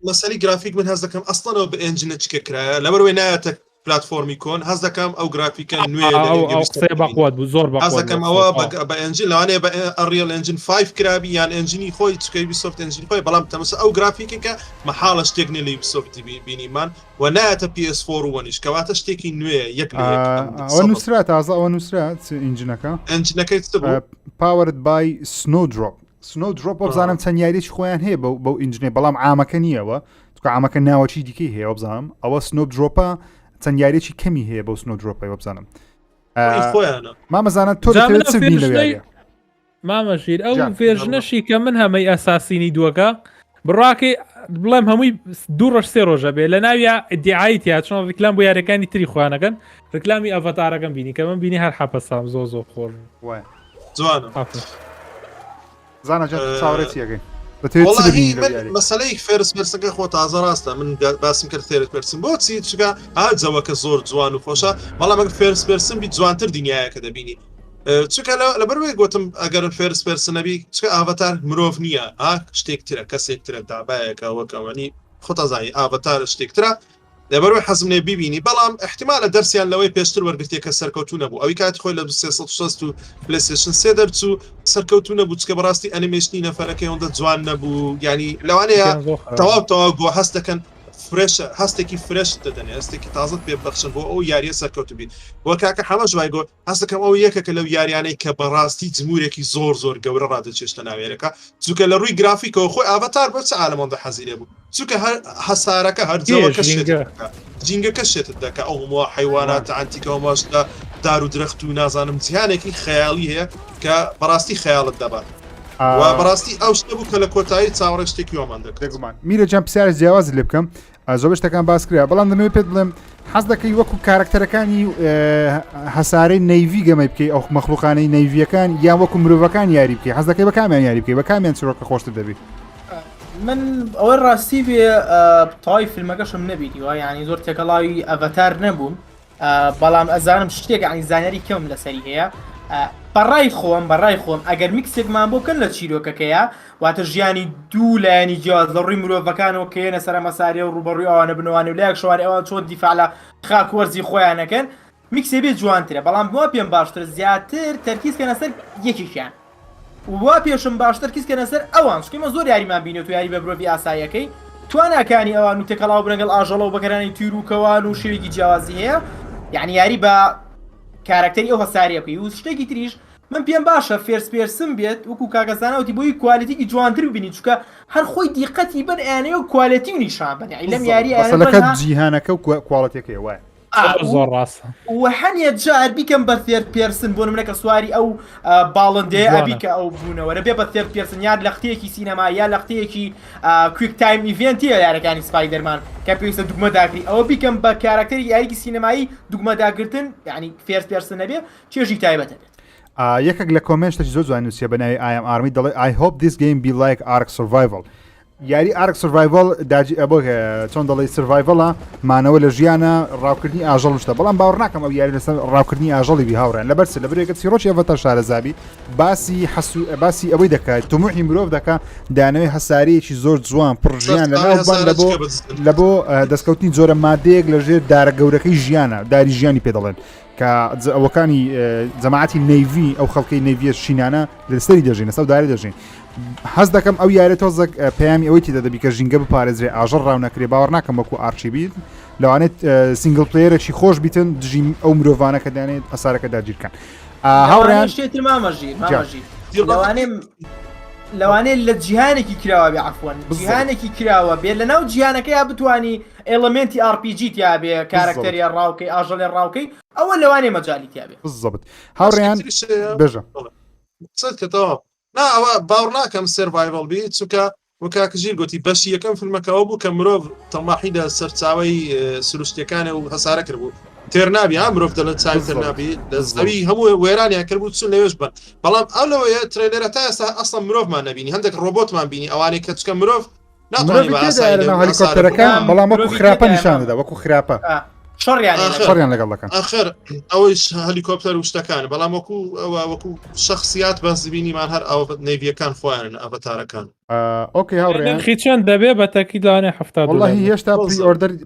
مەسەلی گرافیک من هەز دەکەم ئەسڵەنەوە بە ئەنجینە چکە کرایە لەبەرەوەی نایەتە پلتفۆرمی کۆن هەز دەکەم ئەو گرافیکە نوێ بەقوت بوو زۆر هەز دەکەم ئەوە بە ئەنجین لەوانەیە بە ئەڕیل ئەنجین 5 کرابی یان ئەنجینی خۆی چکەی بیسۆفت ئەنجین خۆی بەڵام تەمەسە ئەو گرافیکێکە مەحاڵە شتێک نێ لە بیسۆفتی بینیمان و نایەتە PS4 وەنیش کەواتە شتێکی نوێ یەک ئەوە نووسرا تازە ئەوە نووسرا ئەنجینەکەی powered by Snowdrop بزانم چەند یاریێکی خۆیان هەیە بەو ئینجنێ بەڵام ئامەکە نییەوە چکە ئامەکە ناوەچی دیکەی هەیە بزانم ئەوە Snowdropە چەند یاریێکی کەمی هەیە بەو Snowdropەوە بزانم مامەزانە تۆ مامەژیر ئەو فێژنەشی کە من هەمەی ئەساسینی دووەکە بڕاکەی بڵێم هەمووی 2 ڕۆژ 3 ڕۆژە بێ لە ناویە دیعایتیا چۆن ڕیکلام بۆ یاریەکانی تری خوانەکەن ڕیکلامی ئەڤەتارەکەم بینی کە من بینی هەر حەپە سام زۆر خۆش زانە چاوەڕێتیەکەی مەسەلەی فێرس پرسەکە خۆ تازە ڕاستە من باسم کرد فێرت پرسم بۆچی چکە ئاجەوەکە زۆر جوان و خۆشە بەڵام ئەگەر فێرس پرسم بی جوانتر دنیایەکە دەبینی چکە لەبەروەی گوتم ئەگەر فێرس پرسنەبی چکە ئاڤەتار مرۆڤ نییە شتێکترە کەسێکترە دابایەکە وەکەوەنی خۆتەزانی ئاڤەتار شتێکترە لەبەرەوەی حەزم لێ ببینی بەڵام احتیمالە دەرسیان لەوەی پێشتر وەرگرتێ کە سەرکەوتو نەبوو ئەوی کاتی خۆی لە 360 و پلیستیشن 3 دەرچوو سەرکەوتو نەبوو چکە بەڕاستی ئەنیمێشنی نەفەرەکەی ئەوەندە جوان نەبوو ینی لەوانەیە تەواو بۆ هەست دەکەن فرێش هەستێکی فرێش دەدەنێ هەستێکی تازت پێ بەخشن بۆ ئەو یاریە سەرکەوتو بین بۆ کاکە حەمە ژوای گۆ هەست دەکەم ئەو یەکێکە لەو یاریانەی کە بەڕاستی جمهورێکی زۆر گەورە ڕادەچێشتە ناوێرەکە چونکە لە ڕووی گرافیکەوە خۆی ئاڤاتار بۆ چ عالەمەندە حەزیرێ بوو چونکە هەر هەسارەکە هەرجەوەکە جینگەکە شێتت دەکە ئەو هەموو حیوانات ئەنتیکەوە ماشدا دار و درەخت و نازانم جیهانێکی خەیاڵی هەیە کە بەڕاستی خەیاڵت دەبات و بەڕاستی ئەو شتە بوو کە لە کۆتایی چاوەڕێ شتێکی وەمان دەکرێت میرە پرسیارە جیاواز لێ بکەم زۆر شتەکان باس کرا بەڵام دەمەوێت پێت بڵێم حەز دەکەی وەکو کارکتەرەکانی هەسارەی نەیڤی گەمەی بکەی ئەو مەخلوقانەی نەیڤیەکان یان وەکو مرۆڤەکان یاری بکەی حەز دەکەی بە کامیان یاری بکەی بە کامیان چۆرەکە خۆشتر دەبێت من ئەوەی ڕاستی بێ تەواوی فیلمەکەشم نەبییتیوە ینی زۆر تێکەڵاوی ئەڤەتار نەبووم بەڵام ئەزانم شتێک عنی زانیاری کەم لەسەری هەیە بەڕای خۆم ئەگەر میکسێکمان بۆ بکەن لە چیرۆکەکەیە واتە ژیانی دوو لایەنی جیاز لە ڕووی مرۆڤەکانەوە کەێنە سەر مەساری و ڕوبەڕووی ئەوانە بنەوانێ و لایەک شووان ئەوان چۆن دیفاع لە خاکوەرزی خۆیانەکەن میکسێ بێت جوانترە بەڵام بۆ پێم باشتر زیاتر تەرکیزکەنە سەر یەکیشیان وا پێشم باشتر کیسکەنە سەر ئەوان شکمە زۆر یاریمان بینێت و یاری بە مرۆڤی ئاساییەکەی تواناکانی ئەوان و تێکەڵاو بنەگەڵ ئاژەڵە و بەکەرانی تیرروکەوان و شێوێکی جیاوازی هەیە یعنی یاری بە کارکتەری ئەو هەساریەکەی و شتێکی تریش من پێم باشە فێرس پێرسم بێت وەکو کاگەزانەوتی بۆی کوالیتیکی جوانتر ببینی چکە هەر خۆی دیقەتی بن ئەیانەیە و کوالیتی و نیشان بن لەم یاری مەسەلەکە جیهانەکە و کواڵەتەکەی وایە زۆر ڕاستە و هەنیە جار بیکەم بە ثێرد پێرسن بۆ نمونەکە سواری ئەو باڵندەیە ئەبیکە ئەو بوونەوەرە بێ بە ثێرد پێرسن یان لە قوتەیەکی سینەما یا لە قوتەیەکی کویک تایم ئیڤێنتیە یارەکانی سپایدەرمان کە پێویستە دوگمەداگری ئەوە بیکەم بە کارکتەری یاریکی سینەمایی دوگمەداگرتن یعنی فێرد پێرسن نەبێ چێژی تایبەتە یەکێک لە کۆمنتێکی زۆر جوان نووسیە بەناوی IM Army دەڵێ I hope this game be like Ark Survival یاری Ark Survival بۆ چۆن دەڵێ سڤایڤڵە مانەوە لە ژیانە ڕاوکردنی ئاژەڵ شتە بەڵام باوەڕ ناکەم ئەو یاری لەسەر ڕاوکردنی ئاژەڵی بی هاوڕێن لەبەرچ لەبەرێکە چیرۆکی ئەڤەتە شارەزابی باسی ئەوەی دەکات توموحی مرۆڤ دەکات دانەوەی هەسارەیەکی زۆر جوان پڕژیان لەناوبان لە بۆ دەستکەوتنی جۆرە مادەیەک لە ژێر دارە گەورەکەی ژیانە داری ژیانی پێ دەڵێن کە ئەوەکانی جەماعەتی نەیڤی ئەو خەڵکەی نەیڤە شینانە لەسەری دەژین لەسەر داری دەژین حەز دەکەم ئەو یارێت تۆزێک پەیامی ئەوەی دەدەبی کە ژینگە بپارێزرێ ئاژەڵ ڕاو نەکرێ باوەڕ ناکەم وەکو ئارچی بیت لەوانێت سینگل پلەیەرێکی خۆش بیتن دژی ئەو مرۆڤانە کە دانێت ئەسارەکە داگیرکەن هاوڕێیان شتێتر مامەژیر لەوانەیە لە جیهانێکی کراوە بێ عەفوەن جیهانێکی کراوە بێ لەناو جیهانەکە یا بتوانی ئێلەمنتی RPG تیا بێ کارکتەری ڕاوکەی ئاژەڵی ڕاوکەی ئەوە لەوانێ مەجالی تیا بێ بالضبط هاوڕێیان بێژە نا ئەوە باوڕ ناکەم سەرڤایڤڵ بیت چونکە وەکاکژیر گوتی بەشی یەکەم فیلمەکەەوە بوو کە مرۆڤ تەماحی لە سەرچاوی سروشتەکانە و هەسارە کرد بوو تێر نابی ها مرۆڤ دەڵێت چاوی تر نابی دەستەوی هەموو وێرانیان کرد بوو چون لەوێش بن بەڵام ئەو لەوەیە ترێلەرە تا ئێستا ئەسڵ مرۆڤمان نبینی هەندێک ڕۆبۆتمان بینی ئەوانەی کە چکە مرۆڤ هەلیکۆپتەرەکان بەڵام وەکو خراپە نیشانەدا وەکو خراپە شەڕیان لەگەڵ دەکەن ئاخر ئەوەی هەلیکۆپتەر و شتەکان بەڵام وەکو شخصیات بەزبینیمان هەر ئەو نەیڤیەکان خۆیان ئەڤەتارەکان ئۆکەی هاوڕێیان خیچیان دەبێ بە تاکیدانێ هەفتاد وەڵاهی هێشتا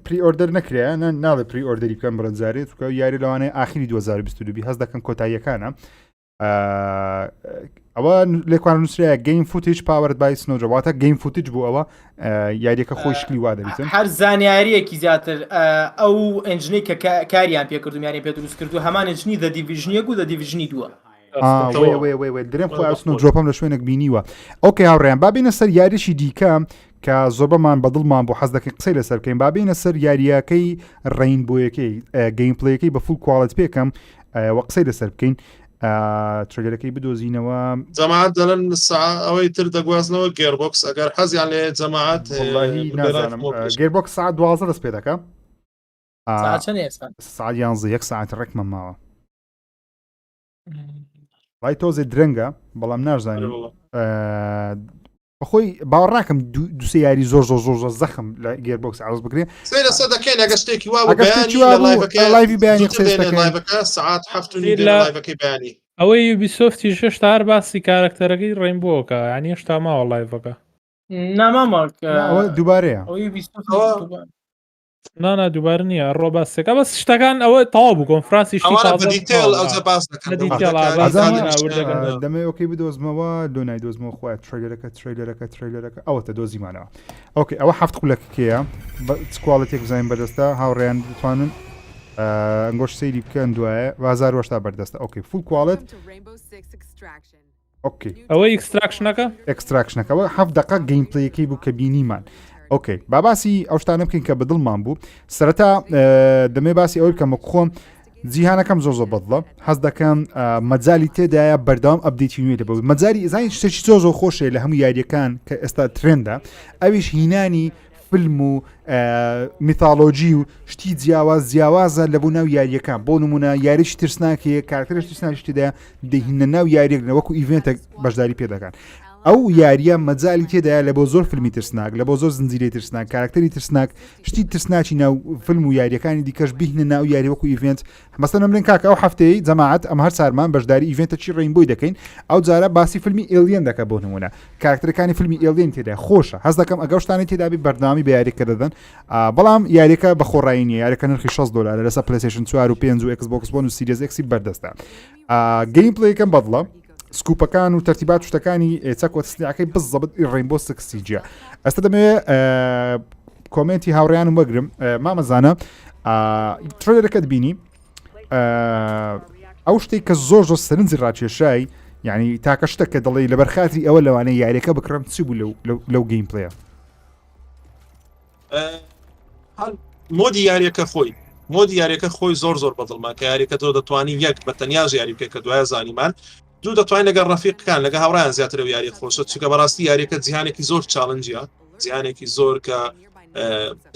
پری-ئۆردەر نەکرێ ناڵێ پری-ئۆردەری بکەن بڕەنجارێت چکە یاری لەوانەیە ئاخری 2022 هەست دەکەن کۆتاییەکانە ئەوە لێکوان نووسراە گەیم فوتیج پاوەرد بای سنۆجەواتە گەیم فوتیج بوو ئەوە یاریەکە خۆی شکلی وا دەبیتن هەر زانیاریەکی زیاتر ئەو ئەنجنەی کە کاریان پێکردو یاری پێ دروست کردو هەمان ئەنجنی دە دیڤژنیەک و دە دیڤژنی دووە درێم خۆ ئەسن و جۆپەم لە شوێنێک بینیوە ئۆکەی هاوڕێیان بابینە سەر یاریشی دیکە کە زۆربەمان بەدڵمان بۆ حەز دەکەین قسەی لەسەر بکەین بابینە سەر یاریەکەی ڕێینبۆیەکەی گەیمپڵەیەکەی بە فول کوالت پێکەم وە قسەی لەسەر بکەین ترێلەکەی بدۆزینەوە جەماعەت دەڵێن ئەوەی تر دەگوازنەوە گێربۆکس ئەگەر حەزیان لێ جەماعەت گێربۆکس ساعت 12 دەست پێ دەکەم ساعت 11 1 ساعت ڕێکمە ماوە وای تۆزێ درەنگە بەڵام نازانم بەخۆی باوەڕ ناکەم دووسێ یاری زۆر زەخم لە گێربۆکس ئاوز بکرێ لەسەر دەکەین ئەگە شتێکی وا لایڤی بەیانی ساعت 7 بەیانی ئەوەی یوبیسۆفتی شش تا هەر باسی کارکتەرەکەی ڕێینبۆکە ینی هێشتا ماوە لایڤەکە ناماماڵ دووبارەیە نانا دووبار نییە ڕۆ باسێکە بەس شتەکان ئەوە تەواو بوو کۆنفرانسی دەمە ئۆکەی بدۆزمەوە دۆ نایدۆزمەوە خۆی تریلەرەکە ئەوەتە دۆزیمانەوە ئۆکێ ئەوە هەفت قولەکەکەیە سکواڵەتێک بزانین بەدەستە هاوڕێیان بتوانن ئەنگۆش سەیری بکەن دوایە بازار وەشتا بەردەستە ئۆکێ فول کوالت ئۆکێ ئەوە ئەکستراکشنەکە ئەکستراکشنەکەەوە هەفت دقە گەیم پلەیەکەی بوو کە بینیمان ئۆکەی باسی ئەو شتانە بکەین کە بەدڵمان بوو سەرەتا دەمێ باسی ئەوەی بکەم خۆم جیهانەکەم زۆر بەدڵە حەز دەکەم مەجای تێدایە بەردەوام ئەبدێتی نوێ دەبێت مەجای زانی شتێکی زۆر خۆشێ لە هەموو یاریەکان کە ئێستا ترێندا ئەویش هینانی فیلم و میتالۆجی و شتی جیاوازە لە بوو ناو یاریەکان بۆ نمونە یاریشی ترسناکەیە کارکتەرش ترسناکیدا دەهینە ناو یاریێک وەکو ئیڤێنتە بەشداری پێ دەکەن ئەو یاریە مەجای تێدایە لە بۆ زۆر فیلمی ترسناک لە بۆ زۆر زنجیرەی ترسناک کارکتەری ترسناک شتی ترسناکی ناو فیلم و یاریەکانی دیکەش بهینە ناو یاری وەکو ئیڤێنت مەسەن ئەمرێن کاکە ئەو هەفتەیە جەماعەت ئەم هەر سارمان بەشداری ئیڤێنتە چی ڕێینبۆی دەکەین ئەو جارە باسی فیلمی ئێلیەن دەکە بۆ نمونە کارکتەرەکانی فیلمی ئێلیەن تێدا خۆشە هەز دەکەم ئەگەڵ شتانی تێدابی بەردەوامی بە یاریەکە دەدەن بەڵام یاریەکە بە خۆڕایی نیە یاریەکە نرخی $6 لەسەر پلەیستیشن 4 و 5 و Xbox One و Series X بەردەستە گەیم پلەیەکەم بەدڵە سکوپەکان و تەرتیبات شتەکانی چەکۆ تسلیعەکەی بزەبت ڕێینبۆ سکسیجە ئەستا دەمەوێت کۆمنتی هاوڕیان و بەگرم مامەزانە ترێلەکەت بینی ئەو شتێک کە زۆر سەرنجی ڕاکێشایی یعنی تاکە شتە کە دەڵێ لە بەرخاتری ئەوە لەوانەیە یاریەکە بکڕم چی بوو لەو گەیم پلەیە مۆدی یاریەکە خۆی مۆدی یاریەکە خۆی زۆر بەدڵمان کە یاریەکە تۆ دەتوانین یەک بە تەنیاژ یاری بکە کە دوای زانیمان دوو دەتوانین لەگەڵ ڕەفیقەکان لەگە هاوڕیان زیاتر و یاری خۆشە چونکە بەڕاستی یاریەکە جیهانێکی زۆر چاڵنجە جیهانێکی زۆر کە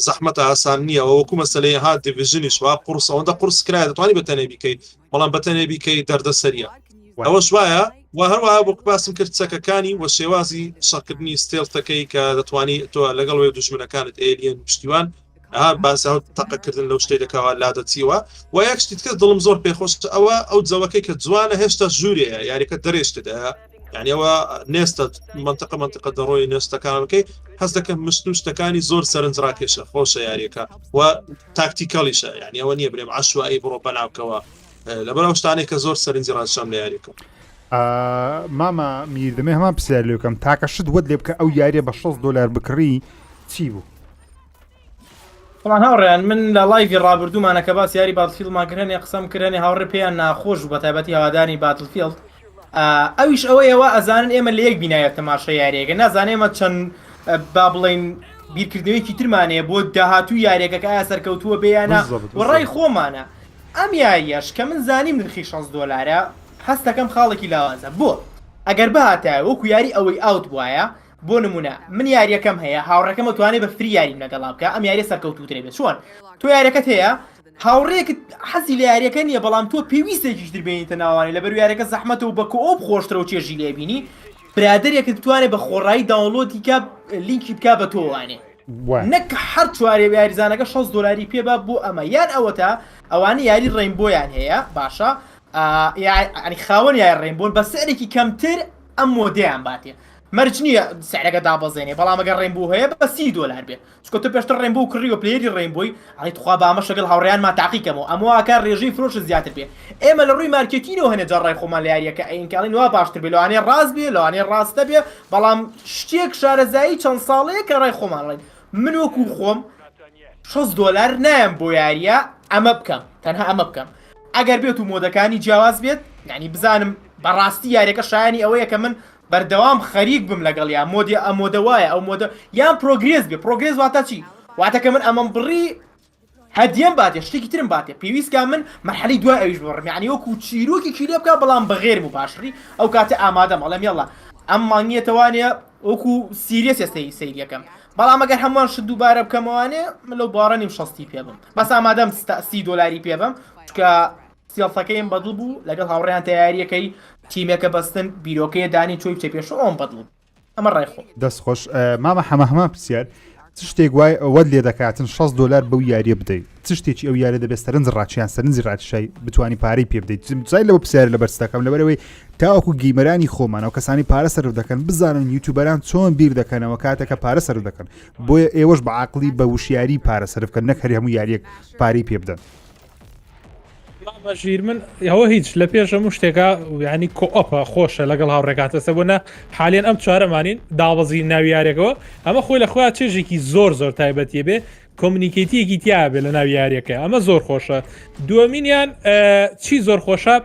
زەحمەتە ئاسان نییە وەکو مەسەلەی هات دیڤژنیش وا قورس ئەوەندە قورس کرایە دەتوانانی بەتەنێ بیکەیت بەڵام بەتەنێ بیکەیت دەردەسەریە ئەوەش وایە و هەروەها بۆ باسم کرد چەکەکانی وە شێوازی شەڕکردنی ستێڵتەکەی کە دەتوانی تۆ لەگەڵ وێ دوژمنەکانت ئێلیەن پشتیوان باس تەقەکردن لەو شتێک دەکەوە لادەچیوە و یەک شتیت کە دڵم زۆر پێخۆش ئەوە ئەو جەوەکەی کە جوانە هێشتا ژوورەیە یاریەکە دەرێشتدا یعنی ئەوە نێستە منطقە دەڕۆی نێستەکانەکەی هەز دەکەم مشت شتەکانی زۆر سەرنجڕاکێشە خۆشە یاریەکە و تاکتیکەڵیشە یعنی ئەوە نییە برێم عشوایی بڕۆ بەناوکەوە لەبەرەو شتانێک کە زۆر سەرنجی ڕاشەم لە یاریەکە ماما میردمێ هەمان پرسیار لێکەم تاکە شت وەت لێ بکە ئەو یاریە بە $6 بکڕی چی بوو طبعا هاوڕێیان من لە لایڤی ڕابردوومانە کە باس یاری باتلفیلدمانکردنی قسەم کردنی هاوڕێ پێیان ناخۆش بە تایبەتی هەوادانی باتلفیلد ئەویش ئەوەیەوە ئەزانن ئێمە لە یەک بینایەت تەماشە یاریەکە نازانێمە چەند با بڵێن بیرکردنەوەیکی ترمانەیە بۆ داهاتوو یاریەکە ئایا سەرکەوتووە بێیانە وڕای خۆمانە ئەم یاریەش کە من زانیم نرخی $6 هەست دەکەم خاڵێکی لاوازە بۆ ئەگەر بەهاتایە وەکو یاری ئەوەی ئاوت بواە بۆ نمونە من یاریەکەم هەیە هاوڕەکەم توانێت بە فری یاریم لەگەڵا بکە ئەم یاری سەرکەوتوترێ بێت چۆن تۆ یاریەکەت هەیە هاوڕێکت حەزی لە یاریەکە نییە بەڵام تۆ پێویستێکیش دربێنیتە ناوانی لەبەر یاریەکە زەحمەتە و بە کۆپ خۆشترە و چێژی لێبینی برادێکت بتوانێت بە خۆڕایی داوڵۆتی کە لینکی بکە بە تۆوانێ نەک هەر چوارێ یاریزانەکە $6 پێبا بۆ ئەمە یان ئەوەتە ئەوانە یاری ڕێینبۆیان هەیە باشە ینی خاوەن یاری ڕێینبۆن بە سەرێکی کەمتر ئەم مۆدەیان باتێ مەرج نییە سعرەکە دابەزێنێ بەڵام ئەگەر ڕێینبوو هەیە بە $30 بێت چکۆ تۆ پێشتر ڕێینبوو کڕی و پلێری ڕێینبووی ئەڵی توخوا بە ئەمە شەگەڵ هاوڕێیانمان تاقیکەمەوە ئەمەوە ڕێژەی فرۆش زیاتر بێ ئێمە لە ڕووی مارکێتینەوە هەنێ جەڕای خۆمان لە یاریەکە ئەینکڵین وا باشتر بێ لەوانێ ڕاست بێ لەوانێ ڕاستە بێ بەڵام شتێک شارەزایی چەند ساڵەیە کە ڕای خۆمان ڕێن من وەکو خۆم $6 نایم بۆ یاریە ئەمە بکەم تەنها ئەمە بکەم ئەگەر بێت و مۆدەکانی جیاواز بێت یعنی بزانم بەڕاستی یاریەکە شایانی ئەوەیە کە من بەردەوام خەریک بم لەگەڵ یا مۆدی ئەمۆدە وایە ئەو مۆدە یان پرۆگرێز بێ پرۆگرێز واتە چی واتە کە من ئەمەم بڕی هەدیەم باتێ شتێکی ترم باتێ پێویستکە من مەرحەلەی دوای ئەویش بڕم یعنی وەکو چیرۆکی کیلێ بکە بەڵام بەغێرم و باشڕی ئەو کاتە ئامادەم ئەڵێم یەڵڵا ئەم مانگیەتەوانێ وەکو سیریەس ئێستەی سەیریەکەم بەڵام ئەگەر هەمووان شت دووبارە بکەمەوانێ من لەو باڕەنیم $6 پێ بم بەس ئامادەم $30 پێ بم چکە سیڵفەکەیم بەدڵ بوو لەگەڵ هاوڕێیان تەیاریەکەی تیمێکە بەستن بیرۆکەیە دانی چۆی بچێ پێشەوە ئەوم بەدڵ ئەمە ڕای خۆ دەستخۆش مامە هەمە پرسیار چ شتێک وای ئەوە لێ دەکاتن $6 بەو یاریە بدەیت چ شتێکی ئەو یارە دەبێت سەرنج ڕاچیان سەرنجی ڕاتشای بتوانانی پارەی پێ بدەیت جای لەوە پرسیار لە بەرزەکەم لەبەرەوەی تاوەکو گەیمەرانی خۆمانەوە کەسانی پارە سەرف دەکەن بزانن یوتیوبەران چۆن بیر دەکەنەوە کاتێکە پارە سەرف دەکەن بۆیە ئێوەش بە عاقلی بە وشیاری پارە سەرفکەن نەک هەر هەموو یاریەک پارەی پێ بدەن بەژیر من ئەوە هیچ لە پێش هەموو شتێکە ینی کۆئۆپە خۆشە لەگەڵ هاوڕێکاتەسە بۆنە حالێن ئەم چارەمانین داوەزی ناویارێکەوە ئەمە خۆی لە خۆیان چێژێکی زۆر تایبەتیە بێ کۆمونیکیتیەکی تیابێ لە ناویارەکە ئەمە زۆر خۆشە دووەمینیان چی زۆر خۆشە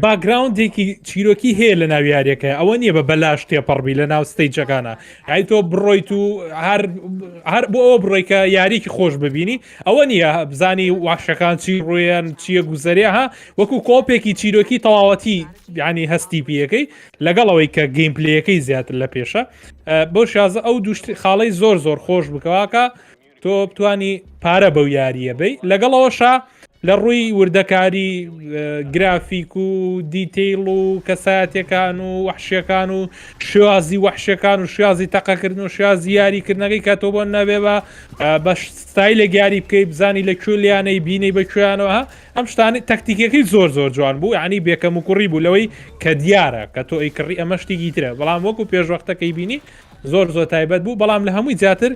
باگراوندێکی چیرۆکی هەیە لە ناویارەکە ئەوە نییە بە بەلاش تێپەڕبی لە ناو ستەیجەکانە ئای تۆ بڕۆیت و هەر بۆ ئەوە بڕۆیکە یاریکی خۆش ببینی ئەوە نییە بزانی واشەکان چی ڕویان چییە گوزەریا ها وەکو کۆپێکی چیرۆکی تەواوەتی ینی هەستی پێەکەی لەگەڵەوەی کە گەیمپلەکەی زیاتر لە پێشە بۆ شازە ئەو دوشت خاڵی زۆر خۆش بکەواکە تۆ بتانی پارە بەو یاریە بی لەگەڵەوەشە لە ڕووی وردەکاری گرافیک و دیتیل و کەساتەکان و وحشیەکان و شوازی وحشەکان و شازی تەقەکردن و شازی یاریکردنەکەی کە تۆ بۆ نەبێ بە ستایلە یاری بکەی بزانی لە کوێلیانەی بینەی بەکوێیانەوە ئەم شتانی تەکتیکەکەی زۆر جوان بوو ینی بێکەم و کوڕی بوو لەوەی کە دیارە کە تۆ ئەیکڕی ئەمە شتێکی ترە بەڵام وەکو پێشوەختەکەی بینی زۆر تایبەت بوو بەڵام لە هەمووی زیاتر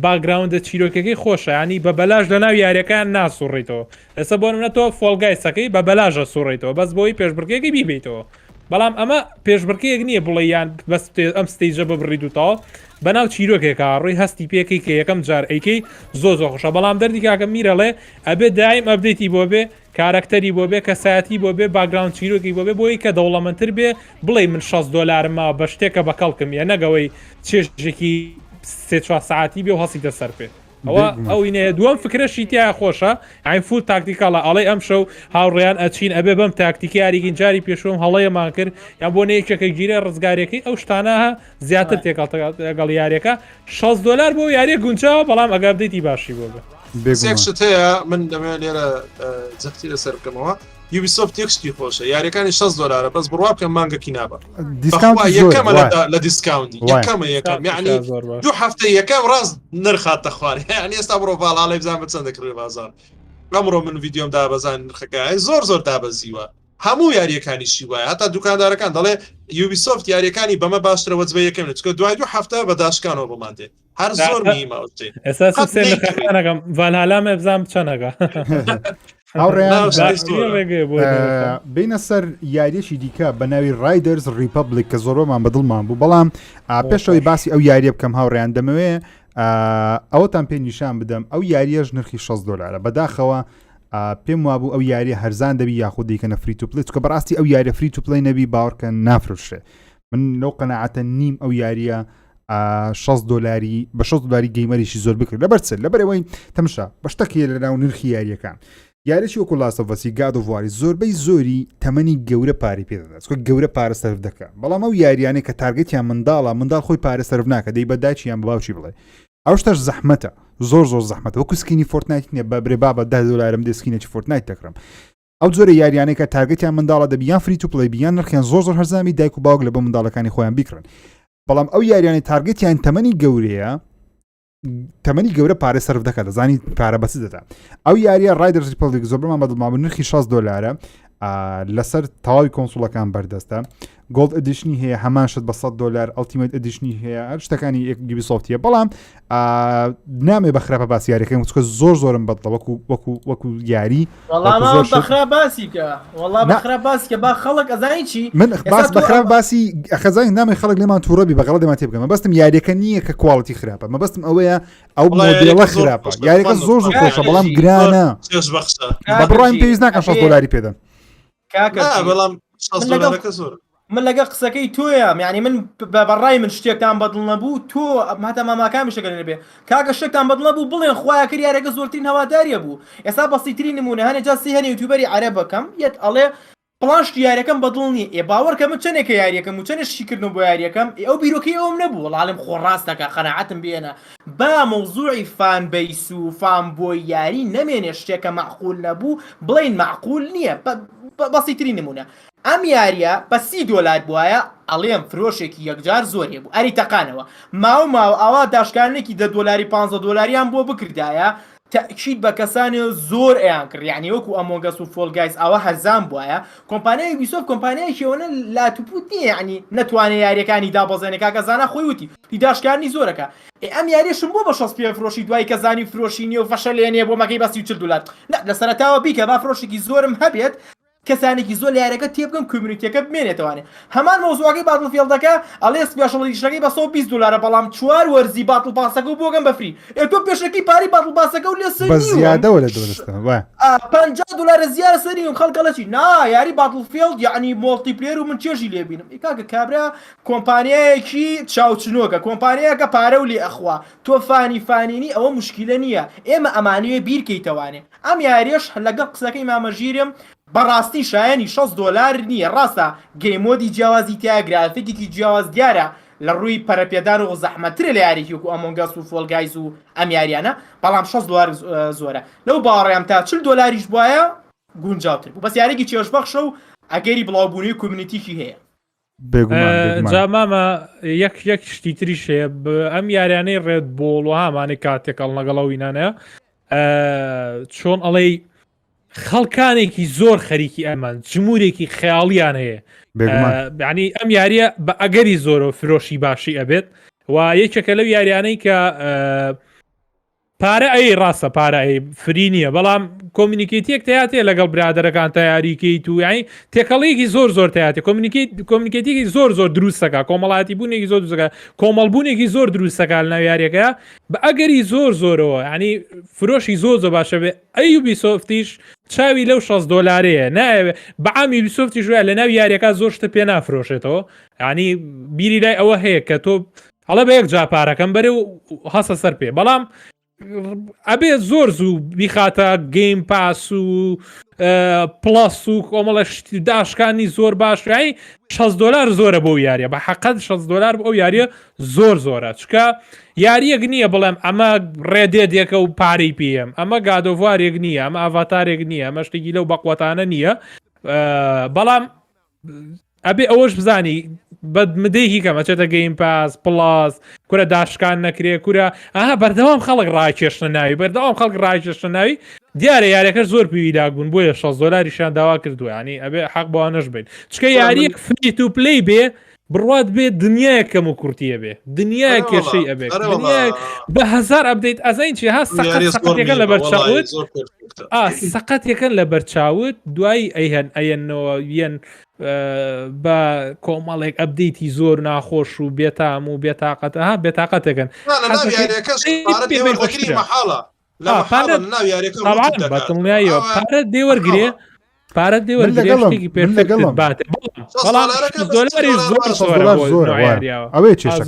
باگراوندە چیرۆکەکەی خۆشە ینی بە بەلاژ لە ناو یاریەکان ناسوڕیتەوە ئێستا بۆ منە تۆ فۆلگایسەکەی بە بەلاژە سوڕیتەوە بەس بۆی پێشبڕکێکی بیبیتەوە بەڵام ئەمە پێشبڕکەیەک نییە بڵێ یان بەس ئەم ستەیجە ببڕیتوتەوە بەناو چیرۆکێکە ڕووی هەستی پێکەی کە یەکەم جار ئەیکەی زۆر خۆشە بەڵام دەردی کاکە میرەڵێ ئەبێ دایم ئەبدەیتی بۆ بێ کارکتەری بۆ بێ کەسایەتی بۆ بێ باگراوند چیرۆکی بۆ بێ بۆی کە دەوڵەمەندتر بێ بڵێ من $6 ما بە شتێکە بەکەڵکم یە نەگەوەی چێژێکی 3-4 ساعتی بێ و هەسیتە سەر پێ ئەو ئینەیە دووەم فکرەشی تیا خۆشە ئاین فول تاکتیکاڵە ئەڵێ ئەم شەو هاوڕێیان ئەچین ئەبێ بەم تاکتیکی یاریگین جاری پێشۆم هەڵەیەمان کرد یان بۆ نەیەکێکە گیرە ڕزگارێکی ئەو شتانەها زیاتر تێکەڵ یاریەکە $6 بۆ یاریە گونجاوە بەڵام ئەگەر بدەیتی باشی بۆ بێ شت هەیە من دەمێت لێرە جەختی لەسەر بکەمەوە یوبیسۆفت یەکشتی خۆشە یاریەکانی $6 بەس بڕوا بکەم مانگەکی نابە یەکەمە لە دیسکاونتی یەکەمە یعنی دوو هەفتە یەکەم ڕاست نرخاتە خوارد یعنی ئێستا بڕۆ باڵاڵی بزان بە چەند دەکڕێ بازار ئەمڕۆ من ڤیددیۆم دابەزان نرخەکە زۆر دابەزیوە هەموو یاریەکانی وایە هەتا دوکاندارەکان دەڵێ یوبیسۆفت یاریەکانی بەمە باشترە وەجبە یەکەم چکە دوای دوو هەفتە بە داشکانەوە بمان دێ هەر زۆر میماوتێ ئێستا ڤالهالامێ بزانام چەنەگە بینە سەر یاریەکی دیکە بە ناوی رایدرز ریپبلیک کە زۆرۆمان بەدڵمان بوو بەڵام پێشەوەی باسی ئەو یاریە بکەم هاوڕێیان دەمەوێ ئەوەتان پێ نیشان بدەم ئەو یاریەش نرخی $6 بەداخەوە پێم وابوو ئەو یاریە هەرزان دەبی یاخود دیکەنە فری تو پلی چکە بەڕاستی ئەو یاریە فری تو پلی نەبی باوەڕکە نافرۆشێ من لەو قەناعەتە نیم ئەو یاریە $6 بە $6 گەیمەریشی زۆر بکرد لەبەرچێت لەبەرەوەی تەمشا بەشتەکیە لەناو نرخی یاریەکان یاریشی وەکو لاسەڤەسی گاد و واری زۆربەی زۆری تەمەنی گەورە پارەی پێدەدات چکە گەورە پارە سەرف دەکات بەڵام ئەو یاریانەی کە تارگەتیان منداڵ خۆی پارە سەرف ناکە دەی بە داچیان بە باوچی بڵێ ئەو شتەش زەحمەتە زۆر زەحمەتە وەکو سکینی فۆرتنایت نییە بە برێ بابە $10 دەسکینێکی فۆرتنایت دەکڕم ئەو جۆرە یاریانەی کە تارگەتیان منداڵە دەبیان فری تو پلی بیان نرخیان زۆر هەرزامی دایک و باوک لە بە منداڵەکانی خۆیان بیکڕن بەڵام ئەو یاریانی تارگەتیان تەمەنی گەورەیە تەمەنی گەورە پارە سەرف دەکات دەزانی پارە بەچ دەدا ئەو یاریە ڕایدرز ریپبلیک زۆربمان بەدڵمابوو نرخی $6 لەسەر تەواوی کۆنسۆڵەکان بەردەستە گۆڵد ئەدیشنی هەیە هەمان شت بە $100 ئەڵتیمەت ئەدیشنی هەیە هەر شتەکانی یوبیسۆفتیە بەڵام نامێ بە خراپە باسی یاریەکەی چکە زۆرم بەدڵە وەکو یاری بەخراپ باسی کە وەڵا بەخراپ باسی کە با خەڵک ئەزانی چی من باس بەخراپ باسی خەزای نامی خەڵک لێمان تووڕەبی بەغەڵ دەمان تێ بکەم مەبەستم یاریەکە نییە کە کواڵیتی خراپە مەبەستم ئەوەیە ئەو مۆدێڵە خراپە یاریەکە زۆر خۆشە بەڵام گرانە بە بڕایم پێویست ناکەم $6 پێدەن من لەگە قسەکەی تۆیە یعنی من بەڕای من شتێکتان بەدڵ نەبوو تۆ هاتە ماماکان شەکەن نەبێ کاکە شتێکتان بەدڵ نەبوو بڵێن خۆیان کرد یاریەکە زۆرترین هەواداریە بوو ئێستا بەسیترین نمونە هەنێ جاسی هەنێ یوتیوبەری عەرەبەکەم یەت ئەڵێ پڵانشت یاریەکەم بەدڵ نییە ئێ باوەڕکە من چەندێکە یاریەکەم و چەندێک شیکردن بۆ یاریەکەم ئەو بیرۆکەی ئەوم نەبوو وەڵام خۆڕاستەکە قەناعەتم بێنە با مەوزوعی فان بیس و فان بۆی یاری نەمێنێ شتێکە معقول نەبوو بڵین معقول نییە بەسیترین نمونە ئەم یاریە بە $30 بواە ئەڵێم فرۆشێکی یەکجار زۆرێ بوو ئەری تەقانەوە ماو ئەوە داشکارنێکی $10 $15 بۆ بکردایە تأکید بە کەسانی زۆر ئەیان کرد یعنی وەکو ئەمۆنگەس و فۆلگایز ئەوە هەرزان بواە کۆمپانیای یوبیسۆفت کۆمپانیایەکیەوە لاتوپوت نییە یعنی نەتوانێت یاریەکانی دابەزێنێ کاکەزانە خۆی وتی هیداشکارنی زۆرەکە ئەم یاریشم بۆ بە 6 پێ فرۆشی دوای کەزانی فرۆشی نیە و فەشەلێنێ بۆ مەکەی بەسی $40 لە سەرەتاوە بیکە با فرۆشێکی زۆرم هەبێت کەسانێکی زۆر لە یاریەکە تێبگەم کمیونیتیەکە بمێنێتوانێ هەمان مۆزوعەکەی باتڵفیلدەکە ئەڵێ سپیشەڵیشەکەی بە $120 بەڵام 4 وەرزی باتڵ پاسەکە و بۆگەم بەفری تۆ پێشەکەی پاری باتڵ پاسەکە و لێ بە زیادەوە لە دۆستە $50 زیارە سەری خەڵکەڵەچی نا یاری باتڵفیلد یعنی مۆڵتیپلێر و من چێژی لێبینم کاکە کابرا کۆمپانیایەکی چاوچنۆکە کۆمپانیایەکە پارە و لێ ئەخوا تۆ فانینی ئەوە مشکلە نییە ئێمە ئەمانوێ بیرکەیتەوانێ ئەم یاریش لەگەڵ قسەکەی مامەژیرم بەڕاستی شایانی $6 نییە ڕاستە گەیمۆدی جیاوازی تیا گرافیکێکی جیاواز دیارە لە ڕووی پەرەپێدان و زەحمەترە لە یاریکی وەکو ئەمۆنگەس و فۆلگایز و ئەم یاریانە بەڵام $6 زۆرە لەو باڕێم تا $40 بواە گونجاوتر بوو بەس یارێکی چێژبەخشە و ئەگەری بڵاوبوونی کۆمیونیتیکی هەیە جا مامە یەک شتی تریش هەیە ئەم یاریانەی ڕێد بۆڵ و هامانەی کاتێکەڵ لەگەڵەوەینانەیە چۆن ئەڵێ خەڵکانێکی زۆر خەریکی ئەمان جمهورێکی خەیاڵیان هەیە ینی ئەم یاریە بە ئەگەری زۆرە فرۆشی باشی ئەبێت و یەکێکە لەو یاریانەی کە پارە ئەی ڕاستە پارە ئەی فری نییە بەڵام کۆمیونیکیتیەک تیاتێ لەگەڵ برادەرەکان تایاریکەیت و یانی تێکەڵەیەکی زۆر تیاتێ کۆمیونیکیتێکی زۆر دروستەکە کۆمەڵاتی بوونێکی زۆر دروستەکە کۆمەڵبوونێکی زۆر دروستەکە لە ناو یاریەکە بە ئەگەری زۆرەوە ینی فرۆشی زۆر باشە بێ ئەی یوبیسۆفتیش چاوی لەو $6 نایە بەعامی یوبیسۆفتی ژوە لە ناو یاریەکە زۆر شتە پێ نافرۆشێتەوە ینی بیری لای ئەوە هەیە کە تۆ هەڵە بە یەک جاپارەکەم بەرێ و هەسە سەر پێ بەڵام ئەبێ زۆر زوو بیخاتە گەیم پاس و پڵس و کۆمەڵە داشکانی زۆر باشایی $6 زۆرە بۆ یاریە بە حەقەت $6 ئەو یاریە زۆرە چکە یاریەک نییە بڵێم ئەمە ڕێدێدێکە و پارەی پێم ئەمە گادۆڤارێک نییە ئەمە ئاڤاتارێک نییە ئەمە شتێکی لەو بەقوەتانە نییە بەڵام ئەبێ ئەوەش بزانی بەدمدەیەکی کەمە چێتە گەیم پاس پڵاس کورە داشکان نەکرێ کورە بەردەوام خەڵک ڕاکێشتە ناوی بەردەوام خەڵک ڕاکێشتە ناوی دیارە یاریەکە زۆر پێویدا بوون بۆیە $6 داوا کردووە ینی ئەبێ حەق بۆوانەش بین چکە یاریەک فری تو پلی بێ بڕوات بێ دنیایەکەمە کورتیە بێ دنیای کێشەی ئەبێ بە هزار ئەبدەیت ئەزین چی ها سەقەتەکەن لە بەرچاوت سەقەتەکەن لە بەرچاوت دوای ئەیهەنەوە یەن بە کۆمەڵێک ئەبدەیتی زۆر ناخۆش و بێتام و بێتاقەتە ها بێتاقەتەکەن پارە دێوەرگرێ پارە دێوەرگرێشتێکی پێشبات بەڵام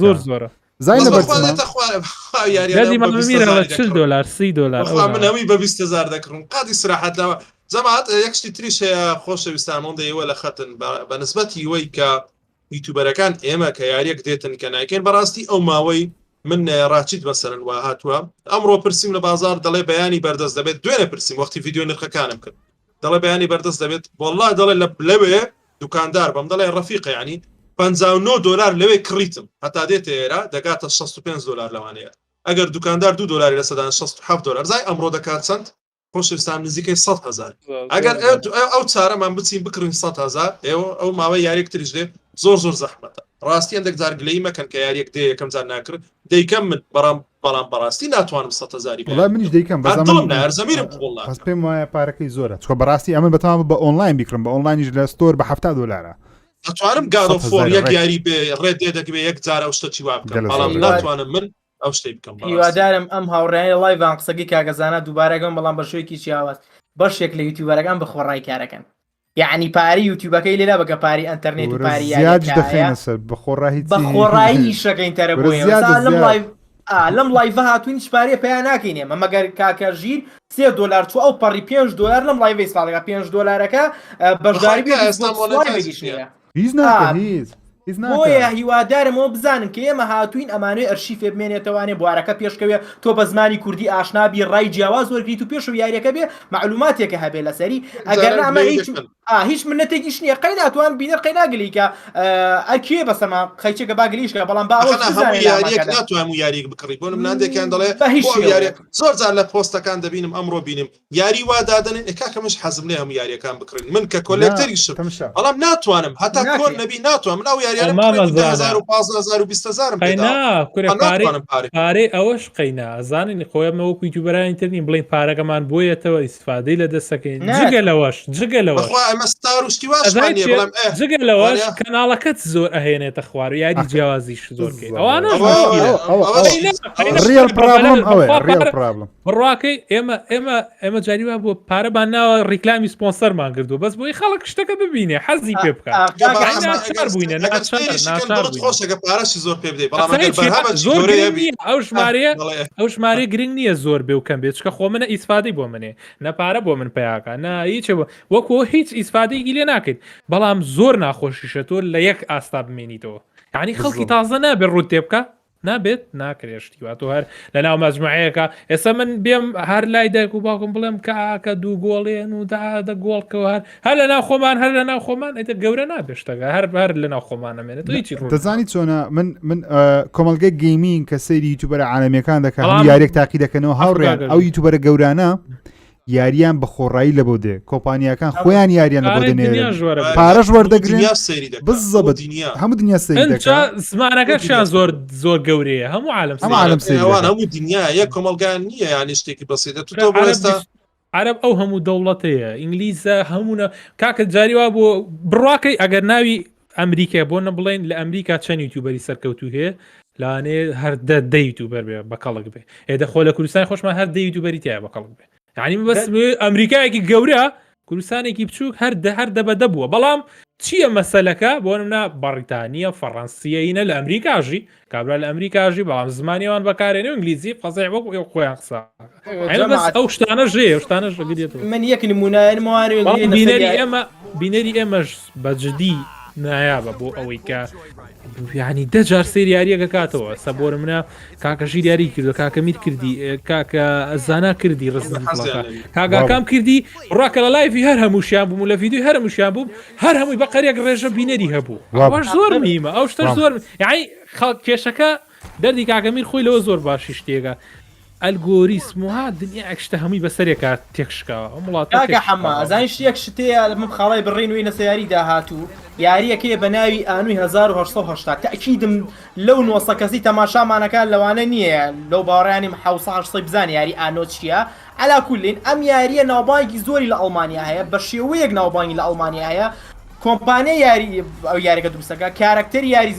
زۆر زۆرە زای لە بەرمیرە $40 من هەمووی بە $20,000 دەکڕم قادی سراحەت لەوە زەمات یەکشتی تریش هەیە خۆشەویستانەوەندەیەوە لە خەتن بە نسبەتی وەی کە یوتیوبەرەکان ئێمە کە یاریەک دێتن کە نایکەین بەڕاستی ئەو ماوەی من ڕاچیت بەسەرن وا هاتووە ئەمڕۆ پرسییم لە بازار دەڵێ بەیانی بەردەست دەبێت دوێنێ پرسییم وەختی ڤیدیۆ نرخەکانم کرد دەڵێ بەیانی بەردەست دەبێت والله دەڵێ لەوێ دوکاندار بەم دەڵێ ڕەفیقە ینی $59 لەوێ کڕیتم هەتا دێتە ئێرە دەگاتە $65 لەوانەیە ئەگەر دوکاندار $2 لە سەدان $67 زای ئەمڕۆ دەکات چەند خۆشەویستان نزیکەی $100,000 ئەگەر ئەو چارەمان بچین بکڕین $100,000 ئێوە ئەو ماوەی یاریەکتریش دێ زۆر زەحمەتە ڕاستی هەندێک جار گلەی مەکەن کە یاریەک دێ یەکەم جار ناکرد دەیکەم من بەڵام بەڕاستی ناتوانم $100,000 وڵای منیش دەیکەم بەس پێم وایە پارەکەی زۆرە چکە بەڕاستی ئەمە بەتەواو بە ئۆنلاین بیکڕم بە ئۆنلاینیش لە ستۆر بە $70 ئەتوانم گادۆفۆر یەک یاری بێ ڕێدێدەک بێ یەک جارە ئەو شتەی وا بکەم بەڵام ناتوانم من ئەو شتەی بکەم هیوادارم ئەم هاوڕێیە لایڤان قسەگەی کاگەزانە دووبارەگەم بەڵام بە شوێکی چیاوات بەشێک لە یوتیوبەرەکان بخۆڕای کارەکەن یعنی پاری یوتیوبەکەی لێلا بەگە پاری ئەنتەرنێت و پاری بەخۆڕایی شەکەین تەرە بۆ لەم لایڤە هاتوین شپارێ پێیان ناکەینێ مەگەر کاکە ژیر $3 تو ئەو پەڕی $5 لەم لایڤی ساڵەکە $5 بەشداری بێگیشتە بۆیە هیوادارمەوە بزانن کە ئێمە هاتوین ئەمانوی ئەرشیفێ بمێنێتەوانێ بوارەکە پێشکەوێ تۆ بە زمانی کوردی ئاشنابی ڕای جیاواز وەرگیت و پێش و یاریەکە بێ معلوماتێکە هەبێ لەسەری ئەگەر ئەمە هیچ منەتێکیش نییە قەی ناتوان بینە قەی ناگلیکە ئەکێ بەسەما خەیچێکە باگلیشکە بەڵام یاریەک ناتوانم و یاریک بکڕی بۆ مناندێکیان دەڵێ زۆر جار لە پۆستەکان دەبینم ئەمڕۆ بینم یاری وا دادنن کاکەمش حەزم لێ هەموو یاریەکان بکڕین من کە کۆلێکتەریشم بەڵام ناتوانم هەتا کۆن نەبی ناتوانم ناو یاریانم 15,000 پارێ ئەوەش قەینا ئەزانین خۆیمە وەکو یوتیوبەرانی ترنین بڵین پارەکەمان بۆیەتەوە ئیسفادەی لە دەستەکەین جگە لەوەش جگە لەوەش کەناڵەکەت زۆر ئەهێنێتە خوار و یادی جیاوازیش زۆرکەیت ئەوانە بڕواکەی ئێمە جاریوا بۆ پارەبان ناوە ڕیکلامی سپۆنسەرمان کردو بەس بۆی خەڵک شتەکە ببینێ حەزی پێ بکات بووینە ئەو ژمارە گرنگ نییە زۆر بێ و کەم بێت چکە خۆ منە ئیسفادەی بۆ منێ نەپارە بۆ من پیاکە نە هیچ وەکو هیچ ئیسفادەیەکی لێ ناکەیت بەڵام زۆر ناخۆشیشە تۆ لە یەک ئاستا بمێنیتەوە یعنی خەڵکی تازە نابێت ڕوت تێ بکە نابێت ناکرێشتی واتۆ هەر لە ناو مەجموعەیەەکە ئێستا من بێم هەر لای دایک و باوکم بڵێم کاکە دوو گۆڵێن و دادە گۆڵکەوە هەر لە ناو خۆمان هەر لە ناو خۆمان ئەتە گەورە نابێشتەکە هەر لە ناو خۆمانەمێنێت هیچی دەزانی چۆنە من کۆمەلگە گەیمین کە سەیری یوتیوبەرە عالەمیەکان دەکەن یاریێک تاقی دەکەنەوە هاوڕێیان ئەو یوتیوبەرە گەورانە یاریان بە خۆڕایی لە بۆ دێ کۆمپانیەکان خۆیان یاریان لە بۆ دێنێ پارەش وەردەگرن بزەبەت هەموو دنیا سەیری دەکەن زمانەکەشیان زۆر گەورەیە هەموو عالم سەیریوان هەموو دنیا یەک کۆمەلگان نییە یانی شتێکی بەسیدە تۆ بۆ ئێستا عرب ئەو هەموو دەوڵەتەیە ئینگلیزە هەموونە کاکە جاریوا بۆ بڕواکەی ئەگەر ناوی ئەمریکا بۆ نە بڵێن لە ئەمریکا چەند یوتیوبەری سەرکەوتوو هەیە لانێ هەر دە یوتیوبەر بێ بەکەڵک بێ ئێدە خۆ لە کوردستان خۆشمان هەر دە یوتیوبەری تایە بەکەڵک بێ یعنی بەس ئەمریکایەکی گەورە کوردستانێکی بچووک هەر دەبەدە بووە بەڵام چییە مەسەلەکە بۆ نمنا بەریتانیا فەڕەنسیەینە لە ئەمریکاژی کابرا لە ئەمریکاژی بەڵام زمانیەوان بەکارێنێ و ئینگلیزی قەزای وەکو ئێو خۆیان قسە ئەو شتانە ژێ شتانەش بگرێتەوە من یەک نمونایە بینەری ئێمەش بەجددی نایابە بۆ ئەوەی کە یعنی دەجار سێری یاریەکە کاتەوە سە بۆ منە کاکە ژیریاری کردو کاکە میر کردی کاکە زانا کردی ڕزم کاگاکام کردی ڕاکە لە لایفی هەر هەمووشیان بووم لە ڤیدیۆی هەر هەمووشیان بووم هەر هەمووی بە قەرێک ڕێژە بینەری هەبوو ئەوەش زۆر میمە ئەو شتە زۆر یعنی کێشەکە دەردی کاکە میر خۆی لەوە زۆر باشی شتێکە ئەلگۆریسم و ها دنیا ئەکشتە هەمووی بەسەرێکە تێکشکەوە وڵاتکە حەما ئەزانیش یەک شتەیە لە من خاڵای بڕین وی نەسە یاری داهاتوو یاریەکەیە بە ناوی ئانووی 1970 تاکیدم لەو نوۆسە کەسی تەماشامانەکان لەوانە نییە لەو باڕیانی 1970 بزانانی یاری ئانۆ چییە ئەلا کولین ئەم یاریە ناوبانگی زۆری لە ئەڵمانیا هەیە بە شێوەیەک ناوبانگی لە ئەڵمانیا هەیە کۆمپانیا یاری ئەو یاریەکە دروستەکە کارکتەری یاری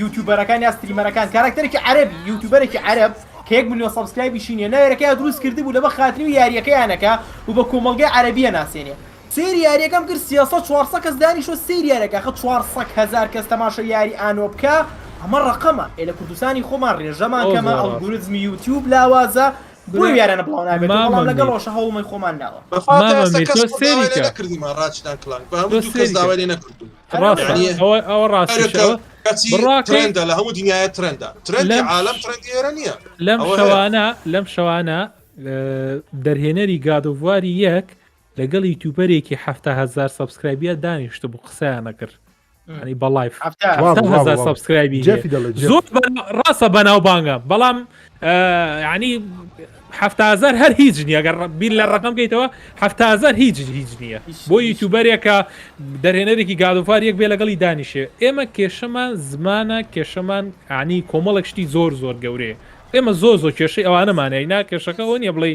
یوتیوبەرەکان یا ستریمەرەکان کارکتەرێکی عەربی یوتیوبەرێکی عەرب کە 1 ملیۆن سابسکرایبی شینە ناوێرەکەی دروست کردی بوو لەبە خاتری و یاریەکەیانەکە و بە کۆمەڵگەی عەربیە ناسێنێ سێری یاریەکەم کرد 400 کەس دانیشتۆ سێری یاریەکە 400,000 کەس تەماشا یاری ئانۆ بکە ئەمە ڕقەمە لە کوردستانی خۆمان ڕێژەمان کەمە ئەڵگۆریزمی یوتیوب لاوازە بۆ یارانە بڵاو نابێت بەڵام لەگەڵەوەش هەوڵمەی خۆمان ناوە ئەوە ڕاستە ترندە لە هەموو دنیاە ترندی عالم ترندێرە نییە لەم شەوانە دەرهێنەری گادۆڤواری یەک لەگەڵ یوتیوبەرێکی 7,000 سابسکرایبیە دانیشتە بوو قسەیانە کرد ینی بە لایف 7,000 سابسکرایبی زۆر ڕاستە بەناوبانگە بەڵام ینی 7,000 هەر هیچ نییە گەر بیر لە ڕقم بکەیتەوە 7,000 هیچ نییە بۆ یوتیوبەرێکە دەرهێنەرێکی گادۆڤار یەک بێ لەگەڵی دانیشێ ئێمە کێشەمان زمانە کێشەمان عنی کۆمەڵێک شتی زۆر گەورەیە ئێمە زۆر کێشەی ئەوانەمانەی نا کێشەکە ئەوە نییە بڵێ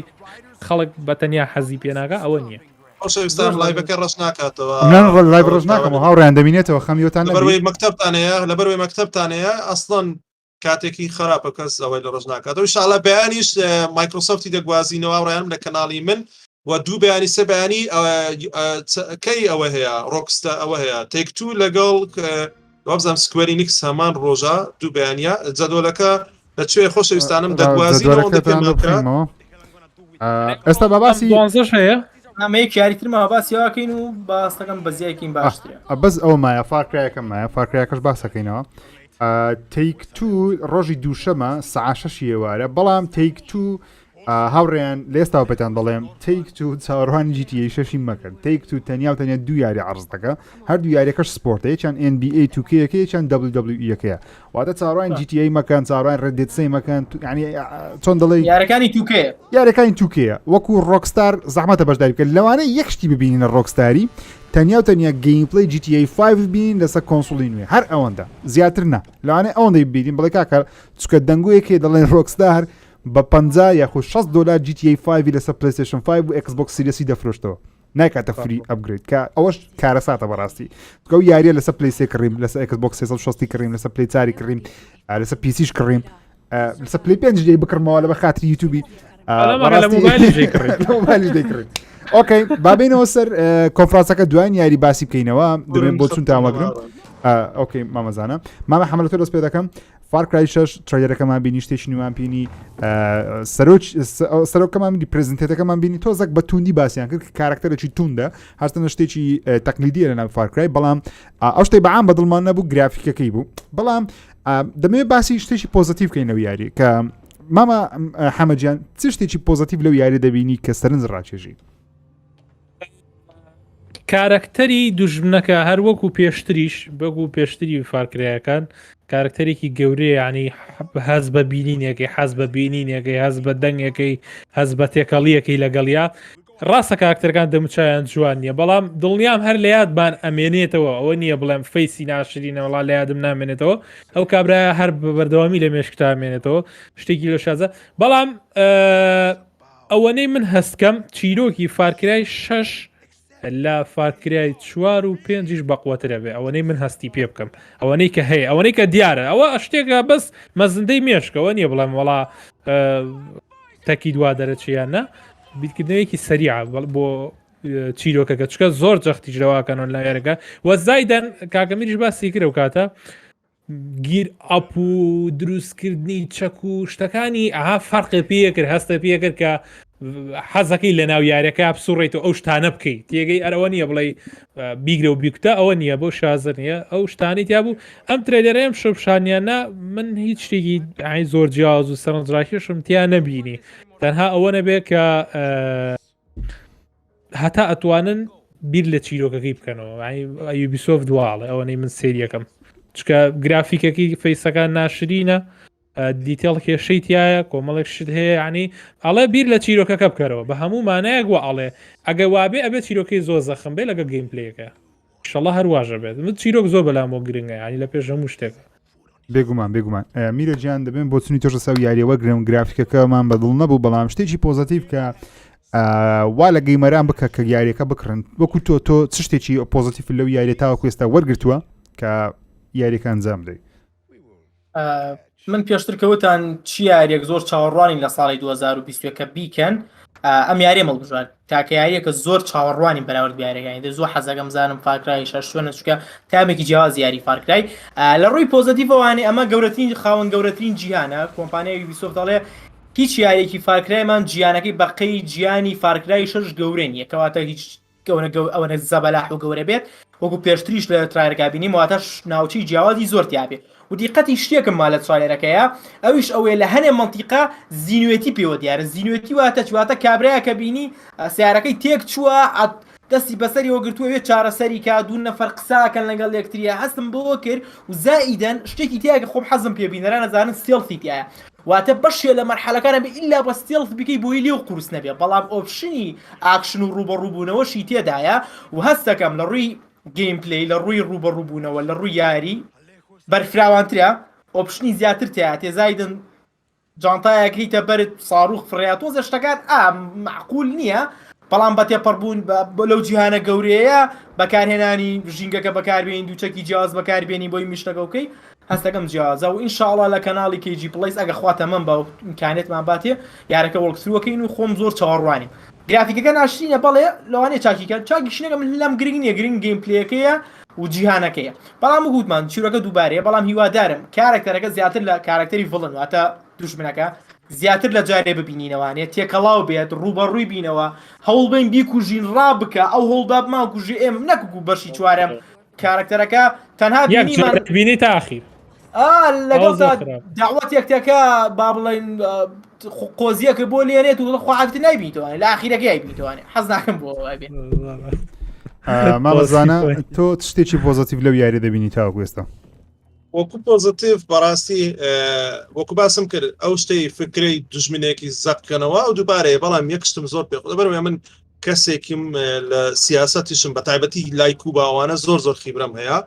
خەڵک بەتەنیا حەزی پێناگە ئەوە نییە لایڤەکە ڕەش ناکاتەوە لای ڕژ ناکەم هاوڕیان دەبینێتەوە خەمیۆتان لەبەروەی مەکتەبتانەیە لەبەروەی مەکتەبتانەیە ئەسڵەن کاتێکی خراپە کەس ئەوەی لە ڕژ ناکاتەوە ئینشاڵڵا بەیانیش مایکرۆسۆفتی دەگوازینەوە ڕێیان لە کەناڵی من و دوو بەیانی سێ بەیانی کەی ئەوە هەیە ڕۆکستە ئەوە هەیە تێکتو لەگەڵ وابزانام سکوێرینیکس هەمان ڕۆژە دوو بەیانە جەدۆلەکە لەکوێ خۆشەویستانم دەگوازینەوە ئێستا باباسی هەیە ئەمەیەک یاریترمە باسیواکەین و باستەکەم بەزیایکەین باشترە بەس ئەو مایە فارکرایەکەم مایە فارکرایەکەش باسەکەینەوە تەیک تو ڕۆژی دووشەمە سعاشەشی ئێوارە بەڵام تەیک تو هاوڕێیان لێستا پێتان دەڵێم تیک تو چاوەڕوانی GTA 6 مەکەن تیک تو تەنیا و تەنیا دو یاری عرض دەکە هەردوو یاریەکەش سپۆرتەیە چەند NBA 2K چەند WWE یەکەیە واتە چاوەڕوانی GTA مەکەن چاوەڕوانی Red Dead 3 مەکەن ینی چۆن دەڵێ یاریەکانی 2K یاریەکانی 2K وەکو ڕۆکستار زەحمەتە بەشداری بکەن لەوانە یەک شتی ببینینە ڕۆکستاری تەنیا و تەنیا گەیمپڵی GTA 5 بین لەسەر کۆنسۆڵی نوێ هەر ئەوەندە زیاتر نا لەوانەیە ئەوەندەی ببینین بڵێ کاکە چکە دەنگویەکێ دەڵێن ڕۆکستار بە 50 یاخود $60 GTA 5 لەسەر PlayStation 5 و Xbox Series دەفرۆشتەوە ناکاتە فری ئەپگرید کە ئەوەش کارەساتە بەڕاستی گەو یاریە لەسەر پلیسی کڕیم لەسەر Xbox 360 کڕیم لەسەر پلی 4 کڕیم لەسەر پیسیش کڕیم لەسەر پلی 5 دەی بکڕمەوە لە بە خاتری یوتیوبی ئۆکەی بابینەوە سەر کۆنفرانسەکە دوایین یاری باسی بکەینەوە دەبێن بۆ چون تامەگرم ئۆکەی مامەزانە مامە حەملەتۆ دەست پێ دەکەم فارکرای 6 ترەیلەکەمان بینی شتێکی نوان بینی سەرۆکەمان بینی پرزنتێتەکەمان بینی تۆزێک بە توندی باسییان کرد کە کارکتەرێکی توندە هەستە شتێکی تەقلیدیە لە ناو فارکرای بەڵام ئەو شتەی بەعام بەدڵمان نەبوو گرافیکەکەی بوو بەڵام دەمەوێت باسی شتێکی پۆزتیو بکەینەوە یاری کە مامە حەمەجیان چ شتێکی پۆزتیو لەو یاری دەبینی کە سەرنج ڕاکێژی کارکتەری دوژمنەکە هەر وەکو پێشتریش بەگو پێشتری فارکرایەکان کارکتەرێکی گەورەیە ینی هەز بە بینینێکی حەز بە بینینێکی هەز بە دەنگێکی هەز بە تێکەڵیەکەی لەگەڵیا ڕاستە کارکتەرەکان دەموچیان جوان نییە بەڵام دڵنیام هەر لە یادبان ئەمێنێتەوە ئەوە نییە بڵێم فەیسی ناشرینەوەڵا لە یادم نامێنێتەوە ئەو کابراە هەر بەردەوامی لە مێشکتا ئەمێنێتەوە شتێکی لە شازە بەڵام ئەوەنەی من هەستکەم چیرۆکی فارکرای 6 لە فارکرای 4 و 5 بەقوترە بێ ئەوەنەی من هەستی پێ بکەم ئەوەنەی کە هەیە ئەوەنەی کە دیارە ئەوە شتێکە بەس مەزندەی مێشکەوە نییە بڵێم وڵا تەکی دوا دەرەچیان نە بیرکردنەوەیەکی سەریع بۆ چیرۆکەکە چکە زۆر جەختی ژەواکەنەوە لە یارەکە وە زایدەن کاکەمیریش باسی کرە و کاتە گیر ئەپ و دروستکردنی چەک و شتەکانی ئاها فەرقی پێ کرد هەستە پێ کرد کە حەزەکەی لە ناو یاریەکە بسوڕێتەوە ئەو شتانە بکەیت تێگەی ئەرەوە نییە بڵێ بیگرە و بیکتە ئەوە نییە بۆ شازر نیە ئەو شتانی تیا بوو ئەم ترێلەرەیەم شەپشانیانە من هیچ شتێکی زۆر جیاواز و سەرنجڕاکێشم تیا نەبینی تەنها ئەوە نەبێ کە هەتا ئەتوانن بیر لە چیرۆکەکەی بکەنەوە یوبیسۆفت دواڵێ ئەوەنەی من سێریەکەم چکە گرافیکەکەی فەیسەکان ناشرینە دیتێڵ کێشەی تایە کۆمەڵێک شت هەیە ینی ئەڵێ بیر لە چیرۆکەکە بکەرەوە بە هەموو مانایەک وە ئەڵێ ئەگە وابێ ئەبێت چیرۆکەی زۆر زەخم بێ لەگە گەیمپلەیەکە شەڵە هەروواژە بێت من چیرۆک زۆر بەلامەوە گرنگە ینی لە پێش هەموو شتێکە بێگومان میرە گیان دەبێن بۆ چنی تۆش سەو یاریەوە گرم گرافیکەکەمان بەدڵ نەبوو بەڵام شتێکی پۆزتیو کە وا لە گەیمەران بکە کە یاریەکە بکڕن وەکو تۆ چ شتێکی پۆزتیف لەو یاری تاوەکو ئێستا وەرگرتووە کە یاریەکە ئەنجام بدەیت من پێشتر کەوتان چی یاریەک زۆر چاوەڕوانی لە ساڵی 2021 بیکەن ئەم یاریە مەڵبژوان تاکە یاریەکە زۆر چاوەڕوانی بەراورد بیارەکانی زۆر حەزەکەم زانم فارکرای شەشوێنە چکە تامێکی جیاواز یاری فارکرای لە ڕووی پۆزتیڤەوانی ئەمە گەورەترین خاوەن گەورەترین جیهانە کۆمپانیای یوبیسۆفت دەڵێ هیچ یاریەکی فارکرایمان جیهانەکەی بەقەی جیانی فارکرای 6 گەورەن یەکەواتە هیچ ئەوەنە زەبەلاح و گەورە بێت وەکو پێشتریش لە ترایلەکە بینیم واتە ناوچەی جیاوازی زۆر تیابێ و دیقەتی شتێکم ما لە ترایلەکەیە ئەویش ئەوەیە لە هەنێ منتیقا زینوێتی پێوە دیارە زینوێتی واتە کابرایە کە بینی سیارەکەی تێک چووە دەستی بەسەری وەگرتووەوێت چارەسەری کا دوو نەفەر قساکەن لەگەڵ یەکتریە هەستم بۆ کرد و زائیدەن شتێکی تیاکە خۆم حەزم پێبینەرە نەزانن ستێڵفی تایە واتە بەشێ لە مەرحەلەکانە بە ئیلا بە ستێڵف بکەی بۆی لێو قورس نەبێ بەڵام ئۆپشنی ئاکشن و ڕوبەڕووبوونەوەشی تێدایە و هەستەکەم لە ڕووی گەیمپلەی لە ڕووی ڕوبەڕووبوونەوە لە ڕووی یاری بەرفراوانترە ئۆپشنی زیاتر تیا تێزایدن جانتایەکەیتە بەرت ساڕوخ فڕێت تۆزە شتەکان معقول نییە بەڵام بە تێپەڕبوون لەو جیهانە گەورەیە بەکارهێنانی ژینگەکە بەکاربێن دووچەکی جیاواز بەکاربێنی بۆی میشتەکەوکەی هەستەکەم جیازە و ئینشاءڵڵا لە کەناڵی کەیجی پڵیس ئەگە خواتە من بە ئیمکانێتمان باتێ یارەکە وەڵکسروەکەین و خۆم زۆر چاوەڕوانیم گرافیکەکە ناشرینە بەڵێ لەوانەیە چاکیکە چاکیشنەکە من لەم گرنگ نییە گرنگ گەیمپلەیەکەیە و جیهانەکەیە بەڵام گوتمان چیرۆکە دووبارەیە بەڵام هیوادارم کارکتەرەکە زیاتر لە کارکتەری ڤڵن واتە دوژمنەکە زیاتر لە جارێ ببینینەوانێت تێکەڵاو بێت ڕوبەڕووی بینەوە هەوڵ بین بیکوژین ڕابکە ئەو هەوڵدا بمان کوژی ئێمە نەکوکو بەشی چوارەم کارکتەرەکە تەنها بینی تاخیر لەگەڵ داوات یەکتێکە با بڵێن قۆزیەکە بۆ لێنێت و خواعات نایبییتوانێت لە ئاخیرەکە یایبییتوانێت حەز ناکەم بۆ وابێ مامەزانە تۆ شتێکی پۆزتیڤ لەو یاری دەبینی تاوەکو ئێستا وەکو پۆزتیڤ بەڕاستی وەکو باسم کرد ئەو شتەی فکرەی دژمنێکی زەقکەنەوە و دووبارەیە بەڵام یەکشتم زۆر پێ بەرەوەی من کەسێکیم لە سیاسەتیشم بە تایبەتی لای کوباوانە زۆر خیبرم هەیە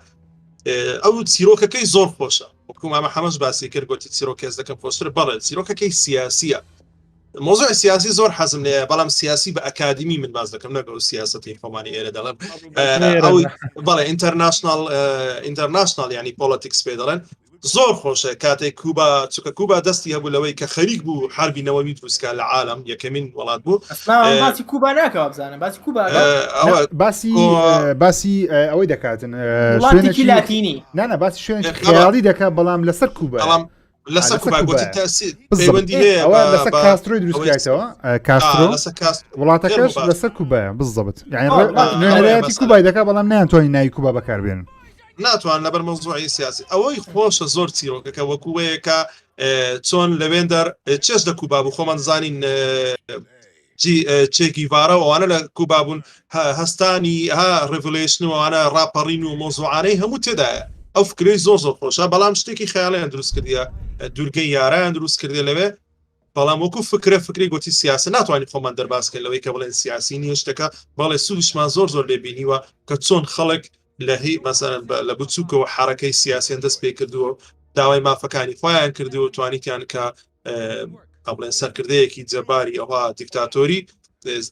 ئەو چیرۆکەکەی زۆر خۆشە وەکو مامە حەمەش باسی کرد گوتی چیرۆکێز دەکەم خۆشتر بەڵێ چیرۆکەکەی سیاسیە مۆزوع سیاسی زۆر حەزم لێ بەڵام سیاسی بە ئەکادمی من باز دەکەم نەگە و سیاسەتی خۆمانی ئێرە دەڵێن بەڵێ ئینتەرناشنال ینی پۆلیتیکس پێ دەڵێن زۆر خۆشە کاتێک کوبا چکە کوبا دەستی هەبوو لەوەی کە خەریک بوو حربی نەوەمی دروستکە لە عالم یەکەمین وڵات بوو باسی کوبا ناکەوە بزانم باسی کوبا باسی ئەوەی دەکاتن وڵاتێکی لاتینی نانە باسی شوێنێکی خەیاڵی دەکات بەڵام لەسەر کوبا لەسەر کوبا گوتی تاسی پەیوەندی هەیە لەسەر کاسترۆی دروستکایەوە کاسترۆ وڵاتەکەش لەسەر کوبایە بزەبت یعنی نوێنەرایەتی کوبای دەکات بەڵام نەیانتوانی ناوی کوبا بەکاربێنن ناتوان لەبەر مەوزوعی سیاسی ئەوەی خۆشە زۆر چیرۆکەکە وەکوەیەکە چۆن لەوێندەر چێش لە کوبا بوو خۆمان زانین چێگیڤارە ئەوانە لە کوبا بوون هەستانی ڕێڤۆلیوشن وانە ڕاپەڕین و مۆزوعانەی هەموو تێدایە ئەو فکرەی زۆر خۆشە بەڵام شتێکی خەیاڵیان دروست کردیە دوورگەی یارایان دروست کردێ لەوێ بەڵام وەکو فکری گوتی سیاسە ناتوانانی خۆمان دەرباسکەن لەوەی کە بڵێن سیاسی نیە شتەکە بەڵێ سوودشمان زۆر لێبینیوە کە چۆن خەڵک لە هی مەسەرەن لە بچووکەوە حرەکەی سیاسیان دەست پێ کردووە داوای مافەکانی خۆیان کردو و توانیتیان کە بڵێن سەرکردەیەکی جەباری ئەوها دیکتاتۆری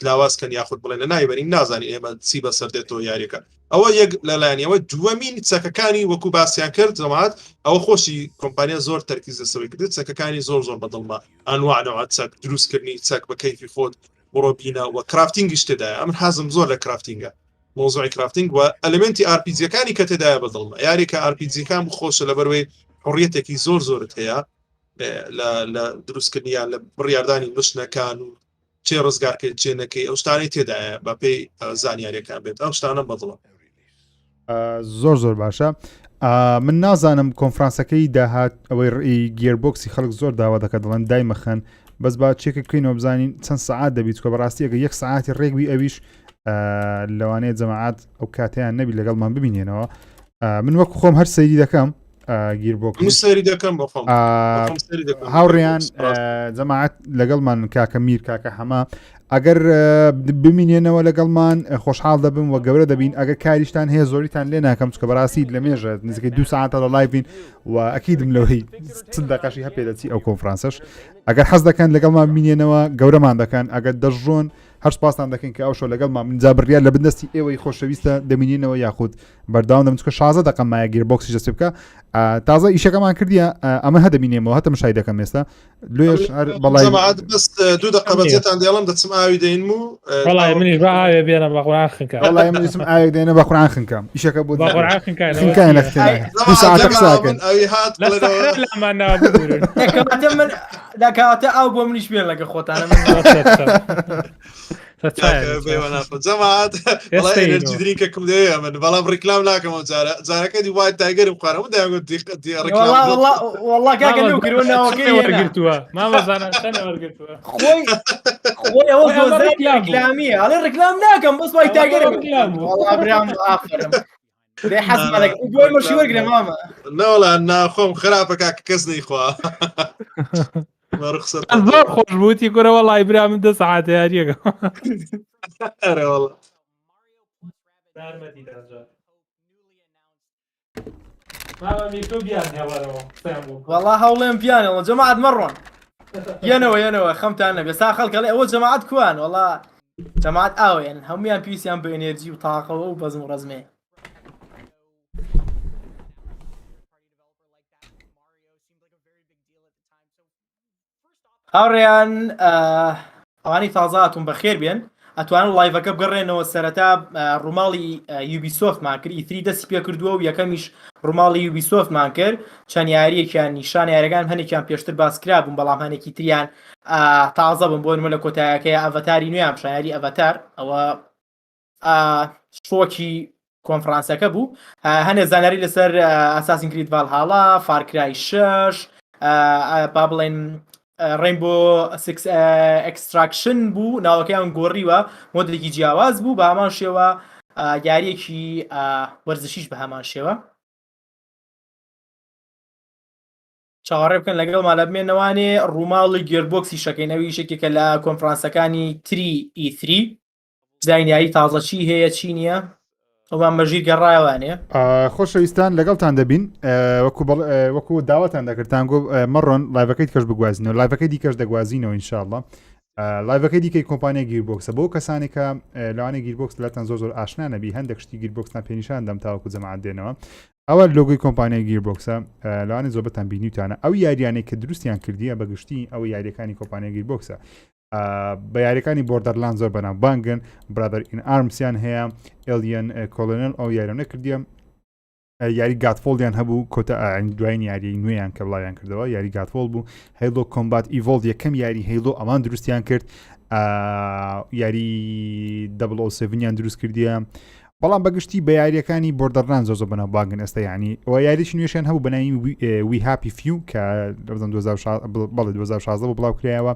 لاوازکەن یاخود بڵێن لە نایبەرین نازانی ئێمە چی بەسەر دێتەوە یاریەکە ئەوە یەک لەلایەنەوە دووەمین چەکەکانی وەکو باسییان کرد زەمات ئەوە خۆشی کۆمپانیا زۆر تەرکیز لەسەوەی کرد چەکەکانی زۆر بەدڵما ئەنواعنەوە چەک دروستکردنی چەک بە کەیفی خۆت بڕۆبینە و کرافتینگی شتێدایە ئەمن حەزم زۆر لە کرافتینگە مۆزوعی کرافتینگ و ئەلمنتی ئارپیجیەکانی کە تێدایە بەدڵمە یاریکە ئارپیجیەکان خۆشە لەبەروەی حڕیەتێکی زۆرت هەیە لە دروستکردنیان لە بڕیاردانی مشنەکان و چێ ڕزگارکە چێنەکەی ئەو شتانەی تێدایە بە پێی زانیاریەکان بێت ئەو شتانە بەدڵە زۆر باشە من نازانم کۆنفرانسەکەی داهات ئەوەی ڕئی گێربۆکسی خەڵک زۆر داوا دەکات دەڵێن دایمەخەن بەس با چێکە بکەینەوە بزانین چەند سعات دەبیت کە بەڕاستی ئەگە یەک سعاتی ڕێکبی ئەویش لەوانەیە جەماعات ئەو کاتیان نەبی لەگەڵمان ببینێنەوە من وەکو خۆم هەر سەیری دەکەم هاوڕێیان جەماعەت لەگەڵمان کاکە میر کاکە هەما ئەگەر بمینێنەوە لەگەڵمان خۆشحاڵ دەبم و گەورە دەبین ئەگەر کاریشتان هەیە زۆریتان لێ ناکەم چکە بەڕاستی لە مێژە نزیکەی 2 ساعتە لە لایڤین و ئەکیدم لەوەی چند دەقەشی هەپێ دەچی ئەو کۆنفرانسەش ئەگەر حەز دەکەن لەگەڵمان بینێنەوە گەورەمان دەکەن ئەگەر دەژۆن هەر سپاسان دەکەن کە ئەو شۆ لەگەڵمان منجا بڕیار لە بندستی ئێوەی خۆشەویستە دەمینێنەوە یاخود بەرداوام دەم چکە 16 دقەمایە گیربۆکسی جەست بکە تازە ئیشەکەمان کردیە ئەمە هەدەبینێمەوە هەتە مشای دەکەم ئێستا لێش بەڵای بەست 2 دقە بەجێتان دێڵم دەچم ئاوی دەین و وڵای منیش بە ئاوێ بێنە بە قورئان خنکە وڵای منیسم ئاوێک دێنە بە قورئان خنکەم ئیشەکە بۆ بە قورئان خنکەین ئەوی هات لەمان نابوورن دەکاتە ئەو بۆ منیش بێن لەگە خۆتانە جەماعەت درینکە کم دەیە من بەڵام ڕیکلام ناکەمەوە جارەکە دی وای تایگەرم خوارەوە والله کاکە لەو کردوەوەکەی وەرگرتووە مامەزانان چەندە وەرگرتووە خۆی ئەوە ڕیکلامیە ئەڵێ ڕیکلام ناکەم بەس وای تایگەرم والله برام ئافرم دەی حەزمانێک بۆی مەشی وەرگرە مامە نەوەڵا ناخۆم خراپە کاکە کەس نەیخوا زۆر خۆش بووتی کوورە وەڵای برا من 2 ساعات یاریەکە والله هەوڵێم پیانەوە جەماعەت مەڕۆن یەنەوە خەمتان نەبێ سا خەڵکەڵێ ئەوە جەماعەت کوان والله جەماعەت ئاوێن هەمویان پێویستیان بە ئێنێرجی و تاقەوە و بەزم و ڕەزمێ هاوڕێیان ئەوانی تازاتون بەخێر بێن ئەتوانن لایڤەکە بگەڕێنەوە سەرەتا ڕووماڵی یوبیسۆفتمان کرد ئیتری دەستی پێ کردووە و یەکەمیش ڕووماڵی یوبیسۆفتمان کرد چەند یاریەکیان نیشان یاریەکان هەنێکیان پێشتر باسکرا بوون بەڵام هەنێکی تریان تازە بوون بۆ نمە لە کۆتایەکەی ئەڤەتاری نوێیان شایاری ئەڤەتار ئەوە شۆکی کۆنفرانسەکە بوو هەنێ زانیاری لەسەر ئاساسین کریت ڤالهاڵا فارکرای 6 با بڵێن ڕینبۆ ئەکستراکشن بوو ناوەکەیان گۆڕیوە مۆدلێکی جیاواز بوو بە هەمان شێوە یاریەکی وەرزشیش بە هەمان شێوە چاوەڕێ بکەن لەگەڵ مالە بمێنەوانێ ڕووماڵی گێربۆکسی شەکەینەوەی شێکێکە لە کۆنفرانسەکانی 3 زاینیایی تازەچی هەیە چی نییە ئەومان مەژیر گەڕایوانێ خۆشەویستان لەگەڵتان دەبین وەکو داواتان دەکردان گۆ مەڕۆن لایڤەکەی کەش بگوازینەوە لایڤەکەی دیکەش دەگوازینەوە ئینشاءڵڵا لایڤەکەی دیکەی کۆمپانیای گیربۆکسە بۆ کەسانێکە لەوانەیە گیربۆکس لاتان زۆر ئاشنا نەبی هەندێک شتی گیربۆکسان پێنیشان دەم تاوەکو جەماعەت دێنەوە ئەوە لۆگۆی کۆمپانیای گیربۆکسە لەوانێ زۆربەتان بینیوتانە ئەو یاریانەی کە دروستیان کردیە بەگشتی ئەو یاریەکانی کۆمپانیای گیربۆکسە بە یاریەکانی بۆردەرلاند زۆر بەناو بانگن برادر ئین ئارمسیان هەیە ئێلیەن کۆلۆنێل ئەو یاریانە کردیە یاری گاتفۆڵیان هەبوو کۆتە دوایین یاری نوێیان کە بڵاویان کردەوە یاری گاتفۆڵ بوو هەیلۆ کۆمبات ئیڤۆڵ یەکەم یاری هەیلۆ ئەمان دروستیان کرد یاری 007یان دروست کردیە بەڵام بەگشتی بە یاریەکانی بۆردەرلاند زۆر بەناو بانگن ئێستا یعنی ئەوە یاریشی نوێشیان هەبوو بەناوی وی هاپی فیو کە 2016 بۆ بڵاو کرایەوە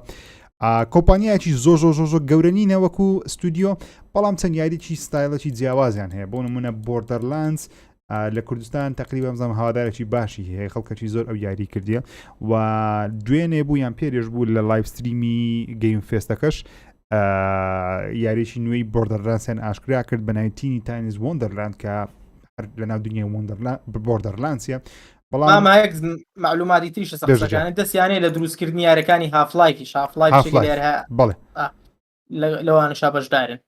کۆمپانیایکی زۆر گەورەنی نەوەکو ستودیۆ بەڵام چەند یاریی ستایلەکی جیاوازیان هەیە بۆ نمونە بۆردەرلاندز لە کوردستان تقریبا بزانم هەوادارێکی باشی هەیە خەڵکەکی زۆر ئەو یاری کردیە و دوێنێ بوو یان پێرێش بوو لە لایڤ ستریمی گەیم فێستەکەش یاریشی نوێی بۆردەرلاندسیان ئاشکرا کرد بە ناوی تینی تاینز وۆندەرلاند کە لە ناو دنیای بۆردەرلاندسیە بەڵام معلوماتی تریشە سەخسەکانە دەستیانەیە لە دروستکردنی یارەکانی هافلایکی بەڵێ لەوانە شابەشدارن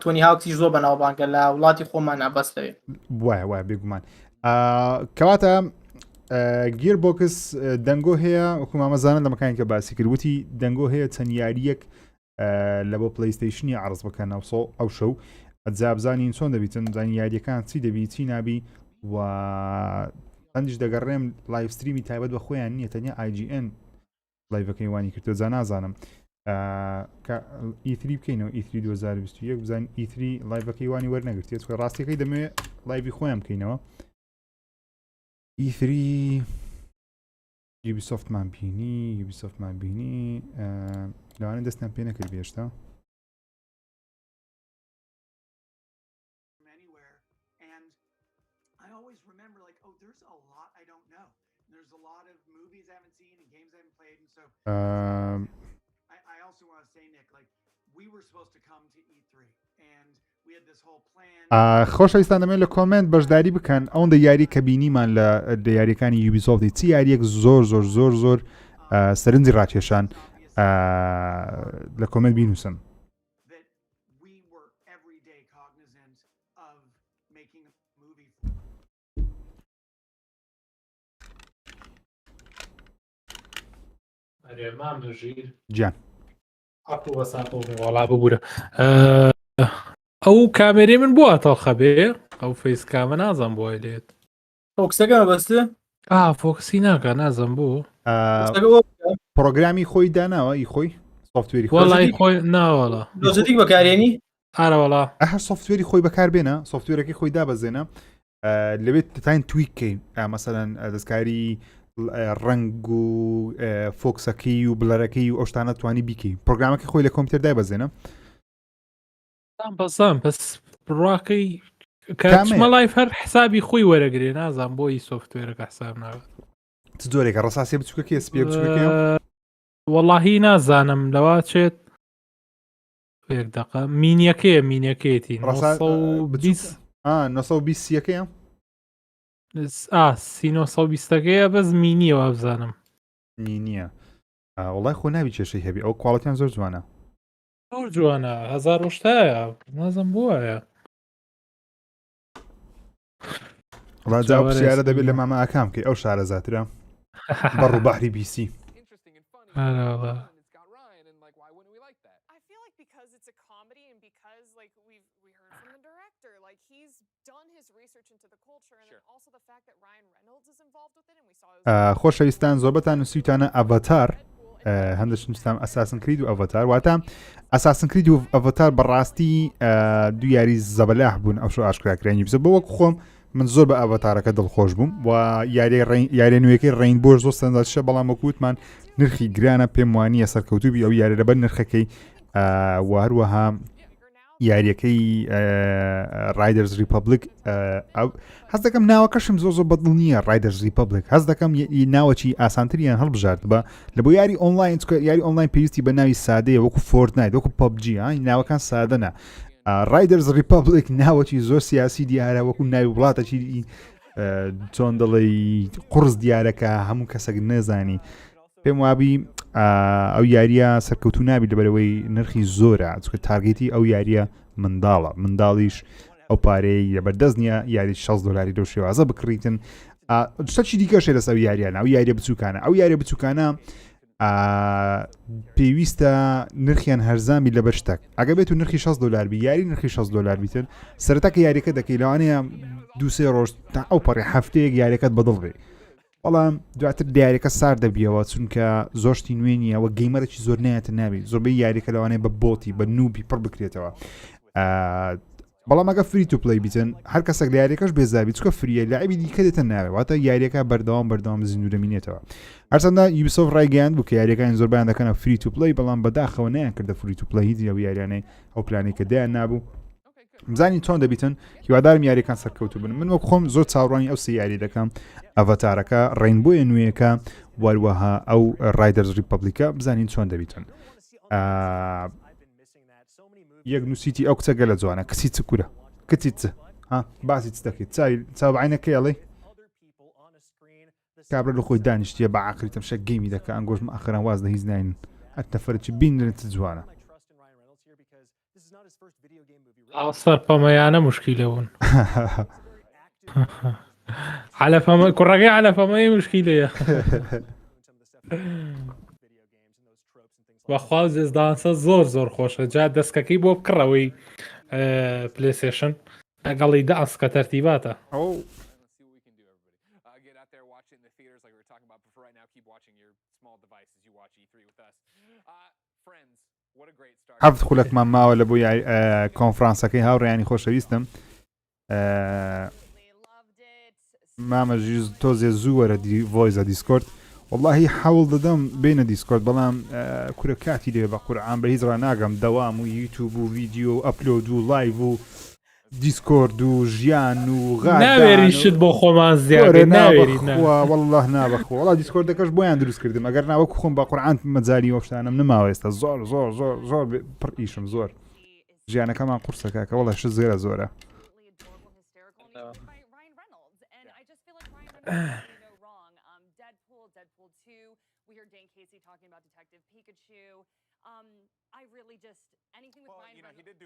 تۆنی هاوکسی زۆر بەناوبانگە لە وڵاتی خۆمان نابەستەوێ وایە بێگومان کەواتە گیربۆکس دەنگۆ هەیە وەکو مامەزانە لە مەکانی کە باسی کردوتی دەنگۆ هەیە چەند یاریەک لە بۆ پلەیستیشنی عرض بکەن ئەو شەو ئەجابزانین چۆن دەبیتن زانی یاریەکان چی دەبی چی نابی و ئەندیش دەگەڕێم لایڤ ستریمی تایبەت بە خۆیان نییە تەنیا IGN لایڤەکەی وانی کردو جا نازانم E3 بکەینەوە E3 2021 بزانین E3 لایڤەکەی وانی وەرنەگرتێت خۆی ڕاستیەکەی دەمەوێت لایڤی خۆیان بکەینەوە E3 یوبیسۆفتمان بینی لەوانە دەستیان پێ نەکرد بێشتا خۆشەویستان دەمێت لە کۆمنت بەشداری بکەن ئەوەندە یاری کە بینیمان لە یاریەکانی یوبیسۆفتی چی یاریەک زۆر سەرنجی ڕاکێشان لە کۆمنت بینوسن گیان وڵا ببوورە ئەو کامێری من بووە تاڵ خەبێ ئەو فەیس کامە نازم بۆ لێت فۆکسەکە بەستە فۆکسی ناکە نازم بوو پرۆگرامی خۆی داناوە ئی خۆی سوفتوێری وڵی خۆی ناوەڵە لۆژیک بەکارێنی ئارەوەڵا هەر سوفتوێری خۆی بەکاربێنە سوفتوێرەکەی خۆی دابەزێنە لەوێت تاین تویککەین مەسەلەن دەستکاری ڕنگ و فۆکسەکەی و بلەرەکەی و ئەوشتانە توانی بیکەی پرۆگرامەکە خۆی لە کۆمپیوتەر دابەزێنە بەزان پس ڕاکەی کاتمەڵای هەر حسابی خۆی وەرەگرێ نازان بۆی سوفتوێرەکە حساب ناوێت چ جۆرێکە ڕساسی بچووکەکە سپێ بچووکەکە وەڵاهی نازانم لەوا چێت دقە مینیەکەیەتی 920ەکەیە 1920ەکەیە بەس مینیەوە بزانم نییە وڵای خۆ ناوی کێشەی هەبی ئەو کواڵەتیان زۆر جوانە زۆر جوانە 1000 نازم بووایە ڕاجا پرسیارە دەبێت لە مامە ئاکام کەی ئەو شارە زاترە بەڕووباری بیسی خۆشەویستان زۆربەتان نووسیتانە ئەڤەتار هەندێک نووسام ئەساسن کرید و ئەڤەتار واتە ئەساسن کرید و ئەڤەتار بەڕاستی دوو یاری زەبەلاح بوون ئەو شو ئاشکراکرانی بزە بە وەک خۆم من زۆر بە ئەڤەتارەکە دڵخۆش بووم و یاری نوێیەکەی ڕینبۆ زۆر سەرنجشە بەڵام وەکووتمان نرخی گرانە پێم وانییە سەرکەوتوبی ئەو یارە لەبەر نرخەکەی وهروەها یاریەکەی رایدرز ریپبلیک هەست دەکەم ناوەکەشم زۆ بەدڵ نییە رایدرز ریپبلیک هەست دەکەم ناوەچی ئاسانتریان هەڵبژارد بە لە بۆ یاری ئۆنلاین یاری ئۆنلاین پێویستی بە ناوی سادەیە وەکو فۆرتنایت وەکو پبجی ناوەکان سادەنە رایدرز ریپبلیک ناوەکی زۆر سیاسی دیارە وەکو ناوی وڵاتەکی چۆن دەڵی قورس دیارەکە هەموو کەسێک نەزانی پێم وابی ئەو یاریە سەرکەوتو نابی لەبەرەوەی نرخی زۆرە چکە تارگێتی ئەو یاریە منداڵیش ئەو پارەی لەبەردەست نییە یاری $6 لەو شێوازە بکڕیتن شتێکی دیکەشێ لەس ئەو یاریانە ئەو یاریە بچووکانە ئەو یاریە بچووکانە پێویستە نرخیان هەرزامی لەبەر شتێک ئەگە بێت و نرخی $6 بی یاری نرخی $6 بیتن سەرەتاکە یاریەکە دەکەی لەوانەیە 2-3 ڕۆژ تا ئەو پەڕی هەفتەیەک یاریەکەت بەدڵ بێ بەڵام دواتر دیارەکە سار دەبیەوە چونکە زۆشتی نوێنیەوە گەیمەرەی زۆر نایەتە نابێت زۆربەی یاریەکە لەوانەیە بە بۆتی بە نوبی پڕ بکرێتەوە بەڵام ئەگە فری تو پلی بیتن هەر کەسێک لە یاریەکەش بێزابی چکە فریە لاعبی دیکە دێتە ناوێت واتە یاریەکە بەردەوام زیندوو دەمینێتەوە هەرچەندە یوبیسۆفت ڕایگەیاند بوو کە یاریەکان زۆربیان دەکەنە فری تو پلی بەڵام بەداخەوە نیان کردە فری تو پلی هیچ ئەو یاریانەی ئەو پلانەی کە دایان نابوو بزانین چۆن دەبیتن هیوادارم یاریەکان سەرکەوتو بن من وەک خۆم زۆر چاوەڕوانی ئەو سێ یاری دەکەم ئەڤەتارەکە ڕێینبۆیە نوێیەکە وەروەها ئەو رایدرز ریپبلیکە بزانین چۆن دەبیتن یەک نووسیتی ئەو کچە گەلە جوانە کچی چ کورە کچی چ باسی چ دەکەیت چاوبعینەکەی ئەڵێ کابرا لە خۆی دانیشتیە بە عاقریتم شەک گەیمی دەکە ئەنگۆژم ئاخران واز لە هیچ ناین ئەتەفەرچی بینرێت جوانە سەرپەمەیانە مشکیلە بوون کوڕەکەی علەفەمەی مشکیلەیە بەخوا زێزدانسە زۆر خۆشە جا دەستکەکەی بۆ بکڕەوەی پلێستیشن لەگەڵی دەسکە تەرتیباتە هەفت خولەکمان ماوە لە بۆ کۆنفرانسەکەی هاوڕێیانی خۆشەویستم مامەژی تۆزێ زوو وەرە ڤۆیزە دیسکۆرد واللهی حەوڵ دەدەم بینە دیسکۆرد بەڵام کورە کاتی لێ بە قورعان بە هیچ ڕناگەم دەوام و یوتیوب و ویدیۆ ئەپلۆد و لایڤ و دیسکۆرد و ژیان و ناوێری شت بۆ خۆمان زیادە ناوێری والله نابخۆ وڵا دیسکۆردەکەش بۆیان دروست کردم ئەگەر ناوەکو خۆم بە قورعان مەجای ئەو شتانم نماوە ئێستا زۆر پڕ ئیشم زۆر ژیانەکەمان قورسەکە کە وڵا شت زۆرە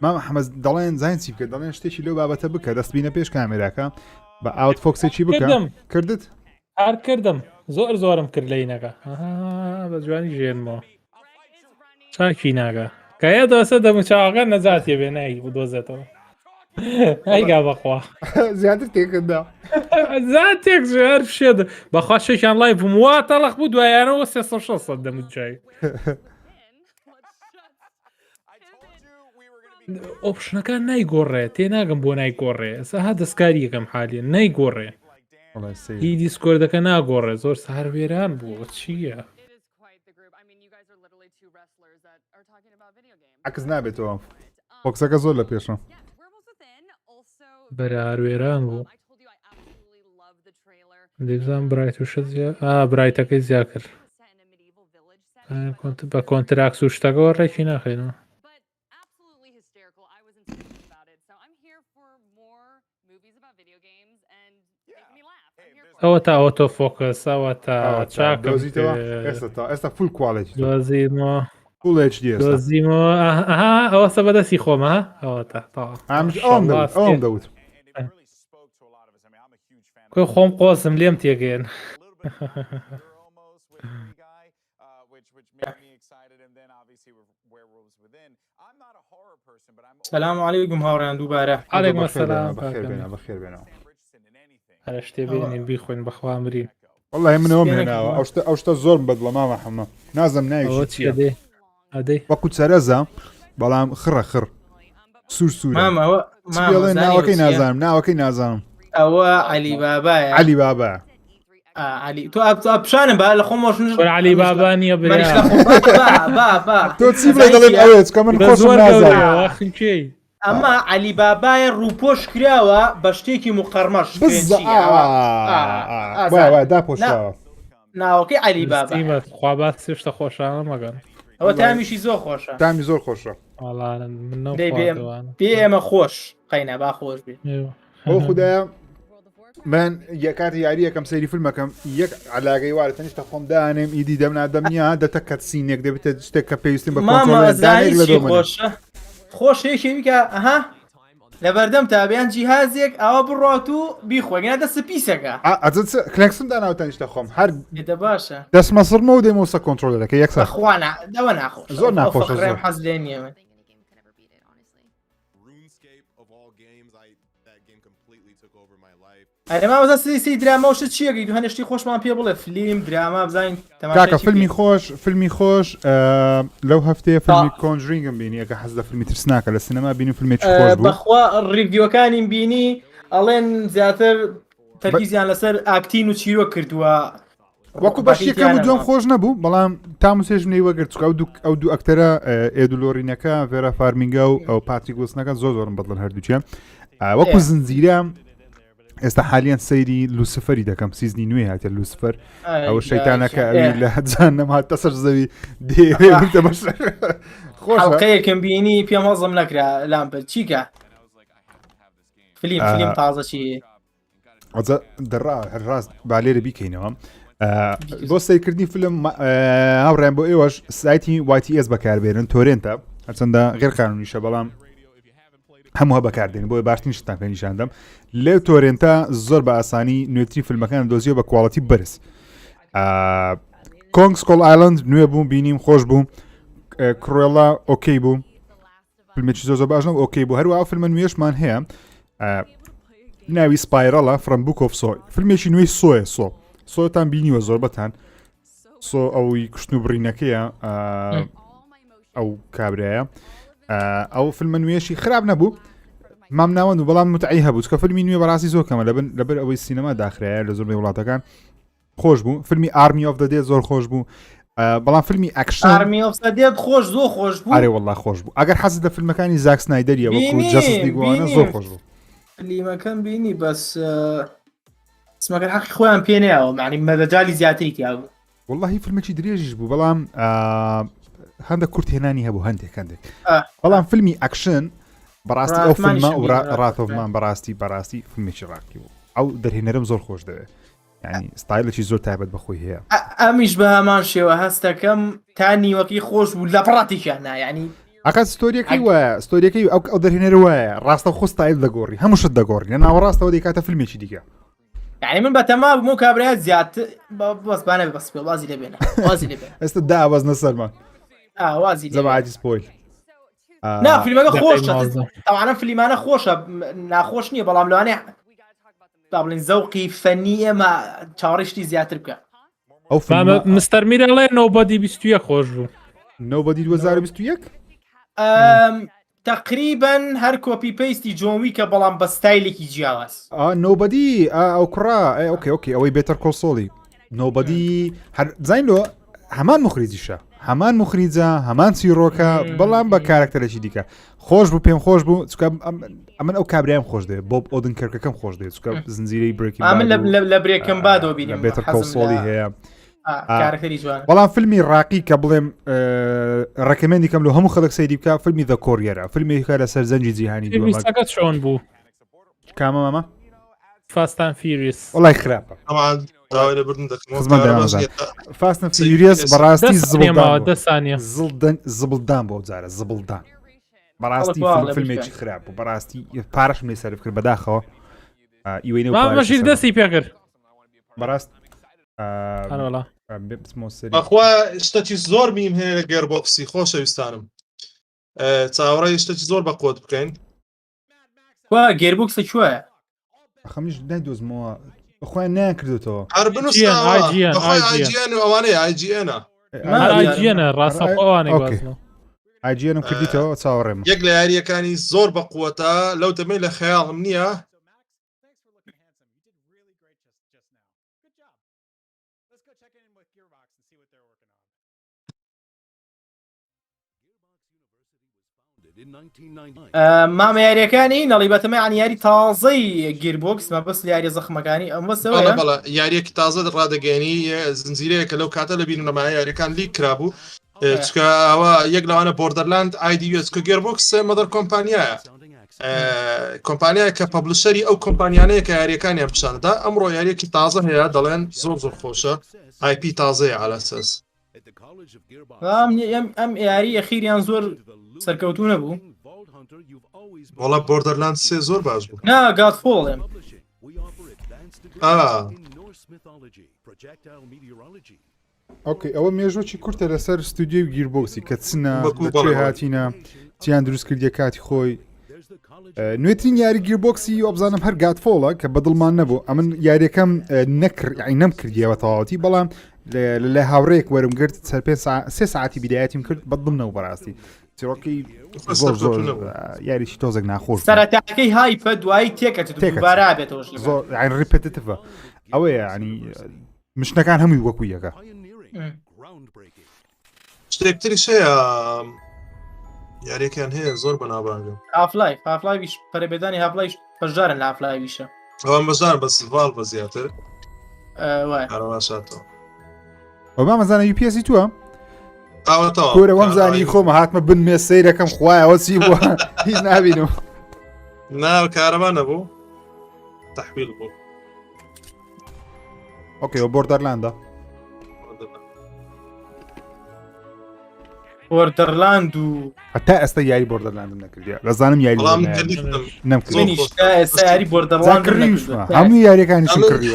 مام حەمەد دەڵێن زین چی بکە دەڵێن شتێکی لەو بابەتە بکە دەستبینە پێش کامێراکە بە ئاوت فۆکسێکی بکە کردت هەر کردم زۆرم کرد لەینەکە بە جوانی ژێنمەوە چاکی ناگە کەیە دەسە دەموچاوەکە نەجاتێ بێ نایی بۆ دۆزێتەوە ئەیگا بەخوا زیاتر تێکردا زیاتێک زێر شێدە بەخوا شێکیان لای بووم وا تەڵەق بوو دوایانەوە 300 دەموچای ئۆپشنەکان نایگۆڕێ تێناگەم بۆ نایگۆڕێ سەها دەستکاری یەکەم حالیە نایگۆڕێ هی دیسکۆردەکە ناگۆڕێ زۆر سەهروێران بوو چییە؟ عکس نابێتەوە فۆکسەکە زۆر لە پێشە بەراروێران بوو دەیزان برایت و شت برایتەکەی زیا کرد بە کۆنتراکس و شتەکەەوە ڕێکی ناخێنەوە ئەوە تا ئۆتۆ فۆکس ئەوە تا چاکەوە ئێستا فول کواڵێتی دۆزیمەوە فول HD دۆزیمەوە ئەوە سە بەدەستی خۆمە ئەوە تا ئەوم دەوت خۆم قۆزم لێم تێگەێن سلام علیکم هاوڕێیان دووبارە عەلەیکوم سەلام بەخێر بێنەوە هەر شتێ بێنین بیخۆین بەخوا مرین والله منەوە مێناوە ئەو شتە زۆرم بەدڵە مامە حەمە نازم ناوی ئەدەی وەکو چەرەزە بەڵام خڕە سوورە ناوەکەی نازانم ئەوە عەلی بابایە عەلی بابە علی تو پیشانم بە لە خۆمەشن علی بابا نییە تۆ چی دەڵێت ئەوێت کە من خۆشم نازانم ئەمە علی بابایە ڕووپۆش کراوە بە شتێکی مقەرمەش داپۆشاوە ناوەکەی علی بابا خوابات سشتە خۆشانە مەگەن ئەوە تامیشی زۆر خۆشە تامی زۆر خۆشە پێ ئێمە خۆش قەینە با خۆش بێت بۆ خوددایە من یەکاتی یاری یەکەم سەیری فیلمەکەم یەک علاگەی وارە تەنیشتە خۆم دانێم ئیدی دەمنا دەمنیا دەتە کەت سینێک دەبێتە شتێک کە پێویستیم بە خۆشە خۆشەیەکی بکە ئەها لەبەردەم تابیان جیهازێک ئەوە بڕات و بیخۆگەنە دەست پیسەکە کلکسم داناوە تەنیشتە خۆم هەر باشە دەستمە سڕمە و دێمەوسە کۆنتترۆلەکە یەکسە خوانە دەوە ناخۆش زۆر ناخۆش حەز لێ نییە من ئەرێماوەزە سی درامەوشە چیەکەی دو هەنشتی خۆشمان پێ بڵێ فیلم درامە بزانین کاکە فیلمی خۆش لەو هەفتەیە فیلمی کۆنجرینگم بینی ئەگە حەز لە فیلمی ترسناکە لە سینەما بینی فیلمێکی خۆش بوو بەخوا ڕیڤیۆکانیم بینی ئەڵێن زیاتر تەرکیزیان لەسەر ئاکتین و چیرۆ کردووە وەکو بەشیەکەم و جۆم خۆش نەبوو بەڵام تاموسێژ نەی وەگەر چکە ئەو دوو ئەکتەرە ئێدولۆرینەکە ڤێرا فارمینگە و ئەو پاتریک ویلسنەکە زۆرم بەدڵن هەردووچیان وەکو زنجیرە ئێستا حالیان سەیری لوسفەری دەکەم سیزنی نوێ هاتە لوسفەر ئەوە شەیتانەکە ئەوی لە جان نەمات تەسەر زەوی دێتە بەش خۆشەکەیەکم بینی پێم هەڵزم نەکرا لامپە چیکە فیلم تازە چی دەڕا هەرڕاست بالێرە بیکەینەوە بۆ سەیرکردنی فیلم هاوڕێن بۆ ئێوەش سایتی YTS بەکاربێنن تۆرێنتە هەرچەندە غێر قانونیشە بەڵام هەمووها بەکاردێن بۆی باشترین شتان پێ نیشاندەم لێو تۆرێنتە زۆر بە ئاسانی نوێتری فیلمەکان دۆزیۆ بە کواڵەتی بەرز کۆنگ سکۆڵ ئایلند نوێ بوو بینیم خۆش بوو کڕێڵا ئۆکەی بوو فیلمێکی زۆر باش ئۆکەی بوو هەروە فیلمە نوێشمان هەیە ناوی سپایرەڵە فرەم بوک ئۆف سۆ فیلمێکی نوێی سۆیە سۆتان بینیوە زۆر بەتان سۆ ئەوی کوشتن و بڕینەکەیە ئەو کابرایە ئەو فیلمە نوێشی خراپ نەبوو مام ناوەند و بەڵام متعی هەبوو کە فیلمی نوێ بەڕاستی زۆر کەمە لەبەر ئەوەی سینەما داخرایە لە زۆربەی وڵاتەکان خۆش بوو فیلمی ئارمی ئۆف دە دێت زۆر خۆش بوو بەڵام فیلمی ئەکشن ئارمی ئۆف دە دێت خۆش زۆر خۆش بوو ئارێ وەڵڵا خۆش بوو ئەگەر حەزت لە فیلمەکانی زاک سنایدەریە وەکو جەستس لیگوانە زۆر خۆش بوو فیلمەکەم بینی بەس سمەکە حەقی خۆیان پێ نەیەوە معنی مەدەجالی زیاتری تیا بوو وەڵڵاهی فیلمێکی درێژیش بوو بەڵام هەندە کورت هێنانی هەبوو هەندێک بەڵام فیلمی ئەکشن بەڕاستی ئەو فیلمە و ڕاتۆفمان بەڕاستی فیلمێکی ڕاکی بوو ئەو دەرهێنەرم زۆر خۆش دەوێت ینی ستایلێکی زۆر تایبەت بەخۆی هەیە ئەمیش بە هەمان شێوە هەستەکەم تا نیوەکی خۆش بوو لە پڕاتیشان ینی ئەکات ستۆریەکەی وایە ستۆریەکەی ئەو دەرهێنەر وایە ڕاستە خۆ ستایل دەگۆڕی هەمووشت دەگۆڕی لە ناوەڕاستەوە دەیکاتە فیلمێکی دیکە یعنی من بەتەما بوو کابرایەت زیاتر بەسبانە بەس پێ وازی لێبێنە ئێستا داوازنە سەرمان وازی زەماعاتی سپۆیل نا فیلمەکە خۆشە تەوانە فیلمانە خۆشە ناخۆش نییە بەڵام لەوانێ بڵین زەوقی فەنی ئێمە چاوەڕێشتی زیاتر بکە ئەو فیلمە مستەر میرەڵێ نۆبەدی 21 خۆش بوو نۆبەدی 2021 تقریبا هەر کۆپی پەیستی جۆنوی کە بەڵام بە ستایلێکی جیاواز نۆبەدی ئەو کوڕا ئۆکێ ئەوەی بێتەر کۆسۆڵی نۆبەدی زینۆ هەمان مخریجیشە هەمان مخریجە هەمان چیرۆکە بەڵام بە کارکتەرێکی دیکە خۆش بوو پێم خۆش بوو ئەمن ئەو کابرایم خۆش دێ بۆ ئۆدن کەرکەکەم خۆش دێت چکە زنجیرەی برێکی لە برێکم بادۆ بینیم بێتەر کۆسۆڵی هەیە کارکتەری جوان بەڵام فیلمی ڕاقی کە بڵێم ڕەکەمەندی کەم لە هەموو خەڵک سەیری بکە فیلمی دە کۆریەرە فیلمێکە لەسەر زەنجی جیهانی دووەمەکەت چۆن بوو کامە ماما فاستان فیریس وڵای خراپە فاستن فیریس بەڕاستی زبڵدان بۆ جارە زبڵدان بەڕاستی فیلمێکی خراپ و بەڕاستی پارەشم لێ سەرف کرد بەداخەوە ئیوەی دەستی پێکرد بەڕاست بەخوا شتێکی زۆر بیم هەیە لە گێربۆکسی خۆشەویستانم چاوەڕێی شتێکی زۆر بە قۆت بکەین گێربوکسە کوێە خەمیش نەدۆزمەوە بەخۆیان نیان کردوتەوە ئەوانەیە IGN ڕاستەوانێ IGN کردیتەوە چاوەڕێم یەک لە یاریەکانی زۆر بە قووەتە لەو دەمەی لە خەیاڵم نییە مامە یاریەکانی نەڵیبەتەمە عن یاری تازەی گیربۆکس مەبەست یاری زەخمەکانی ئەم بەسەوەیە بەڵێ یاریەکی تازە ڕادەگەێنی زنجیرەیەکە لەو کاتە لە بینەمای یاریەکان لیک کرابوو چکە ئەوە یەک لەوانە بۆردەرلاند ئایدیوێت کە گێربۆکس مەدەر کۆمپانیایە کۆمپانیای کە پەبلیشەری ئەو کۆمپانیانەیە کە یاریەکانیان پیشاندا ئەمڕۆ یاریەکی تازە هەیە دەڵێن زۆر خۆشە IP تازەیە علەسەس ئەم یاری ئەخیریان زۆر سەرکەوتو نەبوو وڵا بۆردەرلاند سێ زۆر باش بوو نا گادفۆڵێم ئۆکەی ئەوە مێژوەکی کورتە لەسەر ستودیۆی گیربۆکسی کە چنە بەکوێ هاتیینە چیان دروست کردیە کاتی خۆی نوێترین یاری گیربۆکسی ئۆبزانم هەر گاتفۆڵە کە بەدڵمان نەبوو ئەمن یاریەکەم نەکرد نەم کردیەوە تەواوەتی بەڵام لە هاوڕێک وەرم گرت سەر سێ ساعتی بیدایەتیم کرد بەدڵمەوە بەڕاستی چڕۆکی زۆر یاریی تۆزێک ناخۆش سەرەتاکەی هایپە دوایی تێکەتبارا بێتەوە زۆر ڕیپێتتڤە ئەوەیە ینی مشتەکان هەمووی وەکو یەکە شتێکتری شەیە یاریەکان هەیە زۆر بەنابانگە هافلایویش پەرەبێدانی هافلایش پەژارن لە هافلایویشە ئەوە مەژار بە سڤال بە زیاتر هەرواشاتەوە ئەو مامەزانە UPS تووە ئاوەتەوە کۆرە وەم زانی خۆمە هاتمە بن مێ سەیرەکەم خوایەوە چی بووە هیچ نابینەوە ناو کارەمان نەبوو تەحویل بوو ئۆکەی ئەو بۆردەرلاندە بۆردەرلاند و هەتا ئێستا یاری بۆردەرلاندم نەکردی لەزانم یاری یاری بۆردەرلاند هەموو یاریەکانیشم کردی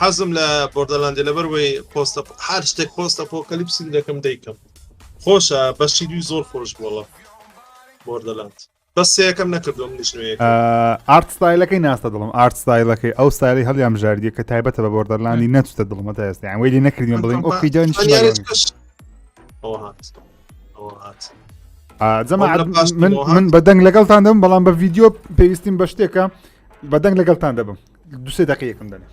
حەزم لە بۆردەرلاندی لەبەرەوەی پۆستە هەر شتێک پۆستە پۆکەلیپسی دەکەم دەیکەم خۆشە بەشی دوی زۆر خۆش بووڵە بۆردەرلاند بەس سەیەکەم نەکردوم نیشتنوەیەک ئارت ستایلەکەی ناستە دڵم ئارت ستایلەکەی ئەو ستایلی هەڵیان ژاردیە کە تایبەتە بە بۆردەرلاندی نەچتە دڵمە تا ئێستا یان وێلی نەکردیم بڵێم ئۆکەی دانیش من بەدەنگ لەگەڵتان دەبم بەڵام بە ڤیددیۆ پێویستیم بە شتێکە بەدەنگ لەگەڵتان دەبم دوسێ دەقەیەکم دەنێ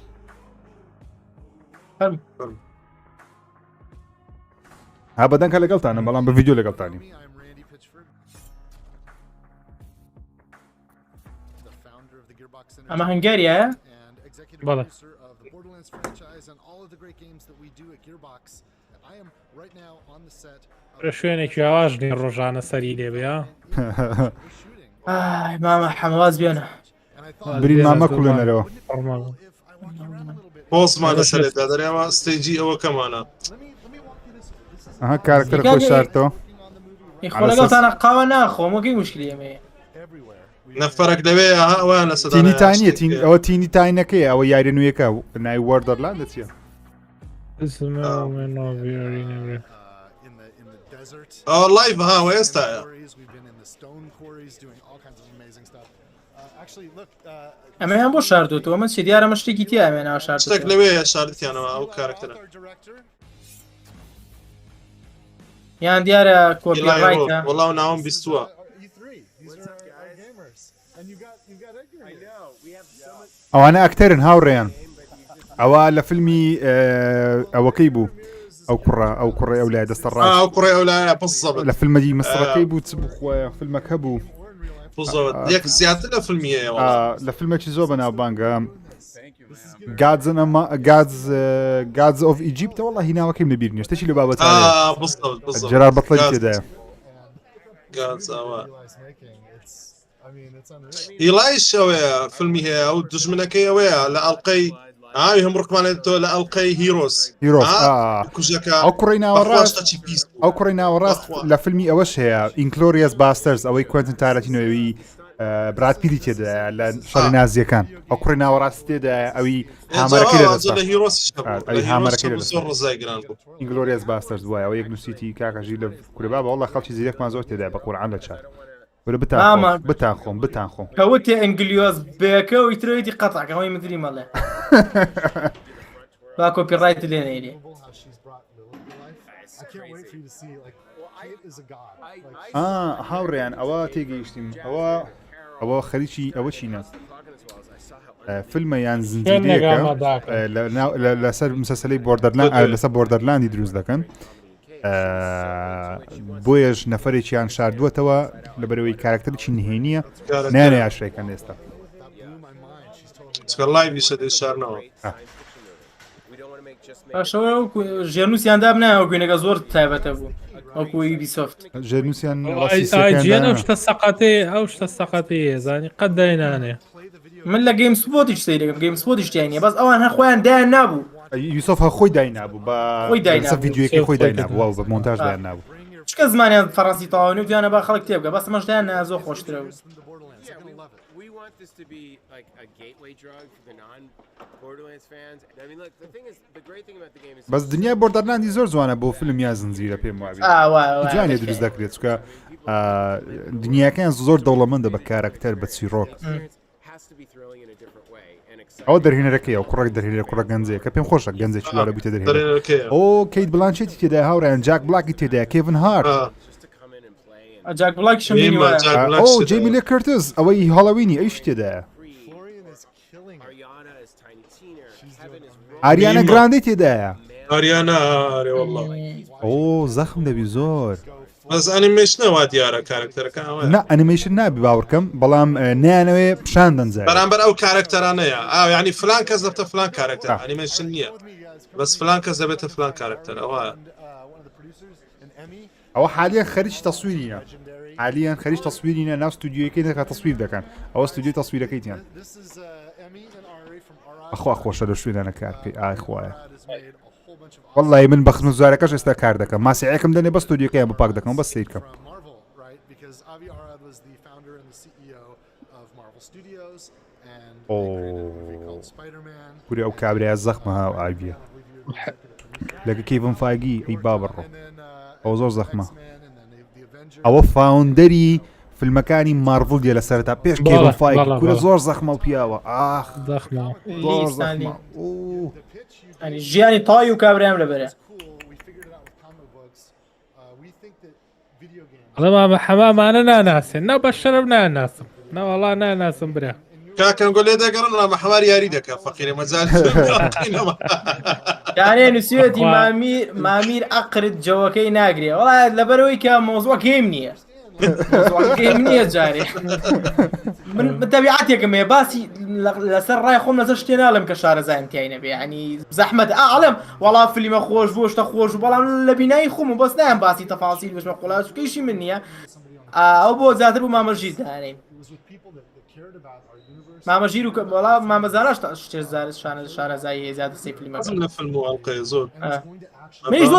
ها بەدەنگ لەگەڵتانم بەڵام بە ڤیددیۆ لەگەڵتانی ئەمە هەنگاریە بەڵێ شوێنێکی ئاواژنی ڕۆژانە سەری لێبێ مامە حەمواز بێنە برین مامە کوڵێنەرەوە پۆسمان لەسەرێتدا دەرێەوە ستێجی ئەوە کەمانە ئەها کارکتەر خۆی شارتەوە خۆلەگەڵتانە قاوە ناخۆم وەکەی مشکلی ئەمەیە نەفەرێک لەوێ ئەوە لە تینی تانیە ئەوە تینی تاینەکەی ئەوە یاری نوێیەکە ناوی وەردەرلاندە چییە ئەوە لایڤ هاوە ئێستاە ئەمەیان بۆ شاردوتەوە من چی دیارە مەشتێکی تیا ئەمێنەوە شتێک لەوێ شاردتیانەوە ئەو کارکتەرە یان دیارە کۆرلڕایتە وەڵاو ناوم بیستووە ئەوانە ئەکتەرن هاوڕێیان ئەوە لە فیلمی ئەوەکەی بوو ئەو کوڕێ ئەو لای دەستە ڕاست ئەو کوڕێ ئەو لایە بەسەبە لە فیلمەدی مەسڕەکەی بوو چ بخۆیە فیلمەکە بوو یەک زیاتر لە فیلمیەوە لە فیلمێکی زۆر بەناوبانگە گادز ئۆف ئیجیپتە وەڵڵا هیناوەکەیم لەبیر نیە شتێکی لە بابەت جەرار بەتڵی تێدایە ئیلایش ئەوەیە فیلمی هەیە ئەو دژمنەکەی ئەوەیە لە ئەڵلقەی ئاوی هەم ڕقمانێت تۆ لە ئەڵلقەی هیرۆس ئەو کوڕی ناوەڕاست ئەو کوڕی ناوەڕاست لە فیلمی ئەوەش هەیە ئینکلۆریەس باستەرز ئەوەی کوێنتن تارەتینەوەی براتپیری تێدایە لە شەڕی نازیەکان ئەو کوڕی ناوەڕاست تێدایە ئەوی هامەرەکەی ئینگلۆریەس باستەرز وایە ئەو یەک نووسیتی کاکەژی لە کووربا بە وەڵڵا خەڵکی زیرەکمان زۆر تێدای بە قورعان لە چار بتان خۆم کەوتێ ئەنگلیۆز بێکە و ئیترۆیەتی قەتاکەەوەی مدری مەڵێ با کۆپیڕایت لێ نەیری هاوڕێیان ئەوە تێگەیشتیم ئەوە خەریکی ئەوە چینە فیلمە یان زنجیرەیەکە لەسەر مسەسەلەی بۆردەرلاند لەسەر بۆردەرلاندی دروست دەکەن بۆیەش نەفرێکیان شاردووەتەوە لەبەرەوەی کارکتەرێکی نهێنیە نانە یاشرێکەکەن ئێستا لایویشە دەشارنەوە ژێنووسیاندا بنایەوە گوێنەکە زۆر تایبەتە بوو وەکو بیسۆفت ژێنووسیان جیان ئەو شتە سەقاتێ ئەو شتە سەقاتەیە زانی قەت داینانێ من لە گەیم سپۆتیش سەیرەکەم گەیم سپۆتیش داینە بەس ئەوان هەر خۆیان دایان نابوو یوسف خۆی داینابوو بە ڤیدیۆیەکی خۆی داینابوو واو بە مۆنتاژ دایان نابوو چکە زمانیان فەڕەنسی تاوانێ و دیانە با خەڵک تێبگە بەس ئەمەشدایان زۆر خۆشترە بوو بەس دنیای بۆردەرناندی زۆر جوانە بۆ فیلم یا زنجیرە پێم وابێت جوانێ دروست دەکرێت چکە دنیاکەیان زۆر دەوڵەمەندە بە کارکتەر بە چیرۆک ئەو دەرهێنەرەکەی ئەو کوڕێک دەرهێنەر کوڕە گەنجەیە کە پێم خۆشە گەنجێکی لارە بوویتە دەرهێنەر ئۆ کەیت بلانچێتی تێدا هاوڕیان جاک بلاکی تێدایە کێڤن هارت جاک بلاکیشم ئۆ جێمی لێ کورتز ئەوەی هەڵەوینی ئەیش تێدایە ئاریانە گراندەی تێدایە ئاریانە ئۆ زەخم دەبی زۆر بەس ئەنیمێشنەوە دیارە کارکتەرەکە نه ئەنیمێشن نابی باوەڕکەم بەڵام نەیانەوێ پیشان دەنجێ بەرامبەر ئەو کارکتەرانەیە ینی فلان کەس دەبتە فلان کارکتەر ئەنیمێشن نییە بەس فلان کەس دەبێتە فلان کارکتەر ئەوە حالیان خەریج تەسویرینە حالیان خەریج تەسویرینە ناو ستودیۆیەکەی دەکات تەسویر دەکەن ئەوە ستودیۆی تەسویرەکەیتیان ئەخوا خۆشە لە شوێنانە کار بکەی ئای خوایە والله من بەخت زارەکەش ئێستا کار دەکەم ماسیعەکەم دەنێ بە ستودیۆکەیان بە پاک دەکەم بەس سیر بکەم کوری ئەو کابرای زەخمە ها ئاویە لەگە کیڤن فایگی ئەی بابڕۆ ئەو زۆر زەخمە ئەوە فاوندەری فیلمەکانی مارڤڵ دیە لە سەرتا پێش کیڤن فایگی کورە زۆر زەخمە و پیاوە ئاخ زۆر زەخمە ژیانی تای و کابرایان لەبەرە ئەڵەما بە حەمامانە ناناسێن ناو بە شەرم ناناسم ناوەڵا ناناسم برا کاکەنگۆ لێ دەگەڕن لە حەوار یاری دەکە فەقیرە مەجال یانێ نووسێتی مامیر ئەقرت جەوەکەی ناگرێ وڵا لەبەرەوەی کە مۆزوە گەیم نییە گەیم نییە جارێ من بەتەبیعاتێکم هەیە باسی لەسەر ڕای خۆم لەسەر شتێ ناڵم کە شارەزایم تیای نەبێ ینی زەحمەت ئاڵم وەڵا فیلمە خۆش بۆ شتە خۆش و بەڵام لە بینایی خۆم و بەس نایان باسی تەفاسیل بچمە قوڵاچکەیشی من نییە ئەو بۆ زیاتر بوو مامەژیر دانێ مامەژیر و وەڵا مامەزانە شارەزایی هەیە زیاتر سەی فیلمەکە لە فیلم و ئەڵقەیە زۆر منیش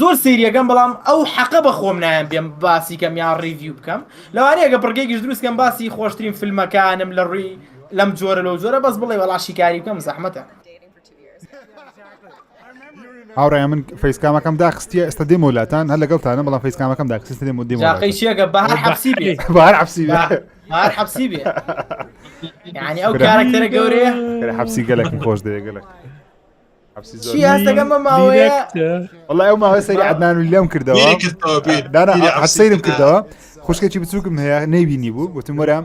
زۆر سریەکەم بەڵام ئەو حەقە بە خۆم نایان پێم باسی کەم یان ڕیڤیو بکەم لەوانەیە گە پڕگەیەکیش دروستکەم باسی خۆشترین فیلمەکانم لە ڕووی لەم جۆرە لەو جۆرە بەس بڵێ وەڵا شیکاری بکەم زەحمەتە هاوڕێ من فەیسکامەکەم داخستیە ئێستا دێمە وڵاتان هەر لەگەڵتانە بەڵام فەیسکامەکەم داخستە دێمە دێمە جاقەی چیەکە بەهار حەبسی بێ بەهار حەبسی بێ بەهار حەبسی بێ یعنی ئەو کارکتەرە گەورەیە حەبسی گەلێکم خۆش دەیە گەلێک چی هەستەکەمە ماوەیە وڵای ئەو ماوەی سەری عەدنان و لێم کردەوە سەیرم کردەوە خوشکێکی بچووکم هەیە نەیبینی بوو گوتم وەرە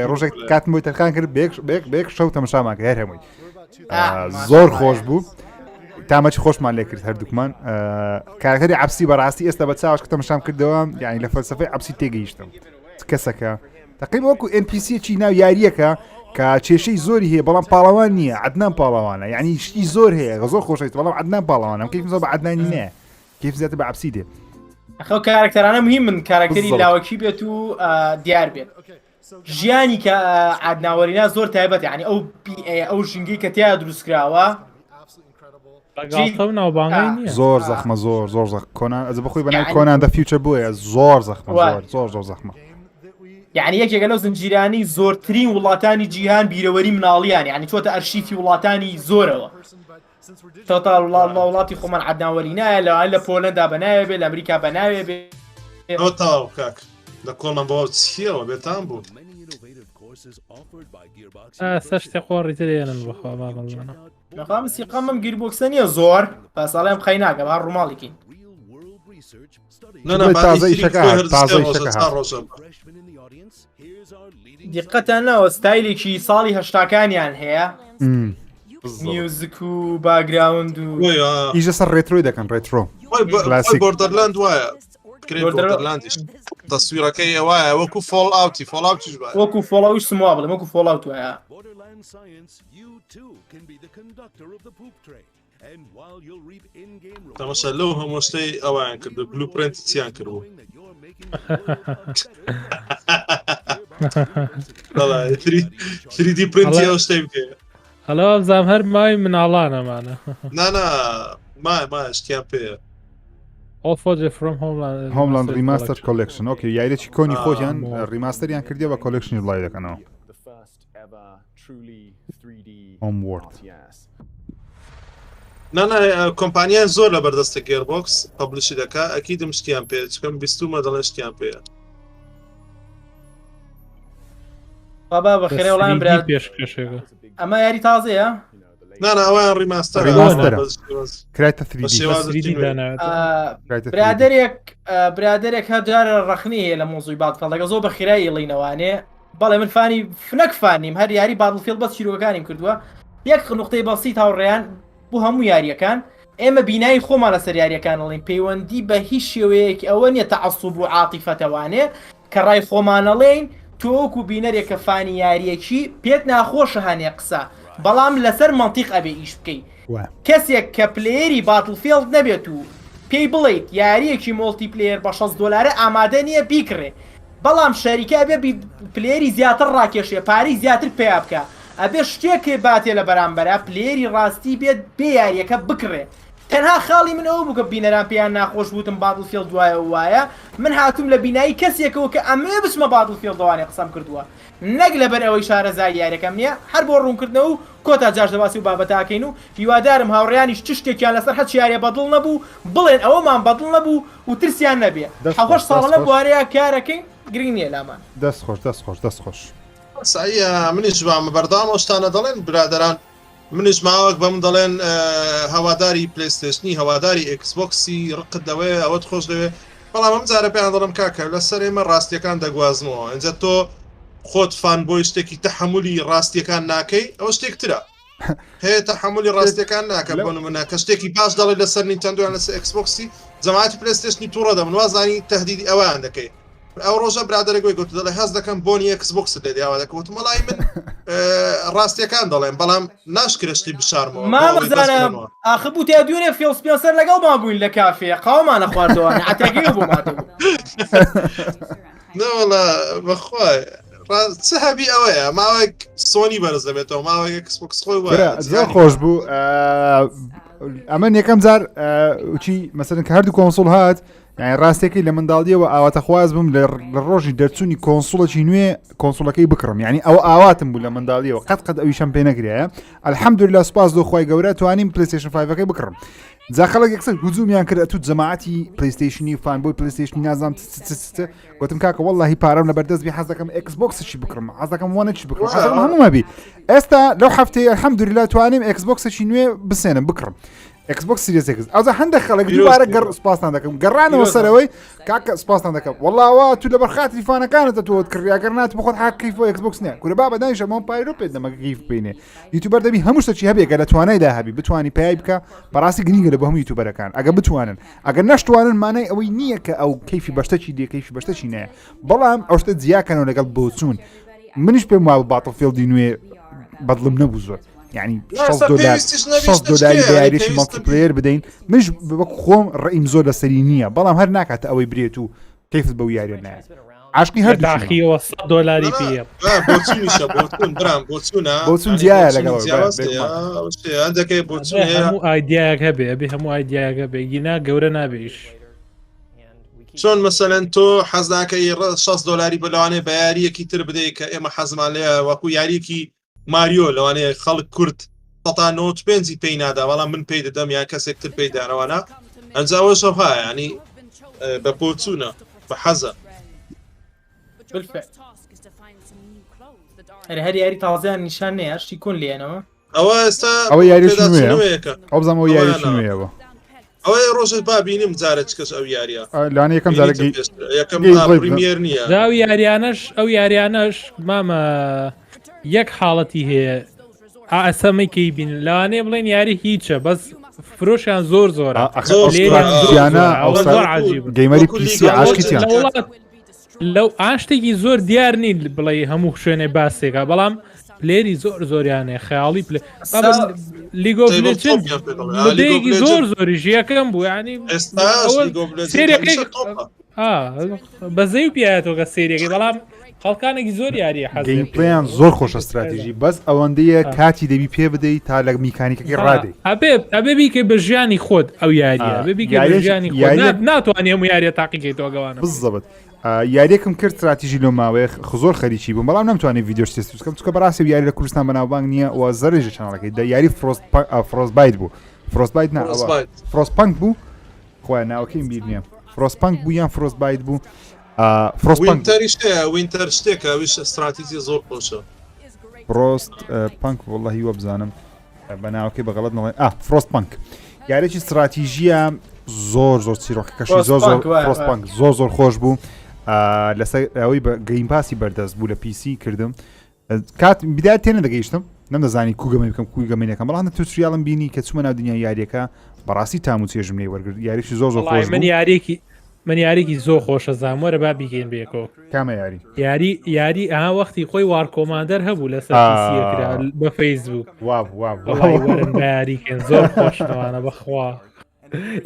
ڕۆژێک کاتم بۆی تەرخان کرد بێک شەو تەماشامان کرد هەر هەمووی زۆر خۆش بوو تامەچ خۆشمان لێ کرد هەردووکمان کارکتەری عەبسی بەڕاستی ئێستا بە چاوش کە تەماشام کردەوە یعنی لە فەلسەفەی عەبسی تێگەیشتم کەسەکە تقریبا وەکو NPCێکی ناو یاریەکە کە کێشەی زۆری هەیە بەڵام پاڵەوان نییە عەدنان پاڵەوانە یعنی شتی زۆر هەیە زۆر خۆشەویست بەڵام عەدنان پاڵەوانە کەیف زۆر بە عەدنانی نییە کەیف زیاتر بە عەبسی دێت ئەخەو کارکتەرانە مهم من کارکتەری لاوەکی بێت و دیار بێت ژیانی کە عەدناوەرینا زۆر تایبەت یعنی ئەو ژینگەی کە تیا دروستکراوە زۆر زەخمە زۆر زەخ کۆنان ئەز بەخۆی بەناوی کۆنان دە فیوچەر بووە زۆر زەخمە زۆر زەخمە یعنی یەکێکە لەو زنجیرانی زۆرترین وڵاتانی جیهان بیرەوەری مناڵیان یعنی چۆتە ئەرشیفی وڵاتانی زۆرەوە تۆتاڵ وڵاتی خۆمان عەدناوەری نایە لەوان لە پۆلەندا بەناوێ بێ لە ئەمریکا بەناوێ بێ تاو کاک لە کۆڵمان بەوە چیەوە بێتان بوو سەشتی خۆڕی ترێنن بەخوا مامەڵانە نەخوام سیقامم گیربۆکسە نییە زۆر پاساڵێم خەی ناکەم هەر ڕووماڵێکی دیقەتانەوە ستایلێکی ساڵی هەشتاکانیان هەیە میوزیک و باگراوند و ئیژە سەر ڕێترۆی دەکەن ڕێترۆ بۆردەرلاند وایە بۆردەرلاندیش تەسویرەکەی وایە وەکو فۆڵ ئاوتی فۆڵ ئاوتیش وایە وەکو فۆڵاویش سموا بڵێ وەکو فۆڵاوت وایە تەماشا لەو هەموو شتەی ئەویان کردو بلوپرنت چیان کردبوو پرنتی ئەو شتەی بکە هەڵە ئەمزام هەر مای مناڵانەمانە نانا مای شتیان پێیە هۆملاند ریماستەر کۆلێکشن ئۆکێ یاریەکی کۆنی خۆیان ریماستەریان کردیەوە کۆلێکشنی بڵای دەکەنەوە هۆموۆرد نانا کۆمپانیان زۆر لە بەردەستە گێربۆکس پەبلیشی دەکا ئەکیدم شتیان پێ چکەم بیستومە دەڵێن شتیان پێیە بابا بەخێرە وەڵام برات ئەمە یاری تازەیە نانا ئەویان ریماستەر کرایتە برادێک هەجارە ڕەخنی هەیە لە مۆزوی باتفڵ لەگە زۆر بە خێراییڵینەوانێ بەڵێ من فانی فنەک فانیم هەر یاری باتڵفیڵد بەس چیرۆکانیم کردووە یەک نقطەی بەسی هاوڕێیان بۆ هەموو یاریەکان ئێمە بینایی خۆمان لەسەر یاریەکان ئەڵین پەیوەندی بە هیچ شێوەیەکی ئەوە نیە تەعەسوب و عاتیفەتەوانێ کە ڕای خۆمانەڵێین تۆکو بینەرێکە فانی یاریەکی پێت ناخۆشە هەنێ قسە بەڵام لەسەر منتیق ئەبێ ئیش بکەیت کەسێک کە پلێری باتڵفیڵد نەبێت و پێی بڵیت یاریەکی مۆڵتی پلێر بە $6 ئامادە نییە بیکڕێ بەڵام شەریکە ئەبێ پلێری زیاتر ڕاکێشێ پارەی زیاتر پێیا بکە ئەبێ شتێکێ باتێ لە بەرامبەرە پلێری ڕاستی بێت بێ یاریەکە بکڕێ تەنها خاڵی من ئەوە بووکە بینەران پێیان ناخۆش بوتم باتڵفیڵد دوایە وایە من هاتووم لە بینایی کەسێکەوە کە ئەمێ بچمە باتڵفیڵدەوانێ قسەم کردووە نەک لەبەر ئەوەی شارەزای یاریەکەم نییە هەر بۆ ڕوونکردنەوە و کۆتا جاش دەباسی و بابەتاکەین و هیوادارم هاوڕیانیش چ شتێکیان لەسەر هەچ یاریە بەدڵ نەبوو بڵێن ئەوەمان بەدڵ نەبوو و ترسیان نەبێ حەوەش ساڵە لە بوارەیە کارەکەی گرنگ نییە لامان دەستخۆش سایە منیش بامە بەردام شتانە دەڵێن برادەران منیش ماوەک بەم دەڵێن هەواداری پلەیستێشنی هەواداری ئێکسبۆکسی ڕقت دەوێ ئەوەت خۆش دەوێ بەڵام ئەم جارە پێیان دەڵم کاکە لەسەر ئێمە ڕاستیەکان دەگوازمەوە ئەنجە تۆ خۆت فان بۆی شتێکی تەحملی ڕاستیەکان ناکەی ئەوە شتێکترە هەیە تەحملی ڕاستیەکان ناکە بۆ نمونە کە شتێکی باش دەڵێ لەسەر نینتەندۆیان لەسەر ئێکسبۆکسی جەماعەتی پلەیستێشنی تووڕە دەبن وازانی تەهدیدی ئەویان دەکەی ئەو ڕۆژە برادێکگوی گوت دەڵێ هەز دەکەم بۆنی ئەکسبۆکس لێ دیاوا دەکەوت مەڵای من ڕاستیەکان دەڵێن بەڵام ناشکرشتی بشارمەوە مامەزانە ئاخ بوو تیا دوێنێ فیل سپێنسەر لەگەڵ ما بووین لە کافێ قاومانە خواردەوە عتەکەی بۆ ماتەبوو نەوەڵە بەخوای چه هەبی ئەوەیە ماوەیەک سۆنی بەرز دەبێتەوە ماوەیە ئەکسبۆکس خۆی زۆر خۆش بوو ئەمە یەکەم جار چی مەسەرن کە هەردوو کۆنسۆڵ هات یعنی ڕاستێکی لە منداڵیەوە ئاواتەخواز بووم لە ڕۆژی دەرچوونی کۆنسۆڵێکی نوێ کۆنسۆڵەکەی بکڕم یعنی ئەو ئاواتم بوو لە منداڵیەوە قەت ئەویشەم پێ نەگرایە ئەلحەمدوللا سوپاس دۆخوای گەورە توانیم پلەیستێشن 5ەکەی بکڕم جا خەڵک یەکسەر هجومیان کرد ئەتوت جەماعەتی پلەیستێشنی فانبۆی پلەیستێشنی نازانم گوتم کاکە وەڵڵاهی پارەم لە بەردەست بێ حەز دەکەم ئێکسبۆکسێکی بکڕم حەز دەکەم وانەکی بکڕم هەموو هەبی ئێستا لەو هەفتەیە ئەلحەمدوللا توانیم ئێکسبۆکسێکی نوێ بسێنم بکڕم ئەکسبۆکس سیریس X ئەوزە هەندێک خەڵک دووبارە سپاسان دەکەم گەڕانەوە سەرەوەی کاکە سپاسان دەکەم وەڵاوە تو لە بەرخاتی فانەکانت تۆت کڕیاگەر نات بخۆت حقیف بۆ ئەکسبۆکس نییە کورە با بەدانیشە مام پایرۆ پێ دەمە گیف بینێ یوتیوبەر دەبی هەموو شتێکی هەبێ گە لە توانایدا هەبی بتوانی پێی بکە بەڕاستی گرنگە لە بۆ هەموو یوتیوبەرەکان ئەگە بتوانن ئەگەر نەشتوانن مانای ئەوەی نییە کە ئەو کەیفی بەشتەی دێ کەیفی بەشتەی نییە بەڵام ئەو شتە جیاکەنەوە لەگەڵ بۆچوون منیش پێم وابوو باتڵفیڵدی نوێ بەدڵم نەبوو زۆر یعنی $6 بەیاریشی مالتیپلەیەر بدەین منش وەکو خۆم ڕئیم زۆر لەسەری نییە بەڵام هەر ناکاتە ئەوەی برێت و کەیفت بەو یاریە نایە عاشقی هەرداخیەوە $100 پێ بۆچون جیایە لەگەڵ هەموو ئایدیایەک هەبێ ئەبێ هەموو ئایدیایەکە بێگینا گەورە نابێش چۆن مەسەلەن تۆ حەز ناکەی $6 بەلەوانێ بە یاریەکی تر بدەیت کە ئێمە حەزمان لێە وەکو یاریەکی ماریۆ لەوانەیە خەڵک کورد 95 پێی نادا بەڵام من پێی دەدەم یان کەسێکتر پێی دانەوانە ئەنجاوە شەوها ینی بە پۆچوونە بە حەزە هەر یاری تازیان نیشان نەیە شتی کۆن لێنەوە ئەوە ئێستا ئەوە یاریش نوێیەکە ئەو بزانەوە یاریش نوێیەوە ئەوەی ڕۆژت بابینیم جارە چ کەس ئەو یاریە لاانە یەکەم جارەکەی یەکەم پریمێر نییە ئەو یاریانەش مامە یەک حاڵەتی هەیە ئاسەمەی بین لەوانەیە بڵێن یاری هیچە بەس فرۆشیان زۆر زۆرە گەیمەری پیسی عاشقیان لەو ئاشتێکی زۆر دیار نین بڵێ هەموو شوێنێ باسێکە بەڵام پلێری زۆر زۆریانێ خەیاڵی لیگۆفلێکی زۆر زۆریش یەکەم بوو ینی بەزەی و پیاتەوە سێریەکەی بەڵام خەڵکانێکی زۆر یاریە حەزیان زۆر خۆشە استراتیژی بەس ئەوەندەیە کاتی دەبی پێ بدەیت تا لە میکانیکەکەی ڕادی ئەبێ بیکە بە ژیانی خۆت ئەو یاریە ببیکە بە ژیانی خۆت ناتوانێ هەموو یاریە تاقیکەیتەوە گەوانە بزەبت یاریەکەم کرد استراتیژی لۆ ماوەیە زۆر خەریکی بووم بەڵام نەمتوانێت ڤیدیۆ تێست بکەم چکە بەڕاستی یاری لە کوردستان بەناوبانگ نییە و زەرێژە چناڵەکەی یاری فرۆستبایت بوو فرۆستبایت فرۆسپانک بوو خۆیان ناوەکەیم بیر نییە فرۆسپانک بوو یان فرۆستبایت بوو وینتەر شتێکە ویش استراتیژی زۆر خۆشە فرۆست پانک وڵڵاهی وە بزانم بە ناوەکەی بەغەڵەت نڵێن فرۆست پانک یارێکی استراتیژیە زۆر چیرۆکەکەشی فرۆستپانک زۆر خۆش بوو لەسەر ئەوەی بە گەیم پاسی بەردەست بوو لە پیسی کردم کات بیدار تێنە دەگەیشتم نەمدەزانی کوگەمە بکەم کوی گەمێنەکەم بەڵام تووسریاڵم بینی کە چوومە ناو دنیا یاریەکە بەڕاستی تام و چێژم لێ وەرگرت یاریشی زۆر خۆش من یاریکی زۆر خۆشە زامۆرە با بیگەین بێکەوە کامە یاری ئەها وەختی خۆی وار کۆماندەر هەبوو لەسەر پیسیەکرا بە فەیسبوک یاریکەن زۆر خۆشتەوانە بەخوا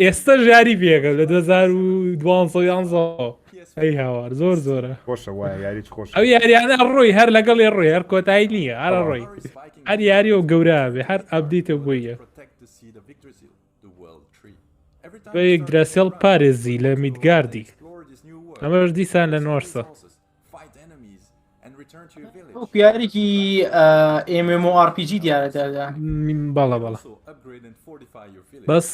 ئێستا ژاری پێکە لە 2012 ئەی هاوار زۆرە ئەو یاریانە ڕۆی هەر لەگەڵ ڕۆی هەر کۆتایی نییە هەر ڕۆی هەر یاری و گەورە بێ هەر ئەبدیتە بوویە بە یەک دراسێڵ پارێزی لە میدگاردی ئەمەش دیسان لە نۆرسە یاریکی MMORPG دیارەتەدا بەڵە بەس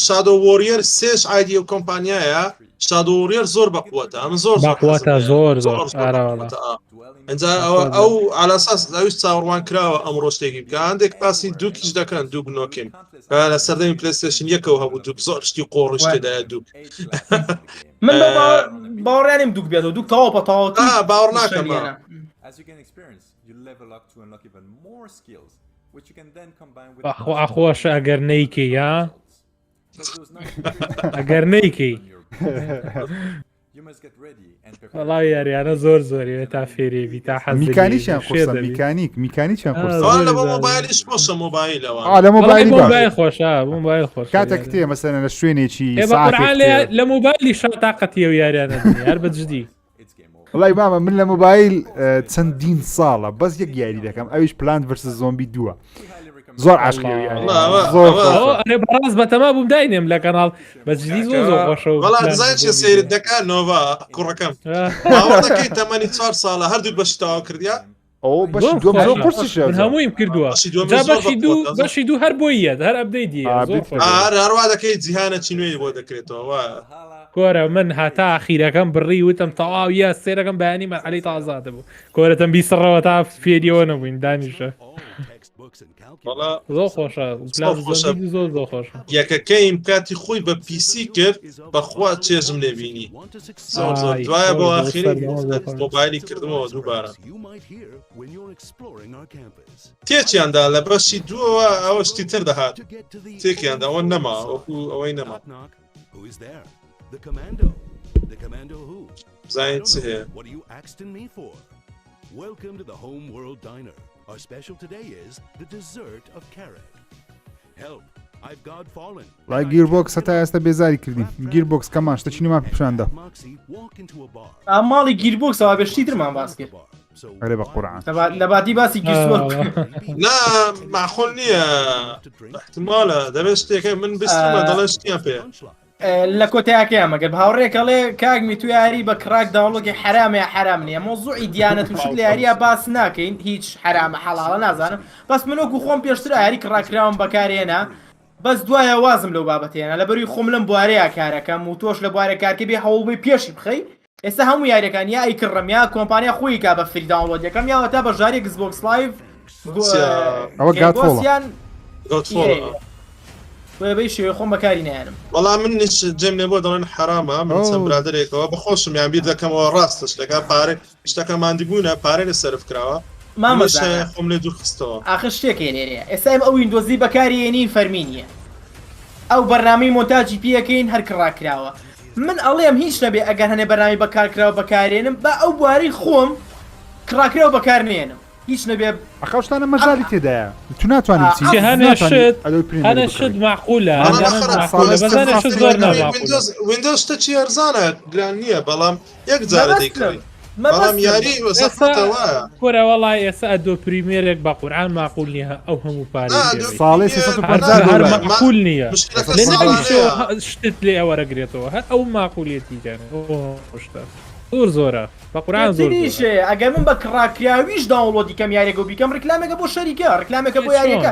شادۆ وۆریەر سێش ئایدی و کۆمپانیایە شادۆ وۆریەر زۆر بەقوتە ئەم زۆر زۆر ئەجا ئەو علاساس ئەوش چاوەڕوان کراوە ئەمڕۆ شتێکی بکە هەندێک پاسی دووکیش دەکەن دوو بنۆکین لە سەردەمی پلەیستێشن یەکەوە هەبوو دووک زۆر شتی قۆڕش تێدایە دووک من باوەڕیانیم دووک بێتەوە دووک تەواو بەتەواو باوەڕ ناکەم خۆش ئەگەر نەیکەی یا ئەگەر نەیکەی وڵاو یاریانە زۆریە تا فێرێبی تا حەز میکانیشیان خۆشە میکانیکیان لە مۆبایلیش خۆشە مۆبایلەوە لە مۆبایل خۆشە خۆش کاتێک تێ مەسەلەن لە شوێنێکی لە مۆبایلی شاتاقەتیە و یاریانە هەر بەجددی وڵای مامە من لە مۆبایل چەندین ساڵە بەس یەک یاری دەکەم ئەویش پلانت ڤەرسس زۆمبی 2 زۆر عاشقی بەڕاست بەتەما بووم داینێم لە کەناڵ بەجددی زۆر خۆشە وەڵام سەیرت دەکات نۆڤا کوڕەکەم باوەڕ دەکەیت تەمەنی 4 ساڵە هەردوو بەشی تەواو کردیا هەموویم کردووە بەشی دوو هەر بۆیە هەر ئەبدەیتی هەروە دەکەیت جیهانە چینوێی بۆ دەکرێتەوە کۆرە من هاتا ئاخیرەکەم بڕی وتم تەواویە سێرەکەم بەیانی مەعەلی تازاتە بوو کۆرەتەم بیسڕەوە تا فێریەوە نەبووین دانیشە زۆر خۆشە زۆر خۆش یەکەکەیم کاتی خۆی بە پیسی کرد بەخوا چێژم لێبینی زۆر دوایە بۆ ئاخیری مۆبایلی کردمەوە دووبارە تێکیاندا لە بەشی دووەوە ئەوە شتی تر دەهات تێکیاندا ئەوە نەما وەکو ئەوەی نەما زین چ هەیە Welcome to the Home World Diner. Our special today is the dessert of carrot. Help! I've got fallen. Like Gearbox هەتا ئێستا بێزاری کردین. Gearbox کەمان شتە چینەمان پیشاندا. ئەماڵی Gearbox ئەوە بێشتی ترمان باس کرد. ئەرێ بە قورعان. لە باتی باسی گیرسوەر نا معقول نییە احتمالە دەبێت شتێکە من بستمە دەڵێ شتیان پێ. لە کۆتایەکەیان مەگەر هاوڕێکەڵێ کاگمی تو یاری بە کراک داوڵۆکی حرامەیە حرام نییە مۆزوعی دیانەت وشت لە یاریە باس ناکەین هیچ حرامە حەڵاڵە نازانم بەس منۆکو خۆم پێشتر یاری کڕاکراوم بەکارێنە بەس دوایە وازم لەو بابەتێنە لە بەروی خۆم لەم بوارەیە کارەکەم و تۆش لە بوارە کارکە بێ هەوڵبی پێشی بخەی ئێستا هەموو یاریەکان یا ئەیکڕم یا کۆمپانیا خۆی کا بە فری داوڵۆد یەکەم یاوە تا بە ژاری Xbox Live ئەوە گاتفۆڵە بەی شێوەی خۆم بەکاری نایانم وەڵام من نیش جێم لێ بۆ دەڵێن حرامە من چەند برادێکەوە بەخۆشم یان بیر دەکەمەوە ڕاستش لەگە پارێ شتەکە مادیبوونە پارەی لە سەرف کراوە مامەزانە خۆم لێ دوور خستەوە ئاخر شتێکی لێرەیە ئێستا ئەو ویندۆزی بەکارهێنین فەرمی نییە ئەو بەرنامەی مۆنتاژی پێەکەین هەر کڕاکراوە من ئەڵێم هیچ نەبێ ئەگەر هەنێ بەرنامی بەکارکراوە بەکارێنم بە ئەو بواری خۆم کڕاکراوە بەکارنێنم هیچ نەبێ ئەخەشتانە مەزاری تێدایە تو ناتوانانی هەنە شت معقولە ویندۆز شتە چی هەرزانە گران نییە بەڵام یەک جارە دەیکڕی بەڵام یاری کۆرە وەڵای ئێستا ئەدۆ پریمێرێک بە قورعان معقول نییە ئەو هەموو پارێ ساڵی هەر معقول نییە شتت لێ ئەوەرەگرێتەوە هەر ئەو معقولیەتی شتە زۆر زۆرە بە قورعان زۆریشێ ئەگەر من بە کڕاکراویش داوڵۆدی کەم یاریەکە و بیکەم ڕکلامێکە بۆ شەریکە ڕکلامێکە بۆ یاریەکە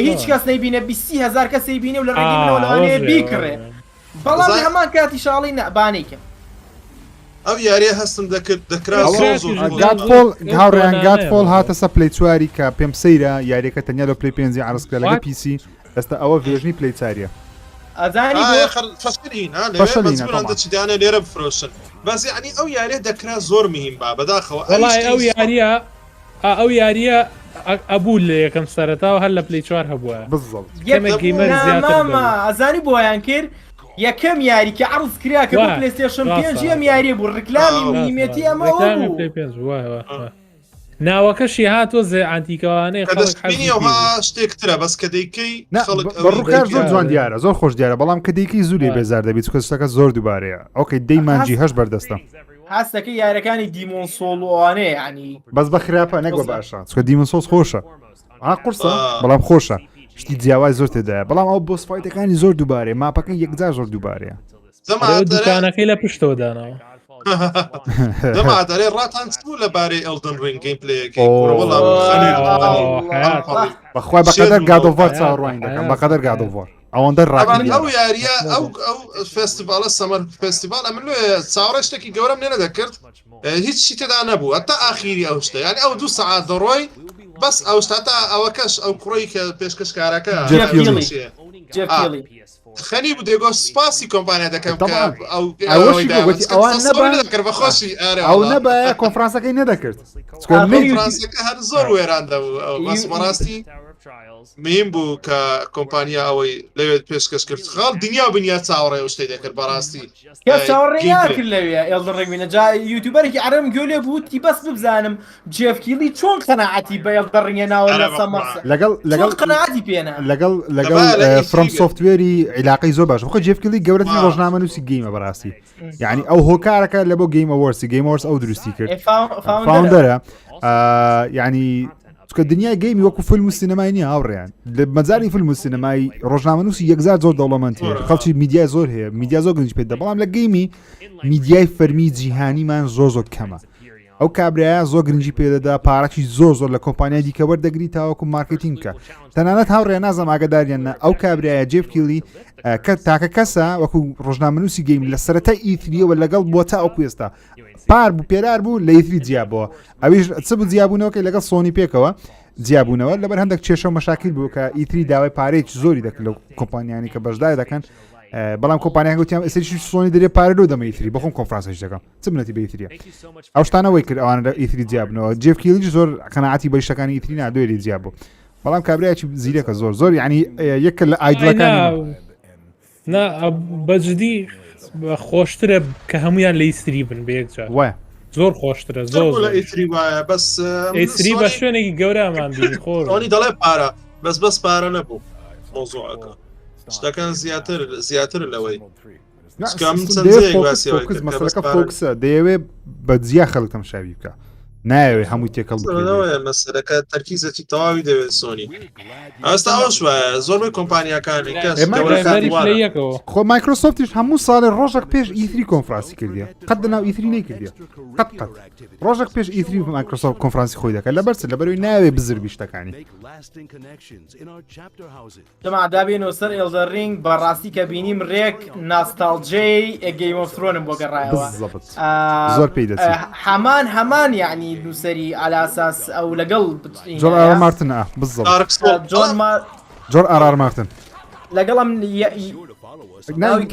هیچ کەس نەیبینە 20,000 کەسی بینێ و لە ڕێگی منەوە لەوانەیە بیکڕێ بەڵام هەمان کاتی شاڵی نەبانێکم ئەو یاریە هەستم دەکرا هاوڕێیان گاتفۆڵ هاتە سە پلەی چواری کە پێم سەیرە یاریەکە تەنیا لە پلەی پێنجی عرضکرا لەگە پیسی ئێستا ئەوە ڤێژنی پلەی چاریە فەشکردانە لێرە بفرۆشن باز یعنی ئەو یاریە دەکرا زۆر مهم با بەداخەوە ئەو یاریە ئەبوو لە یەکەم سەرەتاوە هەر لە پلەی چوار هەبووە ئەزانی بۆیان کرد یەکەم یاری کە عرض کرا کە بۆ پلەیستێشن 5 ئەم یاریە بوو ڕکلامی مهمەتی ئەمەوە ناوەکەشی هاتۆ زێ ئانتیکەوانەیە شتێکترە بەس کە دەیکەی ڕووکار زۆر جوان دیارە زۆر خۆش دیارە بەڵام کە دەیکەی زووری بێزار دەبێت کەسەکە زۆر دووبارەیە ئۆکەی دەی مانجی هەش بەردەستە هەستەکە یاریەکانی دیمۆن سۆڵوانەیە ینی بەس بە خراپە نەگوە باشە چکە دیمۆن سۆڵ خۆشە قورسە بەڵام خۆشە شتی جیاواز زۆر تێدایە بەڵام ئەو بۆس فایتەکانی زۆر دووبارێ ماپەکەی یەکجار زۆر دووبارەیە دوکانەکەی لە پشتەوە داناوە دەمادەرێ ڕاتان چبوو لەبارەی ئەلدن ڕینگ گەیم پلەیەکەی بەخوای بەقەدەر گادۆڤار چاوەڕوانی دەکەم بەقەدەر گادۆڤار ئەوەندە ڕاکردی ئەو یاریە ئەو فێستیڤالە سەمەر فێستیڤال ئەمن لێ چاوەڕێ شتێکی گەورەم لێ نەدەکرد هیچ شی تێدا نەبوو هەتا ئاخیری ئەو شتە یعنی ئەو 2 سەعات دەڕۆی بەس ئەو شتاتا ئەوەکەش ئەو کوڕی کە پێشکەشکارەکە خەنی بوو دێگۆ سپاسی کۆمپانیا دەکەم بەخۆشی ئەو نەبە کۆنفرانسەکەی نەدەکرد کۆنفرانسەکە هەر زۆر وێران دەبوو ئەو بەڕاستی مهم بوو کە کۆمپانیا ئەوەی لەوێت پێشکەش کرد خاڵ دنیا بنیا چاوەڕێ و شتێک دەکرد بەڕاستی چاوەڕێ ناکرد لەوێ ئێڵدن ڕێک جا یوتیوبەرێکی عەرەم گوێ بووتی بەس ببزانم جێفکیلی چۆن قەناعەتی بە ئێڵدن ڕێنگە ناوە لە سەمەسە لەگەڵ قەناعەتی پێنا لەگەڵ فرۆم سۆفتوێری عیلاقەی زۆر باش بخۆ جێفکیلی گەورەترین ڕۆژنامە نووسی گەیمە بەڕاستی یعنی ئەو هۆکارەکە لە بۆ گەیم ئەوەرسی گەیم ئەوەرس ئەو دروستی کرد فاوندەرە یعنی چکە دنیای گەیمی وەکو فیلم و سینەمای نییە هاوڕێیان لە مەجاری فیلم و سینەمای ڕۆژنامەنووسی یەکجار زۆر دەوڵەمەندی خەڵکی میدیای زۆر هەیە میدیا زۆر گرنج پێدا بەڵام لە گەیمی میدیای فەرمی جیهانیمان زۆر کەمە ئەو کابرایە زۆر گرنگی پێدەدا پارەکی زۆر لە کۆمپانیای دیکە وەردەگری تاوەکو مارکتینگکە تەنانەت هاوڕێ نازەم ئاگاداریانە ئەو کابرایە جێفکیلی کە تاکە کەسە وەکو ڕۆژنامەنووسی گەیم لە سەرەتای ئیتریەوە لەگەڵ بۆ تا ئەوکو ئێستا پار بوو پێرار بوو لە ئیتری جیابەوە ئەویش چ بوو جیابوونەوەکەی لەگەڵ سۆنی پێکەوە جیابوونەوە لەبەر هەندێک کێشە و مەشاکل بوو کە ئیتری داوای پارێکی زۆری دەکرد لەو کۆمپانیانی کە بەشدار دەکەن بەڵام کۆمپانیای گوتیان ئێستاش سۆنی دەرێ پارە لۆ دەمە ئیتری بەخۆم کۆنفرانسێک دەکەم چ منەتی بە ئیتریە ئەو شتانەوەی کرد ئەوانە ئیتری جیابنەوە جێفکیلیش زۆر قەناعەتی بە شتەکانی ئیتری نادوێری جیاب بوو بەڵام کابرایکی زیرەکە زۆر یعنی یەکە لە ئایدڵەکانی بەجددی خۆشترە کە هەمویان لە ئیتری بن بەیەکجار وایە زۆر خۆشترە زۆر ئیتری وایە بەس ئیتری بە شوێنێکی گەورەمان بینی خۆڕۆنی دەڵێ پارە بەس پارە نەبوو مۆزوعەکە شتەکان زیاتر لەوەی مەسەلەکە فۆکسە دەیەوێ بە جیا خەڵک تەماشاوی بکە نایەوێ هەمووی تێکەڵ مەسەلەکە تەرکیزەتی تەواوی دەوێت سۆنی ئەستا ئەوش وایە زۆربەی کۆمپانیەکانی خۆ مایکرۆسۆفتیش هەموو ساڵی ڕۆژێک پێش ئیتری کۆنفرانسی کردیە قەت لەناو ئیتری نەیکردیە قەت ڕۆژێک پێش ئیتری مایکرۆسۆفت کۆنفرانسی خۆی دەکات لەبەرچ لەبەرەوەی ناوێ بزربی شتەکانی دەمادابێنەوە سەر ئێڵدن ڕینگ بەڕاستی کە بینیم ڕێک ناستالجەی گەیم ئۆف ترۆنم بۆ گەڕایەوە زۆر پێی دەچێت هەمان یعنی دووسەری ئالاساس ئەو لەگەڵ جۆر ئارمارتن بزڵ جۆر ئارمارتن لەگەڵم ناوی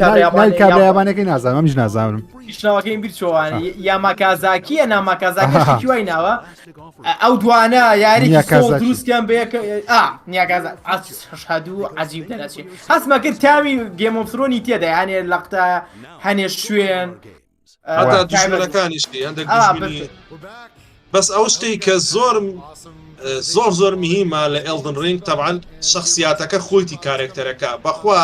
کابراابانەکەی نازانم ئەمیش نازانم پیشناوەکەی بیرچۆوانە یا ماکازاکیە ناماکازاکیشی وای ناوە ئەو دوانە یاریی دروستیان بەیەکە نیاکازهادوو عجیب دەچێت هەستمە کرد تاوی گێمۆفرۆنی تێدا هەنێ لەقتا هەنێ شوێن هەتا دوژمنەکانیشتی هەندێک دوژمنی بەس ئەو شتەی کە زۆر مهمە لە ئێلدن ڕینگ تەبعاً شەخسیاتەکە خۆیتی کارێکتەرەکە بەخوا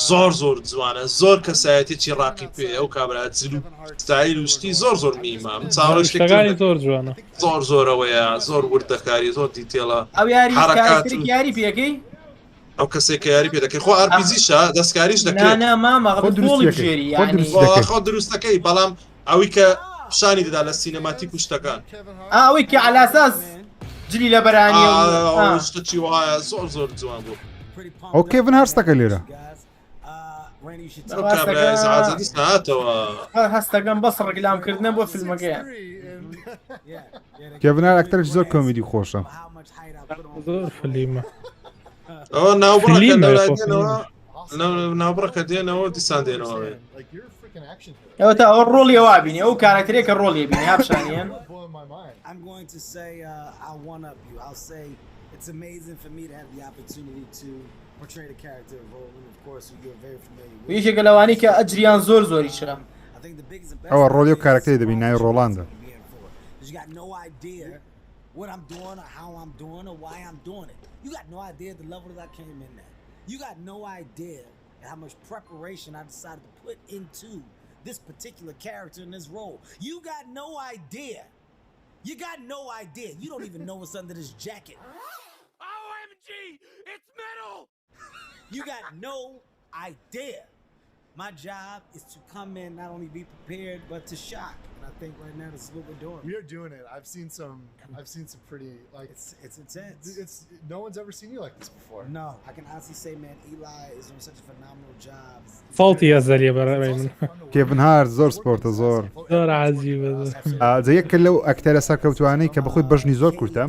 زۆر جوانە زۆر کەسایەتێکی ڕاقی پێ ئەو کابرا جلو ستایل و شتی زۆر مهمە چاوەڕێشتەکانی زۆر جوانە زۆرەوەیە زۆر وردەکاری زۆر دیتێڵە ئەو یاری پێەکەی ئەو کەسێک کە یاری پێ دەکەی خۆ ئارپیزیشە دەستکاریش دەکرێت خۆ دروستەکەی بەڵام ئەوەی کە پیشانی دەدا لە سینەماتیک و شتەکان ئەوەی کە علاساس جلی لە بەرانی شتەی وایە زۆر جوان بوو ئەو کێڤن هەرستەکە لێرە هەستەکەم بەس ڕگلامکردنە بۆ فیلمەکەیان کێڤنار ئەکتەرێکی زۆر کۆمیدی خۆشە زۆر فیلمە ناوبڕەکە دێنەوە دیسان دێنەوە ئەوە تا ئەو ڕۆڵی وابینی ئەو کارکتەرێکە ڕۆڵی بینی هاپشانیان I'm going to say I'll one up you. I'll say it's amazing for me to have the opportunity to portray the character of Roland, of course, who you're very familiar with. یەکێکە لەوانی کە ئەجریان زۆری شە ئەوە ڕۆلی و کارکتەری دەبین ناوی ڕۆڵاندە You got no idea what I'm doing or how I'm doing or why I'm doing it. You got no idea the level that I came in at. You got no idea how much preparation I decided to put into this particular character in this role. You got no idea. You got no idea. You don't even know what's under this jacket. OMG! It's metal! You got no idea. My job is to come in, not only be prepared, but to shock. And I think right now this is what we're doing. We are doing it. I've seen some pretty like it's intense. No one's ever seen you like this before. No, I can honestly say, man, Eli is doing such a phenomenal job. فڵتی ئەزەریە بەڕێ من کێڤن هارت زۆر سپۆرتە زۆر عجیبە جەیەکە لەو ئەکتەرە سەرکەوتوانەی کە بەخۆی بەژنی زۆر کورتە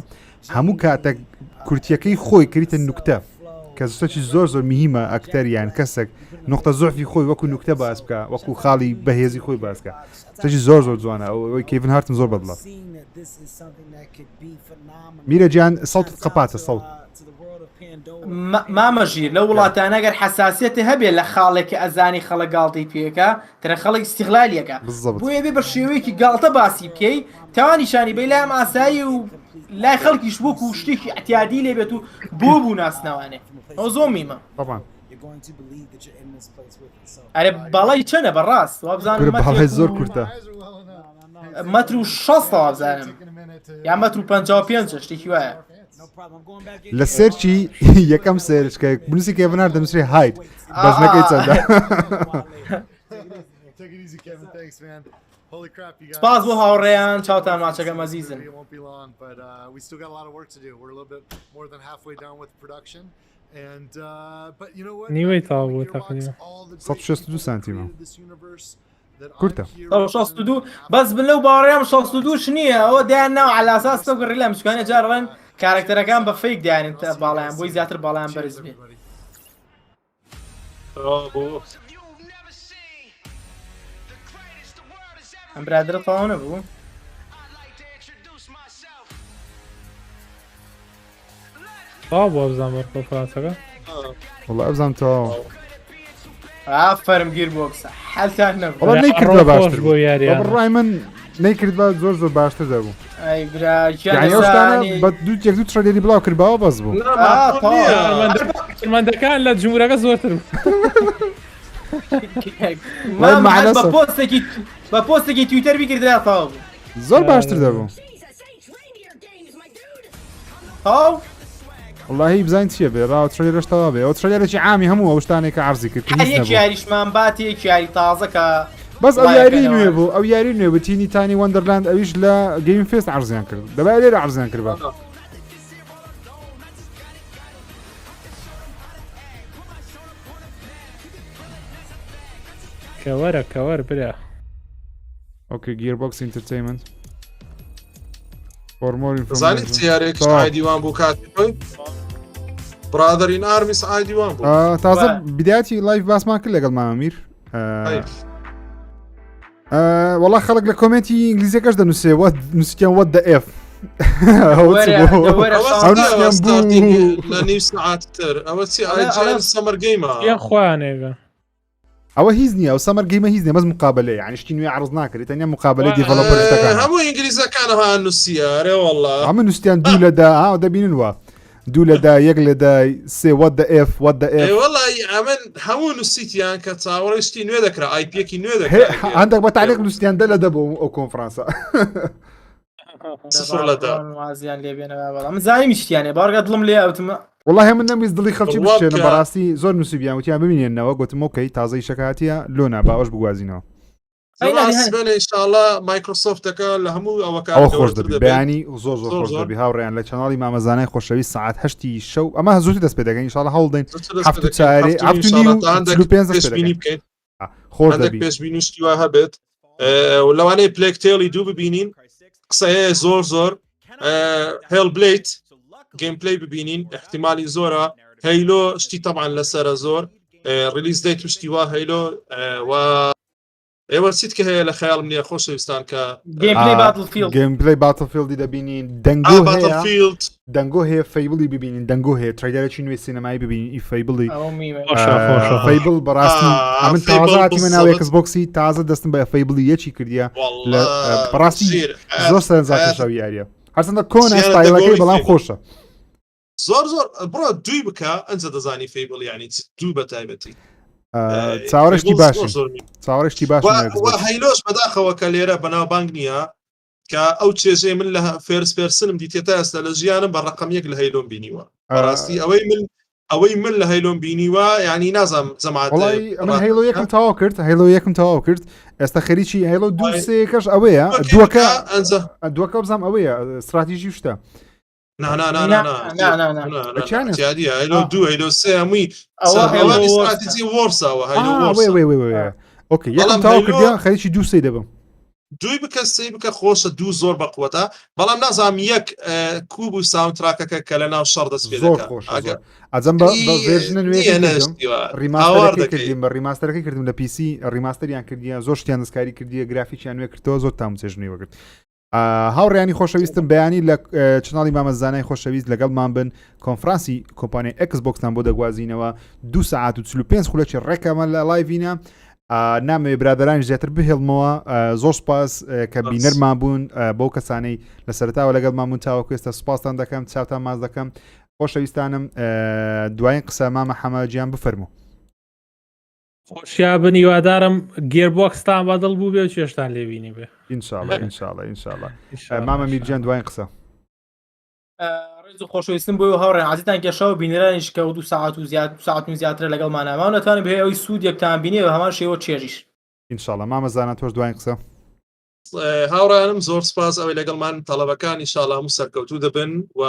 هەموو کاتێک کورتیەکەی خۆی کریتە نوکتە کە زۆرێکی زۆر میهمە ئەکتەریان کەسێک نقطە زۆفی خۆی وەکو نوکتە باس بکە وەکو خاڵی بەهێزی خۆی باسکە شتێکی زۆر جوانە ئەوەی کێڤن هارتم زۆر بەدڵە میرە گیان سەوتت قەپاتە سەوت مامەژیر لە وڵاتانە ئەگەر حساسیەتی هەبێت لە خاڵێکی ئەزانی خەڵک گاڵتەی پێەکە ترە خەڵک استیغلالیەکە بۆیە بێ بە شێوەیەکی گاڵتە باسی بکەی تاوانیشانی بەی لام ئاسایی و لای خەڵکیش وەکو شتێکی ئەتیادی لێبێت و بوو ناسنەوانێ ئەو زۆر میمە ئەرێ باڵای چەنە بەڕاست باڵای زۆر کورتە مەتر و 6 وابزانم یا مەتر و 55 شتێکی وایە لە سەرچی یەکەم سێرشکە بنووسی کێڤنار دەنووسێ هایت بەژنەکەی چەندە سپاس بۆ هاوڕێیان چاوتان ماچەکە مەزیزن نیوەی تاوا بوو تەقریبا 162 سانتیمە کورتە 62 بەس بن لەو باوەڕێیان 62 نییە ئەوە دایان ناو علاساس تەگەڕی لە مشکانە جارڕێن کارکتەرەکان بە فەیک دایانن باڵیان بۆی زیاتر باڵیان بەرز بێ ئەم برادرە تەواو نەبوو تاوا بۆ بزان بەر کۆنفرانسەکە وەڵا ئەبزانم تەواوە ئافەرم گیر بۆ قسە حەلتان نەبوو وەڵا نەیکردوە باشتر بۆ یاریان بەڕای من نەیکرد بە زۆر باشتر دەبوو بە دوو تڕێنی بڵاو کردباوە بەس بوو شەرمەندەکان لە جمهورەکە زۆرتر بە پۆستێکی تویتەر بیکردرا تاوا بوو زۆر باشتر دەبوو واللهی بزانین چیە بێ ڕاو تڕێرەش تەوا بێ ئەو تڕێرێکی عامی هەموو ئەو شتانێک کە عەرزی کرد یاریشمان باتێک یاری تازەکە بەس ئەو یاری نوێ بوو ئەو یاری نوێ بوو تینی تانی وەندەرلاند ئەویش لە گەیم فێست عەرزیان کرد دەبای لێرە عەرزیان کرد بە کەوەرە برا ئۆکێ گیربۆکس ئینتەرتەینمەنت زانیت چیارێک دیوان بوو کاتی برادر این ئارمی سعادیوان بوو تازە بدایەتی لایف باسمان کرد لەگەڵ مامیر وەڵا خەڵک لە کۆمنتی ئینگلیزیەکەش دەنووسێ نووسیان وەت دە ئف لە نیو سعاتتر ئەوە چی سەمەر گەیمە خوانێگە ئەوە هیچ نییە ئەو سەمەر گەیمە هیچ نیە بەس مقابلە یعنی شتی نوێ عرض ناکرێت تەنیا مقابلەی دیڤەلۆپەرەکان هەموو ئینگلیزەکانەوە نووسیارێ وەڵا ئەمە نووسیان دوو لەدا دەبینن وە دوو لەدا یەک لەدا سێ وەت دە ئف وەت دە ئف وەڵی ئەمن هەموو نووسیتیان کە چاوەڕێشتی نوێ دەکرا ئایپێکی نوێ دەکرا هەندێک بە تاریخ نووسیان دە لەدە بۆ ئەو کۆنفرانسە وازیان لێبێنەوە بەڵام زانیمی شتیانێ بارگە دڵم لێ ئەوتمە وڵای هەمن نەویست دڵی خەڵکی بشێنە بەڕاستی زۆر نووسیبیان وتیان ببینێنەوە گوتم ئۆکەی تازەی شەکاتیە لۆنا باوەش بگوازینەوە ئینشاءالله مایکرۆسۆفتەکە لە هەموو ئەوە خۆش دەبی بەیانی زۆر زۆر خۆش دەبی هاوڕێیان لە چەناڵی مامەزانای خۆشەویست ساعت 8 شەو ئەمە زووتی دەست پێ دەگەین ئینشاءالله هەوڵدەین هەفت و چارێ هەفت و نیم و 5 دەست پێ دەگەین خۆش دەبی پێشبینیشتیوا هەبێت لەوانەیە پلێکتێڵی دوو ببینین قسەیە زۆر هێل بلیت گەیمپلەی ببینین احتیمالی زۆرە هەیلۆ شتی تەبعاً لەسەرە زۆر ریلیز دەیت توشتی وا هەیلۆ و ئێوە چیت کە هەیە لە خەیاڵم نییە خۆشەویستان کە گەیمپلەی باتڵفیلدی دەبینین دەنگۆ هەیە فەیبڵی ببینین دەنگۆ هەیە ترایدارێکی نوێ سینەمایی ببینین ئی فەیبڵی فەیبڵ بەڕاستی ئەمن تازاتی من ناو ئەکسبۆکسی تازە دەستم بە فەیبڵی یەکی کردیە لە بەڕاستی زۆر سەرنجاکەشەوی یاریە هەرچەندە کۆنە ستایلەکەی بەڵام خۆشە زۆر بڕۆ دوی بکە ئەنجە دەزانی فەیبڵ یعنی دوو بە تایبەتی چاوەڕشتی باشن چاوەڕشتی باش هەیلۆش بەداخەوە کە لێرە بەناوبانگ نییە کە ئەو چێژێ من لە فێرس پێرسنم دیتێتە ئێستا لە ژیانم بە ڕقەمیەک لە هەیلۆم بینیوە ڕاستی ئەوەی من لە هەیلۆم بینیوە ینی نازانم جەماعەت من هەیلۆ یەکم تەواو کرد هەیلۆ یەکم تەواو کرد ئێستا خەریکی هەیلۆ دوو سێکەش ئەوەیە دووەکە بزانام ئەوەیە استراتیژی شتە ئۆکێ یەکم تاوا کردیا خەریکی دوو سێ دەبم دوی بکە سێ بکە خۆشە دوو زۆر بەقوەتە بەڵام نازانم یەک کوب و ساوندتراکەکە کە لە ناو شەڕ دەست پێ زۆر خۆش ئەجەم بە ڤێرژنە نوێ ڕیماستەرەکەی کردیم بە ڕیماستەرەکەی کردم لە پیسی ڕیماستەریان کردیان زۆر شتیان دەستکاری کردیە گرافیکیان نوێ کردەوە زۆر تامچێژنی وەگرت هاوڕێیانی خۆشەویستم بەیانی لە چناڵی مامەزانای خۆشەویست لەگەڵمان بن کۆنفرانسی کۆمپانیای ئەکسبۆکسان بۆ دەگوازینەوە 2 ساعت و 45 خولەکی ڕێکەمە لە لایڤینە نامەوێ برادرانی زیاتر بهێڵمەوە زۆر سپاس کە بینەرمان بوون بۆ کەسانەی لە سەرتاوە لەگەڵمان بوون تاوەکو ئێستا سوپاسان دەکەم چاوتان ماز دەکەم خۆشەویستانم دوایین قسە مامە حەماجیان بفەرموو خۆشیا بن هیوادارم گێربۆکستان بەدڵ بوو بێ و چێشتان لێبینی بێ ئینشاءڵڵە مامە میرجان دوایین قسە ڕێز و خۆشەویستم بۆ هاوڕێن عزیزتان کێشەوە بینەرانیش کە 2 ساعت و زیاتر لەگەڵمان ناماوە نەتوانێت بێ ئەوی سوود یەکتان بینێ و هەمان شێوە چێژیش ئینشاءڵڵە مامەزانە تۆش دوایین قسە هاوڕانم زۆر سپاس ئەوەی لەگەڵمان تەڵەبەکان ئینشاءڵڵا هەموو سەرکەوتوو دەبن و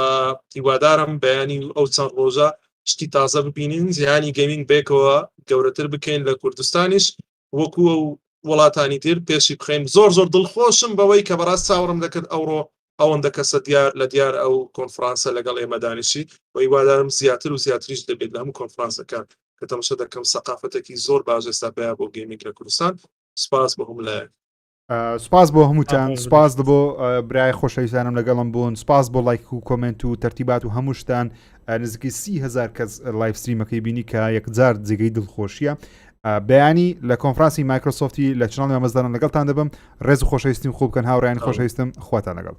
هیوادارم بەیانی ئەو چەند ڕۆژە شتی تازە ببینین زیانی گەیمینگ بێکەوە گەورەتر بکەین لە کوردستانیش وەکو ئەو وڵاتانی تر پێشی بخەین زۆر دڵخۆشم بەوەی کە بەڕاست چاوەڕم دەکرد ئەوڕۆ ئەوەندە کەسە لە دیار ئەو کۆنفرانسە لەگەڵ ئێمە دانیشی و هیوادارم زیاتر و زیاتریش دەبێت لە هەموو کۆنفرانسەکان کە تەماشا دەکەم سەقافەتێکی زۆر باش ئێستا پێیا بۆ گەیمینگ لە کوردستان سپاس بە هەموو لایەک سپاس بۆ هەمووتان سپاس بۆ برای خۆشەویستانم لەگەڵم بوون سپاس بۆ لایک و کۆمنت و تەرتیبات و هەموو شتان نزیکی 30,000 کەس لایف ستریمەکەی بینی کە یەکجار جێگەی دڵخۆشیە بەیانی لە کۆنفرانسی مایکرۆسۆفتی لە چناڵی مامەزدانم لەگەڵتان دەبم ڕێز و خۆشەویستیم خوب بکەن هاوڕێیان خۆشەویستم خواتان لەگەڵ